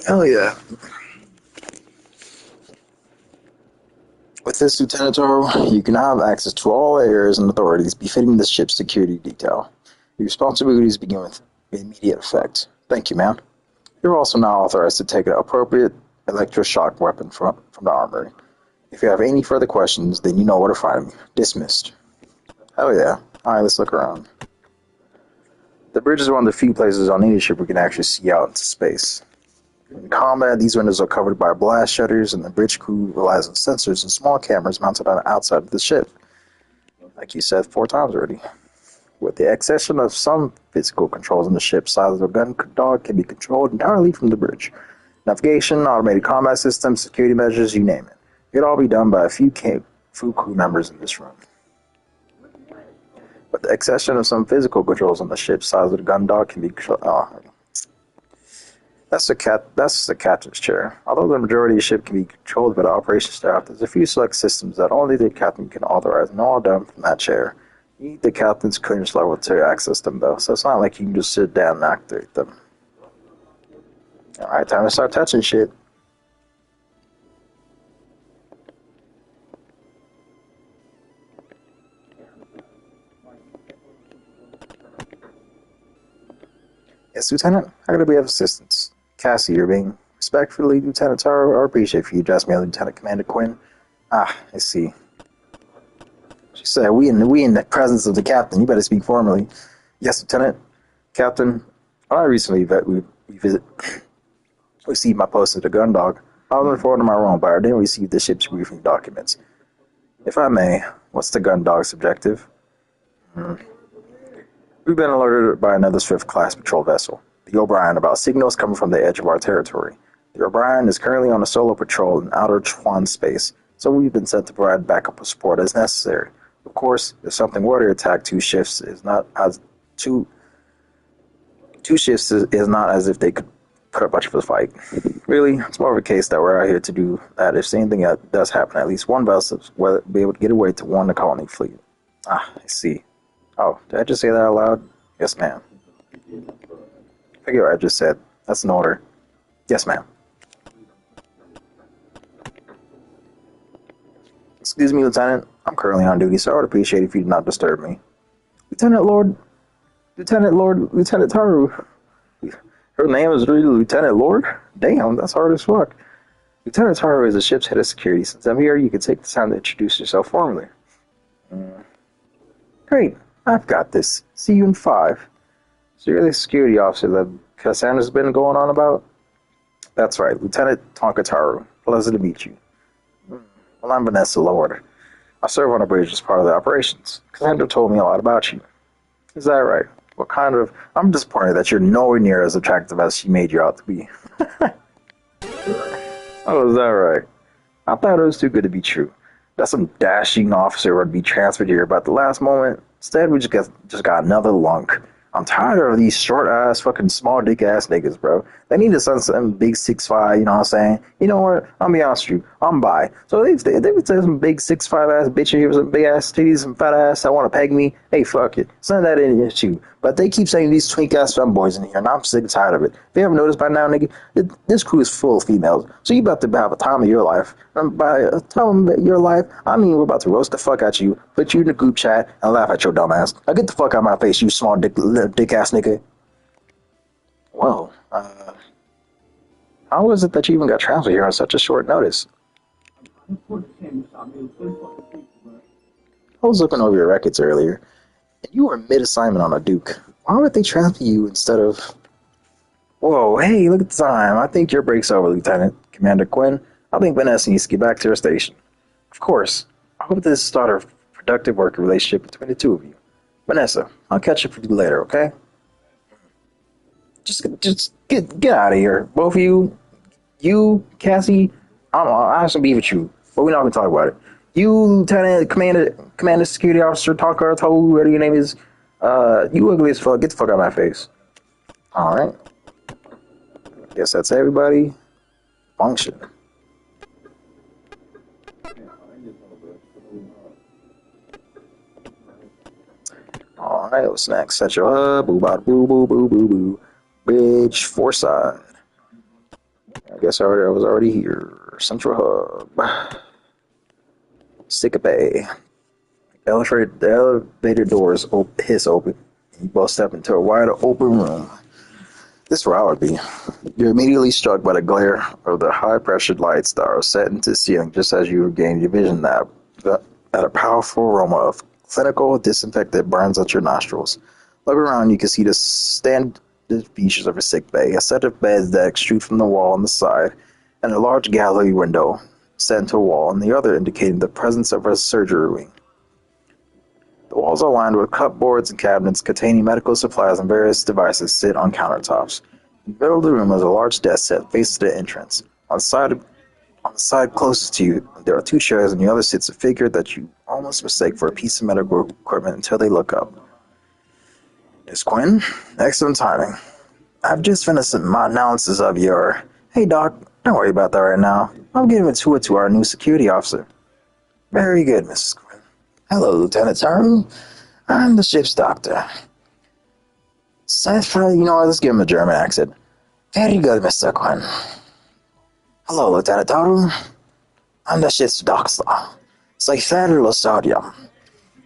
Hell yeah. With this, Lieutenant Toro, you can now have access to all areas and authorities befitting the ship's security detail. Your responsibilities begin with immediate effect. Thank you, man. You're also now authorized to take an appropriate electroshock weapon from the armory. If you have any further questions, then you know where to find me. Dismissed. Hell yeah. Alright, let's look around. The bridge is one of the few places on any ship we can actually see out into space. In combat, these windows are covered by blast shutters, and the bridge crew relies on sensors and small cameras mounted on the outside of the ship. Like you said 4 times already. With the exception of some physical controls on the ship, size of the gun dog can be controlled entirely from the bridge. Navigation, automated combat systems, security measures, you name it. It can all be done by a few crew members in this room. With the exception of some physical controls on the ship, size of the gun dog can be controlled. That's the captain's chair. Although the majority of the ship can be controlled by the operations staff, there's a few select systems that only the captain can authorize, and all done from that chair. You need the captain's clearance level to access them, though, so it's not like you can just sit down and activate them. Alright, time to start touching shit. Yes, Lieutenant, how could I be of assistance? Cassie, you're being respectfully, Lieutenant Taro. I appreciate if you address me as Lieutenant Commander Quinn. Ah, I see. She said, we in the presence of the captain. You better speak formally. Yes, Lieutenant. Captain, I recently received my post as a gun dog. I was informed of my wrong, but I didn't receive the ship's briefing documents. If I may, what's the gun dog's objective? We've been alerted by another Swift-class patrol vessel, the O'Brien, about signals coming from the edge of our territory. The O'Brien is currently on a solo patrol in outer Chuan space, so we've been sent to provide backup support as necessary. Of course, if something were to attack two shifts is not as if they could put up much of a fight. Really, it's more of a case that we're out here to do that. If anything does happen, at least one vessel will be able to get away to warn the colony fleet. Ah, I see. Oh, did I just say that out loud? Yes, ma'am. Forget what I just said. That's an order. Yes, ma'am. Excuse me, Lieutenant. I'm currently on duty, so I would appreciate if you did not disturb me. Lieutenant Taru. Her name is really Lieutenant Lord? Damn, that's hard as fuck. Lieutenant Taru is the ship's head of security. Since I'm here, you can take the time to introduce yourself formally. Great. I've got this. See you in 5. So you're the security officer that Cassandra's been going on about? That's right, Lieutenant Tonkataru. Pleasure to meet you. Well, I'm Vanessa Lord. I serve on the bridge as part of the operations. Cassandra told me a lot about you. Is that right? What kind of... I'm disappointed that you're nowhere near as attractive as she made you out to be. Oh, is that right? I thought it was too good to be true. That some dashing officer would be transferred here, but at the last moment, instead we just got another lunk. I'm tired of these short-ass, fucking small dick-ass niggas, bro. They need to send some big 6'5", you know what I'm saying? You know what? I'll be honest with you. I'm bi. So they would say some big 6'5" ass bitch here with some big-ass titties, some fat ass that want to peg me. Hey, fuck it. Send that in here, too. But they keep saying these twink-ass femboys in here, and I'm sick and tired of it. If you haven't noticed by now, nigga, this crew is full of females. So you about to have a time of your life. And by a time of your life, I mean we're about to roast the fuck at you, put you in the group chat, and laugh at your dumb ass. Now get the fuck out of my face, you small dick-ass nigga. Whoa, how was it that you even got transferred here on such a short notice? I was looking over your records earlier, and you were mid-assignment on a Duke. Why would they transfer you instead of... Whoa, hey, look at the time. I think your break's over, Lieutenant. Commander Quinn, I think Vanessa needs to get back to her station. Of course. I hope this starts a productive working relationship between the two of you. Vanessa, I'll catch up with you later, okay? Just get out of here. Both of you, Cassie, I have some beef with you, but we're not going to talk about it. You, Lieutenant, Commander, Security Officer, Talker, Tohu, whatever your name is, you ugly as fuck. Get the fuck out of my face. Alright. Guess that's everybody. Function. Alright, what's next? Central Hub, boo bada boo boo boo boo boo. Bridge, Forsyth. I guess I was already here. Central Hub. Sick Bay. The elevator doors hiss open. You both step into a wide open room. This is where I would be. You're immediately struck by the glare of the high-pressured lights that are set into the ceiling just as you regain your vision that a powerful aroma of clinical disinfectant burns at your nostrils. Look around, you can see the standard features of a sick bay, a set of beds that extrude from the wall on the side, and a large gallery window set into a wall on the other indicating the presence of a surgery wing. The walls are lined with cupboards and cabinets containing medical supplies and various devices sit on countertops. In the middle of the room is a large desk set facing the entrance. On the side closest to you, there are two chairs, and the other sits a figure that you almost mistake for a piece of medical equipment until they look up. Miss Quinn, excellent timing. I've just finished my analysis of your... Hey, Doc, don't worry about that right now. I'll give it to our new security officer. Very good, Mrs. Quinn. Hello, Lieutenant Taru. I'm the ship's doctor. Seth, let's give him a German accent. Very good, Mr. Quinn. Hello, Lieutenant Taru. I'm the ship's doctor. Cypherosodium.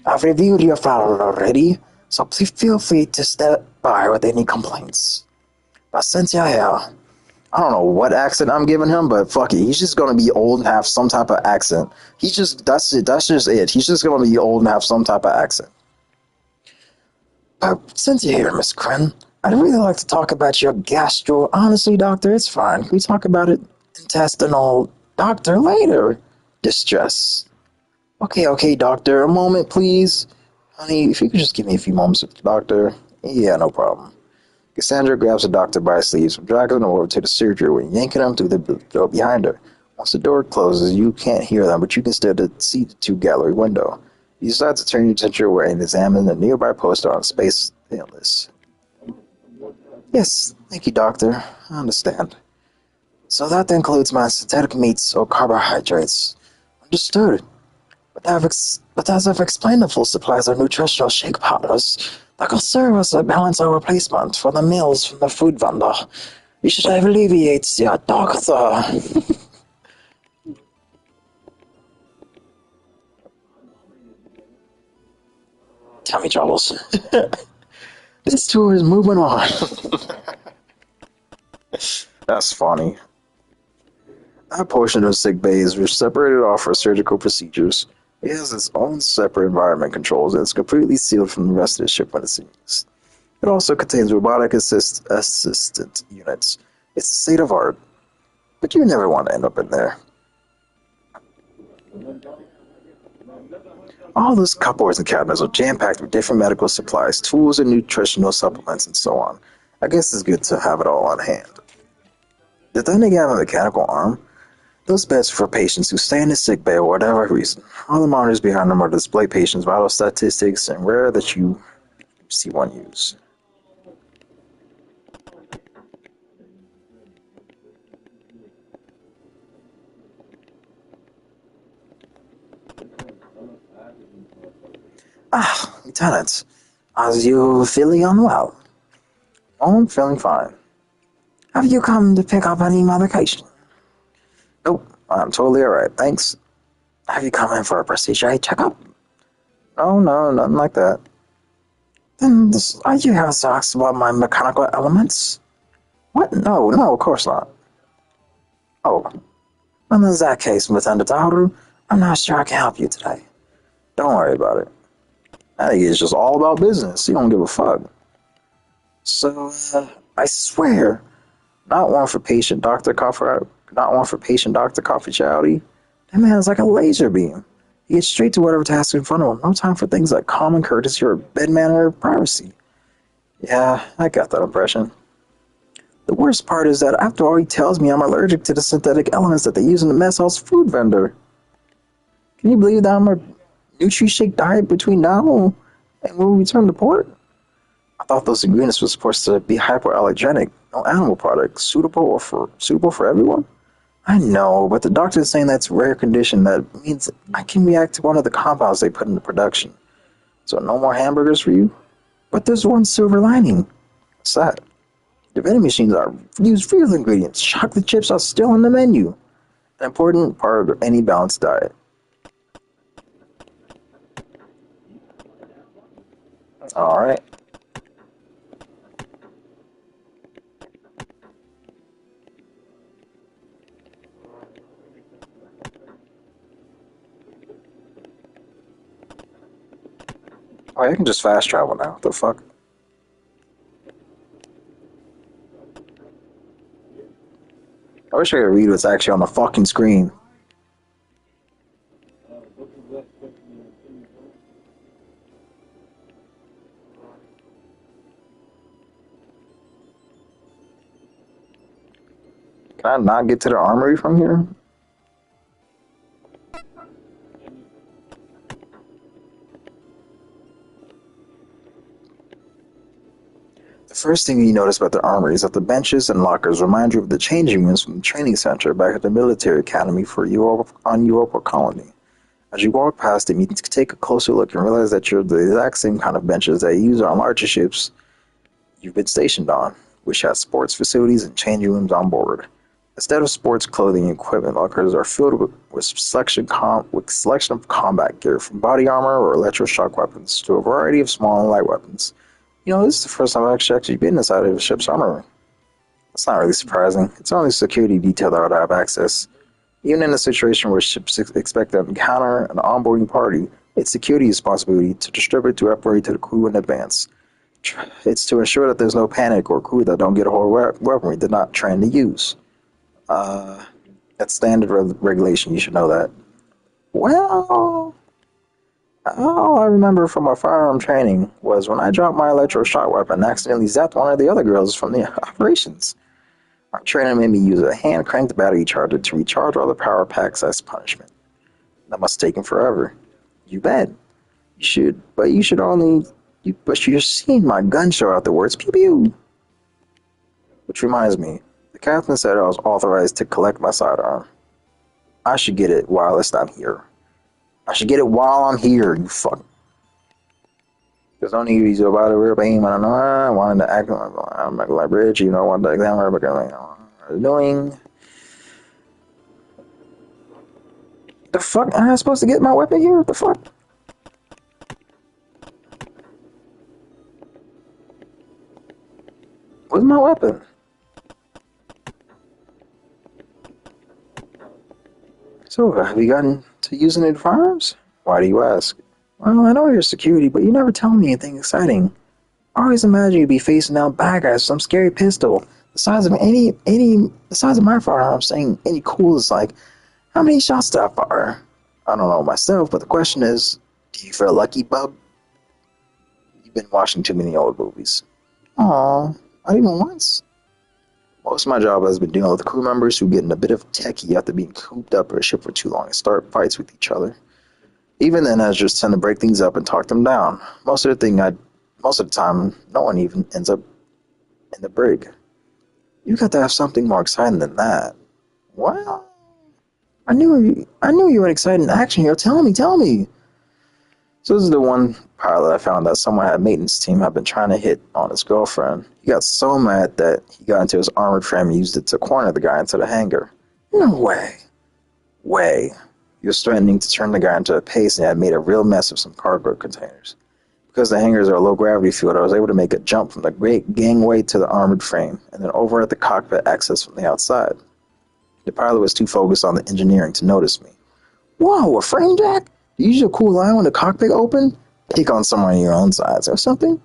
I've reviewed your file already, so please feel free to step by with any complaints. But since you're here, I don't know what accent I'm giving him, but fuck it, he's just gonna be old and have some type of accent. That's just it. He's just gonna be old and have some type of accent. But since you're here, Miss Quinn, I'd really like to talk about your gastro. Honestly, doctor, it's fine. We talk about it intestinal doctor later. Distress. Okay, doctor, a moment, please. Honey, if you could just give me a few moments with the doctor. Yeah, no problem. Cassandra grabs the doctor by his sleeves, dragging him over to the surgery room, yanking him through the door behind her. Once the door closes, you can't hear them, but you can still see the two-gallery window. You decide to turn your attention away and examine the nearby poster on space illness. Yes, thank you, doctor. I understand. So that includes my synthetic meats or carbohydrates. Understood. But as I've explained, the full supplies of nutritional shake powders that will serve as a balance or replacement for the meals from the food vendor. You should alleviate your doctor. Tummy troubles. This tour is moving on. That's funny. That portion of sick bay is separated off for surgical procedures. It has its own separate environment controls and is completely sealed from the rest of the ship when it's used. It also contains robotic assistant units. It's state of art, but you never want to end up in there. All those cupboards and cabinets are jam-packed with different medical supplies, tools, and nutritional supplements, and so on. I guess it's good to have it all on hand. Did that nigga have a mechanical arm? Those beds are for patients who stay in the sick bay or whatever reason. All the monitors behind them are to display patients' vital statistics, and rare that you see one used. Lieutenant, are you feeling unwell? Oh, I'm feeling fine. Have you come to pick up any medication? Nope, I'm totally alright, thanks. Have you come in for a procedure checkup? Oh, no, nothing like that. Then, are you here to ask about my mechanical elements? What? No, of course not. Oh, well, in that case, Lieutenant Tauru, I'm not sure I can help you today. Don't worry about it. I think it's just all about business. He don't give a fuck. So, I swear, not one for patient doctor confidentiality. That man is like a laser beam. He gets straight to whatever task in front of him. No time for things like common courtesy or bed manner or privacy. Yeah, I got that impression. The worst part is that after all, he tells me I'm allergic to the synthetic elements that they use in the mess hall's food vendor. Can you believe that I'm a Nutri-Shake diet between now and when we return to port? I thought those ingredients were supposed to be hypoallergenic, no animal product, suitable for everyone. I know, but the doctor is saying that's a rare condition. That means I can react to one of the compounds they put into production. So no more hamburgers for you? But there's one silver lining. What's that? The vending machines are use real ingredients. Chocolate chips are still on the menu. An important part of any balanced diet. Alright. Oh, I can just fast travel now. What the fuck? I wish I could read what's actually on the fucking screen. Can I not get to the armory from here? The first thing you notice about the armory is that the benches and lockers remind you of the changing rooms from the training center back at the military academy for Europa Colony. As you walk past them, you can take a closer look and realize that you're the exact same kind of benches that you use on larger ships you've been stationed on, which has sports facilities and changing rooms on board. Instead of sports clothing and equipment, lockers are filled with selection of combat gear, from body armor or electroshock weapons to a variety of small and light weapons. You know, this is the first time I've actually been inside of a ship's armory. That's not really surprising. It's only security detail that would have access. Even in a situation where ships expect to encounter an onboarding party, it's security's responsibility to distribute to operate to the crew in advance. It's to ensure that there's no panic or crew that don't get a hold of weaponry they're not trained to use. That's standard regulation. You should know that. Well, all I remember from my firearm training was when I dropped my electroshock weapon and accidentally zapped one of the other girls from the operations. Our trainer made me use a hand-cranked battery charger to recharge all the power packs as punishment. That must have taken forever. You bet. But you're seeing my gun show out the words pew pew. Which reminds me, the captain said I was authorized to collect my sidearm. I should get it while I'm here. You fuck. There's no need to about a real pain. I don't know. I wanted to act I'm like Rich, you know what the examiner is doing. The fuck? Am I supposed to get my weapon here? What the fuck? Where's my weapon? So, have you gotten to using any firearms? Why do you ask? Well, I know you're security, but you never tell me anything exciting. I always imagine you'd be facing down bad guys with some scary pistol, the size of the size of my firearm, saying any cool is like, how many shots did I fire? I don't know myself, but the question is, do you feel lucky, bub? You've been watching too many old movies. Aw, not even once. Most of my job has been dealing with crew members who get in a bit of techie after being cooped up in a ship for too long and start fights with each other. Even then, I just tend to break things up and talk them down. Most of the time, no one even ends up in the brig. You got to have something more exciting than that. Well, I knew you were excited in action here. Tell me. So this is the one pilot I found that someone at maintenance team had been trying to hit on his girlfriend. He got so mad that he got into his armored frame and used it to corner the guy into the hangar. No way. He was threatening to turn the guy into a paste and had made a real mess of some cargo containers. Because the hangars are a low-gravity field, I was able to make a jump from the great gangway to the armored frame, and then over at the cockpit access from the outside. The pilot was too focused on the engineering to notice me. Whoa, a frame jack? You use a cool line when the cockpit open? Pick on someone on your own size or something?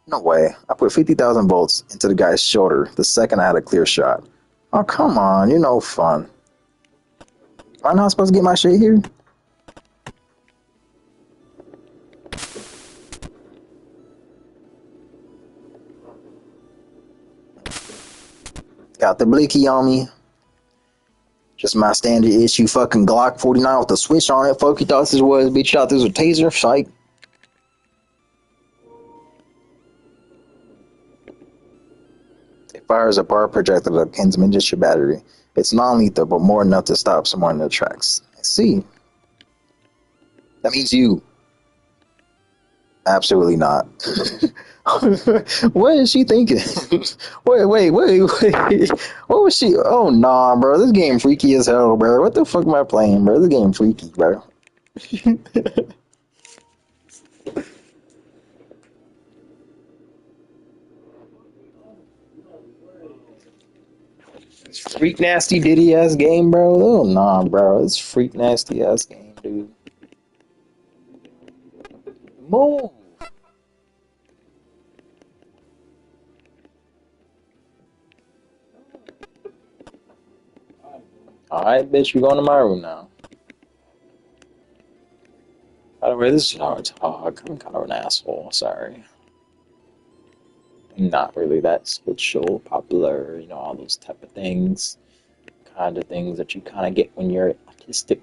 No way. I put 50,000 volts into the guy's shoulder the second I had a clear shot. Oh, come on, you're no fun. Am I not supposed to get my shit here? Got the blicky on me. Just my standard issue fucking Glock 49 with the switch on it. Fuck, you thought this was, bitch, you thought this was a taser? Psych. It fires a bar projectile that can diminish your battery. It's non-lethal, but more enough to stop someone in their tracks. I see. That means you. Absolutely not. What is she thinking? Wait. What was she? Oh, nah, bro. This game freaky as hell, bro. What the fuck am I playing, bro? This game freaky, bro. Freak nasty Diddy ass game, bro. Oh, nah, bro. It's freak nasty ass game, dude. Move. Alright, bitch, you going to my room now. By the way, this is how I talk. I'm kind of an asshole, sorry. Not really that social, popular, all those type of things. Kind of things that you kind of get when you're autistic.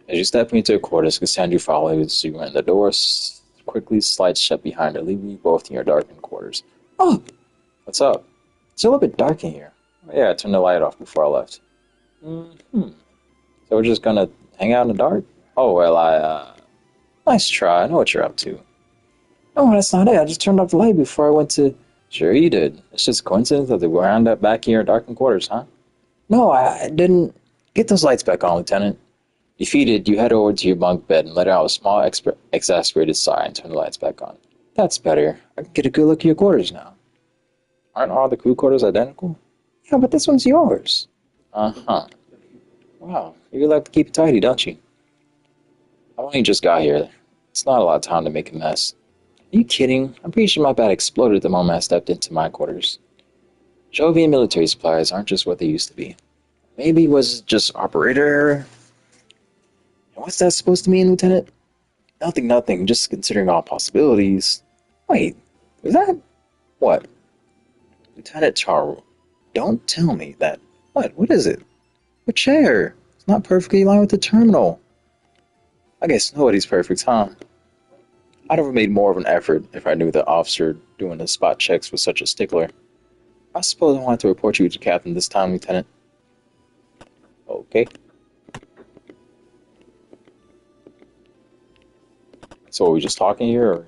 As you step into the quarters, Cassandra follows you, and the door quickly slides shut behind her, leaving you both in your darkened quarters. Oh, what's up? It's a little bit dark in here. Yeah, I turned the light off before I left. So we're just gonna hang out in the dark? Oh, well, nice try. I know what you're up to. Oh, that's not it. I just turned off the light before I went to... Sure you did. It's just a coincidence that they wound up back in your darkened quarters, huh? No, I didn't... Get those lights back on, Lieutenant. Defeated, you head over to your bunk bed and let out a small, exasperated sigh and turn the lights back on. That's better. I can get a good look at your quarters now. Aren't all the crew quarters identical? Yeah, but this one's yours. Uh-huh. Wow, you like to keep it tidy, don't you? I only just got here. It's not a lot of time to make a mess. Are you kidding? I'm pretty sure my bed exploded the moment I stepped into my quarters. Jovian military supplies aren't just what they used to be. Maybe it was just operator... What's that supposed to mean, Lieutenant? Nothing. Just considering all possibilities. Wait, was that... What? Lieutenant Charo, don't tell me that... What is it? A chair. It's not perfectly aligned with the terminal. I guess nobody's perfect, huh? I'd have made more of an effort if I knew the officer doing the spot checks was such a stickler. I suppose I wanted to report you to Captain this time, Lieutenant. Okay. So are we just talking here, or...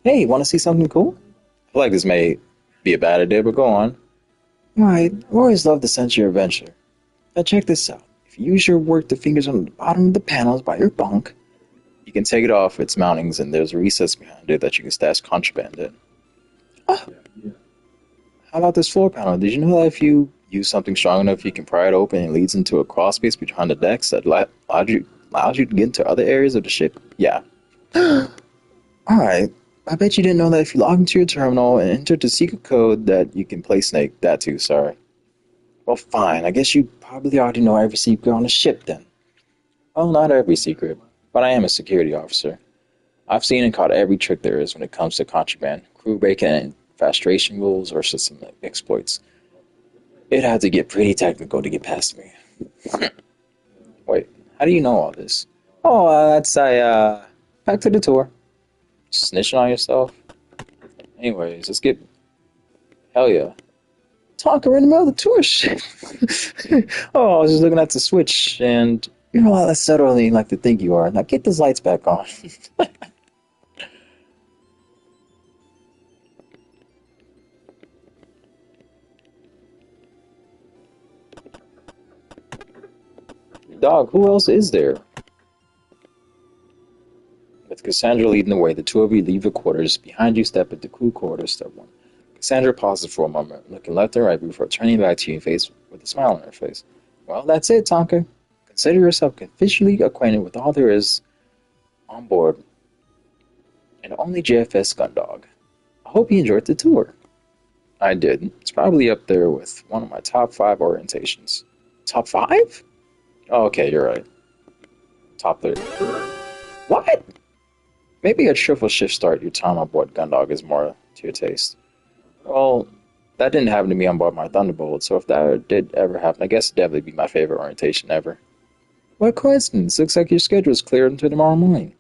Hey, want to see something cool? I feel like this may be a bad idea, but go on. Right, I always love the sense of your adventure. Now check this out. If you use your work the fingers on the bottom of the panels by your bunk, you can take it off its mountings, and there's a recess behind it that you can stash contraband in. Oh. How about this floor panel? Did you know that if you use something strong enough, you can pry it open and it leads into a crawl space behind the decks that allows you to get into other areas of the ship? Yeah. Alright, I bet you didn't know that if you log into your terminal and enter the secret code that you can play Snake. That too, sorry. Well, fine, I guess you probably already know every secret on the ship then. Well, not every secret, but I am a security officer. I've seen and caught every trick there is when it comes to contraband, crew break-in and infiltration rules or system exploits. It had to get pretty technical to get past me. Wait, how do you know all this? Oh, back to the tour. Snitching on yourself? Anyways, let's get... Hell yeah. Talker in the middle of the tour shit. Oh, I was just looking at the switch, and you're a lot less subtle than you like to think you are. Now get those lights back on. Dog, who else is there? With Cassandra leading the way, the two of you leave the quarters. Behind you step into crew quarters, step one. Cassandra pauses for a moment, looking left and right before turning back to you face with a smile on her face. Well, that's it, Tonka. Consider yourself officially acquainted with all there is on board, and only JFS Gundog. I hope you enjoyed the tour. I did. It's probably up there with one of my top 5 orientations. Top 5? Oh, okay, you're right. Top 3. What? Maybe a triple shift start your time on board Gundog is more to your taste. Well, that didn't happen to me on board my Thunderbolt, so if that did ever happen, I guess it'd definitely be my favorite orientation ever. What coincidence. Looks like your schedule is cleared until tomorrow morning.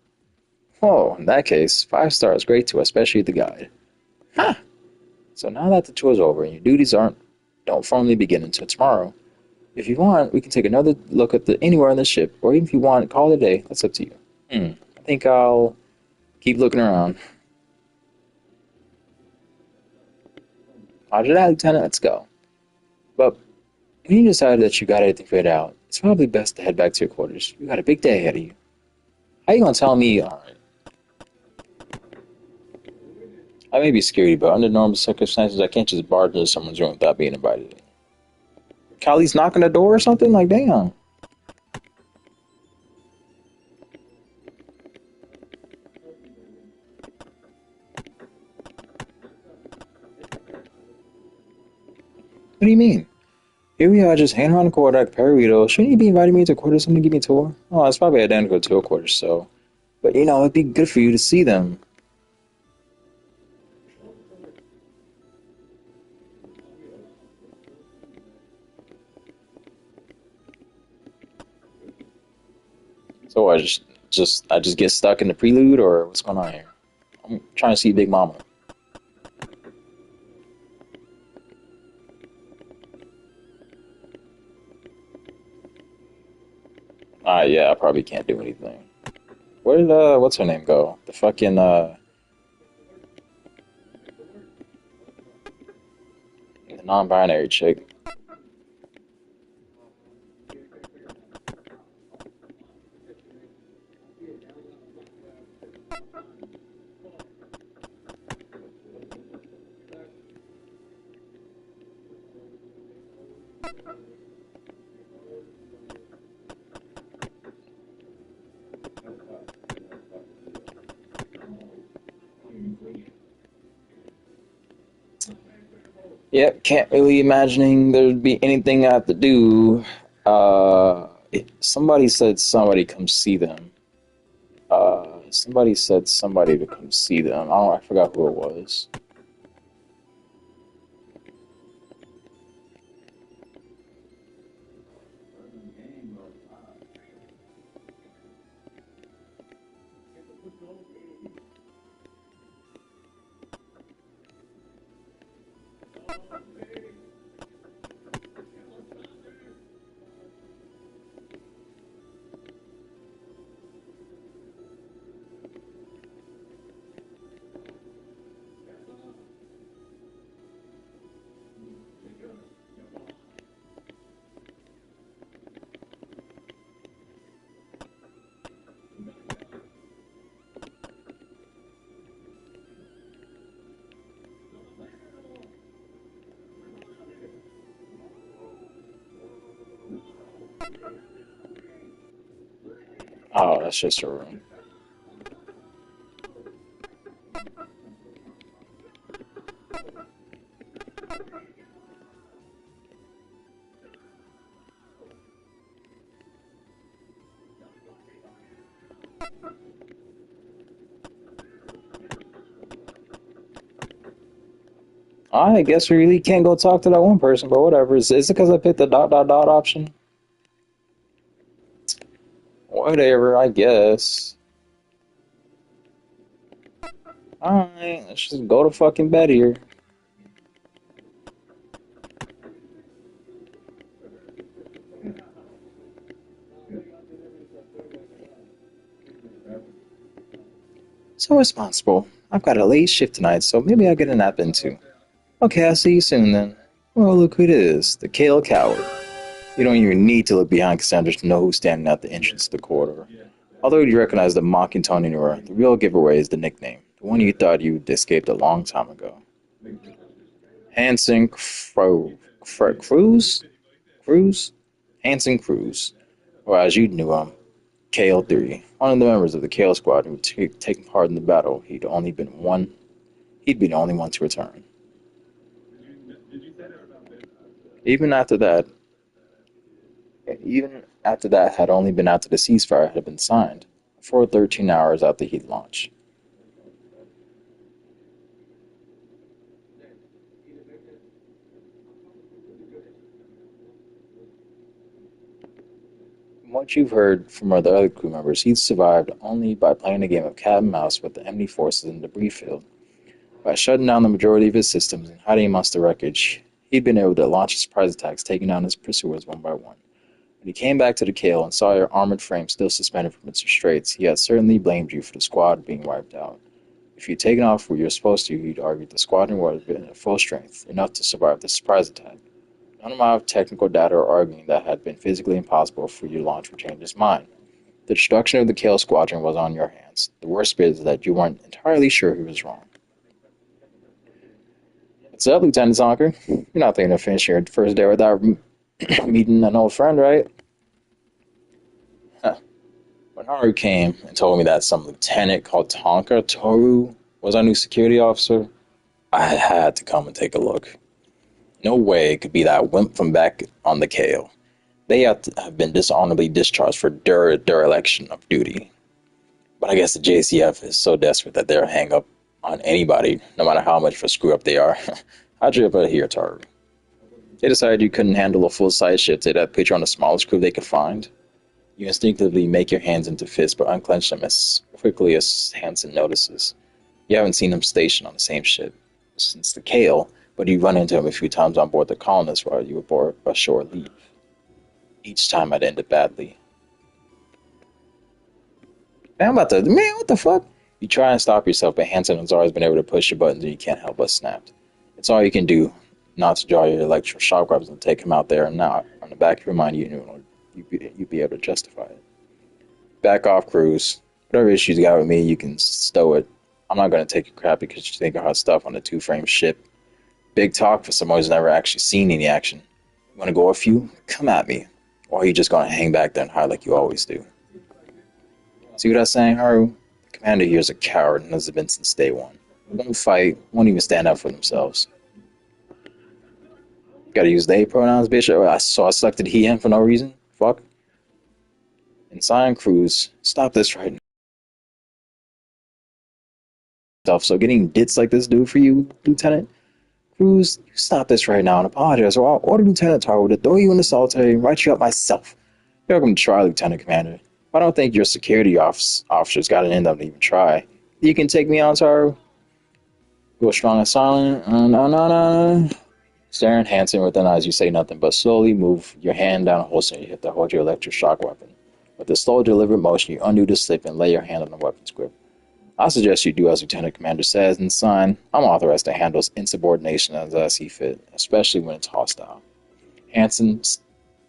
Oh, in that case, 5 stars great to especially the guide. Huh. So now that the tour's over and your duties don't formally begin until tomorrow, if you want, we can take another look at the anywhere on the ship, or even if you want, call it a day. That's up to you. I think I'll keep looking around. Roger that, Lieutenant. Let's go. But when you decide that you got everything figured out, it's probably best to head back to your quarters. You got a big day ahead of you. How you gonna tell me? All right. I may be scary, but under normal circumstances, I can't just barge into someone's room without being invited. Callie's knocking the door or something? Like, damn. What do you mean? Here we are just hanging around the corridor like Perito. Shouldn't you be inviting me to quarters something to give me a tour? Oh, it's probably identical to a quarters, so. But it'd be good for you to see them. So I just get stuck in the prelude, or what's going on here? I'm trying to see Big Mama. Yeah, I probably can't do anything. Where did what's her name go? The fucking the non-binary chick. Yep, can't really imagining there'd be anything I have to do. Somebody said somebody come see them. Somebody said somebody to come see them. I forgot who it was. Oh, that's just a room. I guess we really can't go talk to that one person, but whatever. Is it because I picked the dot dot dot option? Whatever, I guess. Alright, let's just go to fucking bed here. So responsible. I've got a late shift tonight, so maybe I'll get a nap in too. Okay, I'll see you soon then. Well, look who it is, the Kale Coward. You don't even need to look behind Cassandra to know who's standing at the entrance to the corridor. Although you recognize the mocking tone in your, the real giveaway is the nickname, the one you thought you'd escaped a long time ago. Hanson Cruz? Cruz? Hanson Cruz, or as you knew him, Kale 3, one of the members of the Kale Squad who had taken part in the battle. He'd been the only one to return. Even after that, even after that had only been after the ceasefire had been signed, for 13 hours after he'd launched. what you've heard from the other crew members, he survived only by playing a game of cat and mouse with the enemy forces in the debris field. By shutting down the majority of his systems and hiding amongst the wreckage, he'd been able to launch surprise attacks, taking down his pursuers one by one. When he came back to the Kale and saw your armored frame still suspended from its restraints, he had certainly blamed you for the squad being wiped out. If you'd taken off where you were supposed to, he'd argued the squadron would have been at full strength, enough to survive the surprise attack. None of my technical data are arguing that had been physically impossible for you to launch would change his mind. The destruction of the Kale squadron was on your hands. The worst bit is that you weren't entirely sure he was wrong. What's up, Lieutenant Zonker? You're not thinking of finishing your first day without meeting an old friend, right? Huh. When Haru came and told me that some lieutenant called Tonka Toru was our new security officer, I had to come and take a look. No way it could be that wimp from back on the Kale. They have to have been dishonorably discharged for dereliction of duty. But I guess the JCF is so desperate that they'll hang up on anybody, no matter how much of a screw up they are. How'd you ever hear, Taru? They decided you couldn't handle a full side shift, so they'd put you on the smallest crew they could find. You instinctively make your hands into fists, but unclench them as quickly as Hansen notices. You haven't seen them stationed on the same ship since the Kale, but you run into him a few times on board the Colonist while you were aboard a short leave. Each time I'd ended badly. Man, what the fuck? You try and stop yourself, but Hansen has always been able to push your buttons and you can't help but snap. It's all you can do, not to draw your electrical shock weapons and take him out there and now. On the back of your mind, you'd be able to justify it. Back off, Cruz. Whatever issues you got with me, you can stow it. I'm not going to take your crap because you think of hot stuff on a two-frame ship. Big talk for someone who's never actually seen any action. You want to go a few? Come at me. Or are you just going to hang back there and hide like you always do? See what I'm saying, Haru? The commander here is a coward and has been since day one. Won't fight, won't even stand up for themselves. Gotta use they pronouns, bitch. I selected he, him for no reason. Fuck. And Cyan Cruz, stop this right now. So getting dits like this do for you, Lieutenant? Cruz, you stop this right now and apologize, or I'll order Lieutenant Taro to throw you in the solitary and write you up myself. You're welcome to try, Lieutenant Commander. I don't think your security officer's got an end up to even try. You can take me on, Taro. Go strong and silent. No. Staring at Hansen with an eyes, you say nothing, but slowly move your hand down a holster and you hit to hold your electric shock weapon. With a slow, deliberate motion, you undo the slip and lay your hand on the weapon's grip. I suggest you do as Lieutenant Commander says and sign. I'm authorized to handle insubordination as I see fit, especially when it's hostile. Hansen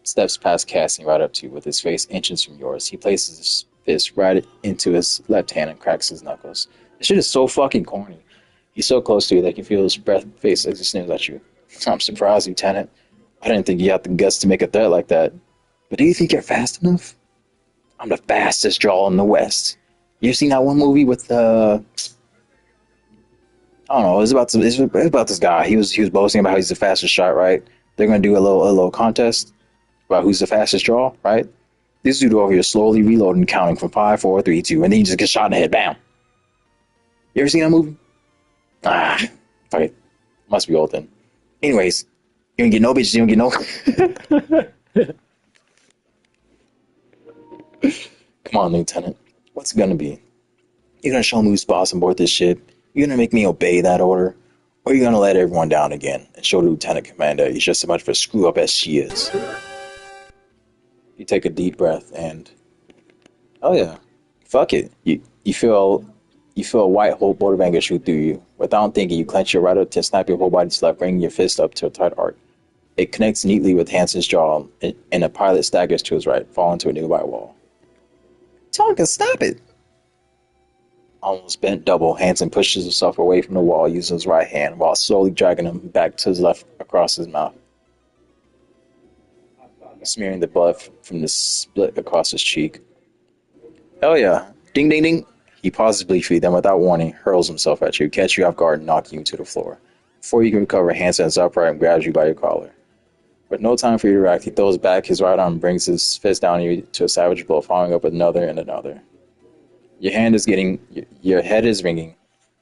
steps past Cassian right up to you with his face inches from yours. He places his fist right into his left hand and cracks his knuckles. This shit is so fucking corny. He's so close to you that you can feel his breath face as he sniffs at you. I'm surprised, Lieutenant. I didn't think you had the guts to make a threat like that. But do you think you're fast enough? I'm the fastest draw in the West. You ever seen that one movie with I don't know. It's about this guy. He was boasting about how he's the fastest shot, right? They're gonna do a little contest about who's the fastest draw, right? This dude over here slowly reloading, counting from 5, 4, 3, 2, and then he just gets shot in the head. Bam. You ever seen that movie? Fuck it. Must be old then. Anyways, you don't get no bitches. You don't get no. Come on, Lieutenant. What's it gonna be? You're gonna show me who's boss on board this ship? You're gonna make me obey that order? Or you're gonna let everyone down again and show the Lieutenant Commander he's just as much of a screw up as she is? You take a deep breath and, oh yeah, fuck it. You feel a white bolt of anger shoot through you. Without thinking, you clench your right up to snap your whole body to left, bringing your fist up to a tight arc. It connects neatly with Hansen's jaw, and the pilot staggers to his right, falling to a nearby wall. Tonka, stop it! Almost bent double, Hansen pushes himself away from the wall using his right hand, while slowly dragging him back to his left across his mouth, smearing the blood from the split across his cheek. Hell yeah. Ding, ding, ding. He pauses briefly, then without warning, hurls himself at you, catch you off guard, and knock you to the floor. Before you can recover, Hansen is upright and grabs you by your collar. With no time for you to react, he throws back his right arm and brings his fist down you to a savage blow, following up with another and another. Your head is ringing,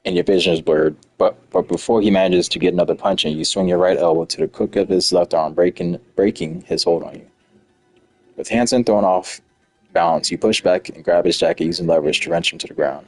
and your vision is blurred, but before he manages to get another punch in, you swing your right elbow to the crook of his left arm, breaking his hold on you. With Hansen thrown off balance. You push back and grab his jacket using leverage to wrench him to the ground.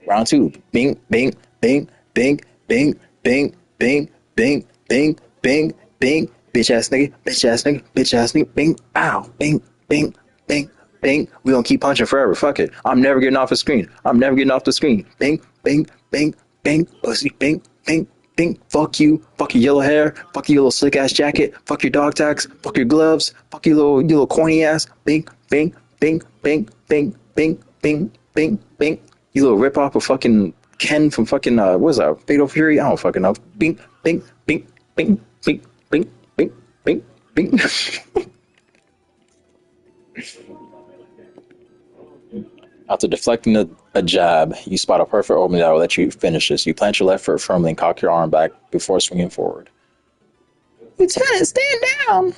Round two. Bing, bing, bing, bing, bing, bing, bing, bing, bing, bing, bing. Bitch ass nigga, bitch ass nigga, bitch ass nigga. Bing, ow, bing, bing, bing, bing. We gonna keep punching forever. Fuck it. I'm never getting off the screen. I'm never getting off the screen. Bing, bing, bing, bing, pussy, bing, bing, bing. Fuck you. Fuck your yellow hair. Fuck your little slick ass jacket. Fuck your dog tags. Fuck your gloves. Fuck your little corny ass. Bing, bing, bing, bing, bing, bing, bing, bing, bing. You little rip off of fucking Ken from fucking what is that? Fatal Fury? I don't fucking know. Bing, bing, bing, bing, bing, bing, bing, bing, bing. After deflecting a jab, you spot a perfect opening that will let you finish this. You plant your left foot firmly and cock your arm back before swinging forward. Lieutenant, stand down!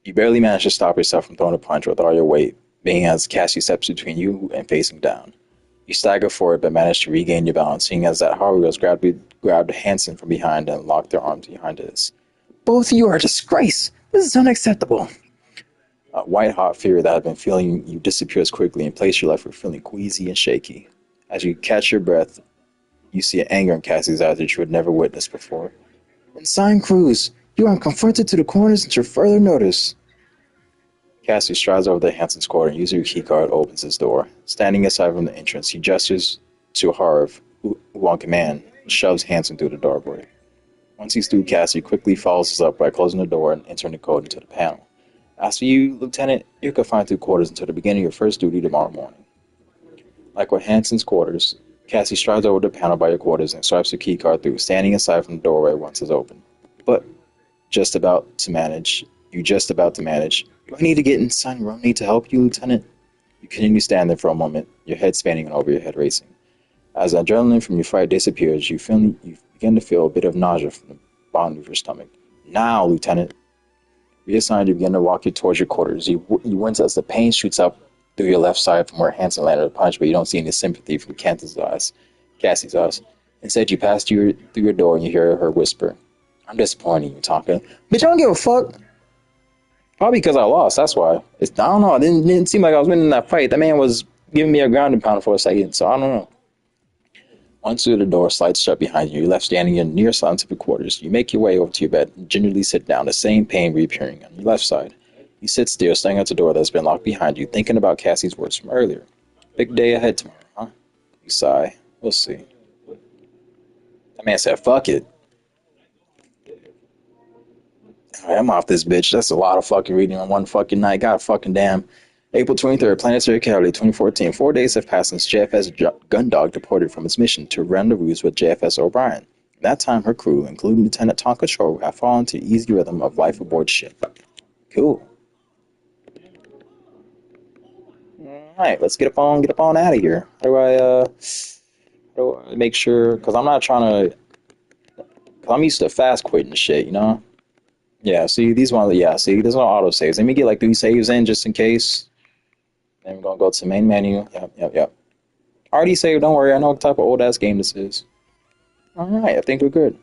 You barely manage to stop yourself from throwing a punch with all your weight, being as Cassie steps between you and facing down. You stagger forward but manage to regain your balance, seeing as that Harvey was grabbed Hansen from behind and locked their arms behind his. Both of you are a disgrace! This is unacceptable! A white-hot fear that had been filling you disappears quickly and places your left foot feeling queasy and shaky. As you catch your breath, you see an anger in Cassie's eyes that you had never witnessed before. Ensign Cruz, you are confronted to the corners until further notice. Cassie strides over to Hansen's quarter and using your keycard opens his door. Standing aside from the entrance, he gestures to Harv, who on command shoves Hansen through the doorway. Once he's through, Cassie quickly follows us up by closing the door and entering the code into the panel. As for you, Lieutenant, you're confined through quarters until the beginning of your first duty tomorrow morning. Like with Hansen's quarters, Cassie strides over the panel by your quarters and swipes her keycard through, standing aside from the doorway once it's open. But just about to manage. Do I need to get Ensign Romney to help you, Lieutenant? You continue standing for a moment, your head spinning and over your head racing. As the adrenaline from your fight disappears, you begin to feel a bit of nausea from the bottom of your stomach. Now, Lieutenant. Reassigned, you begin to walk you towards your quarters. You wince as the pain shoots up through your left side from where Hansen landed a punch, but you don't see any sympathy from Cassie's eyes. Instead, you pass through your door and you hear her whisper, I'm disappointed in you, Tonka. Bitch, I don't give a fuck. Probably because I lost, that's why. I don't know, it didn't seem like I was winning that fight. That man was giving me a grounding pound for a second, so I don't know. Once through the door slides shut behind you, you're left standing in near scientific quarters. You make your way over to your bed and gingerly sit down, the same pain reappearing on your left side. You sit still, staring at the door that's been locked behind you, thinking about Cassie's words from earlier. Big day ahead tomorrow, huh? You sigh. We'll see. That man said, fuck it. Alright, I'm off this bitch. That's a lot of fucking reading on one fucking night. God fucking damn. April 23rd, Planetary Calendar 2014. 4 days have passed since JFS Gundog departed from its mission to rendezvous with JFS O'Brien. In that time, her crew, including Lieutenant Tonka Cho, have fallen to the easy rhythm of life aboard ship. Cool. Alright, let's get up on out of here. How do I make sure, because I'm not trying to, because I'm used to fast quitting shit, you know? Yeah, see, there's no auto saves. Let me get like 3 saves in just in case. Then we're going to go to the main menu. Yep. Already saved, don't worry. I know what type of old-ass game this is. Alright, I think we're good.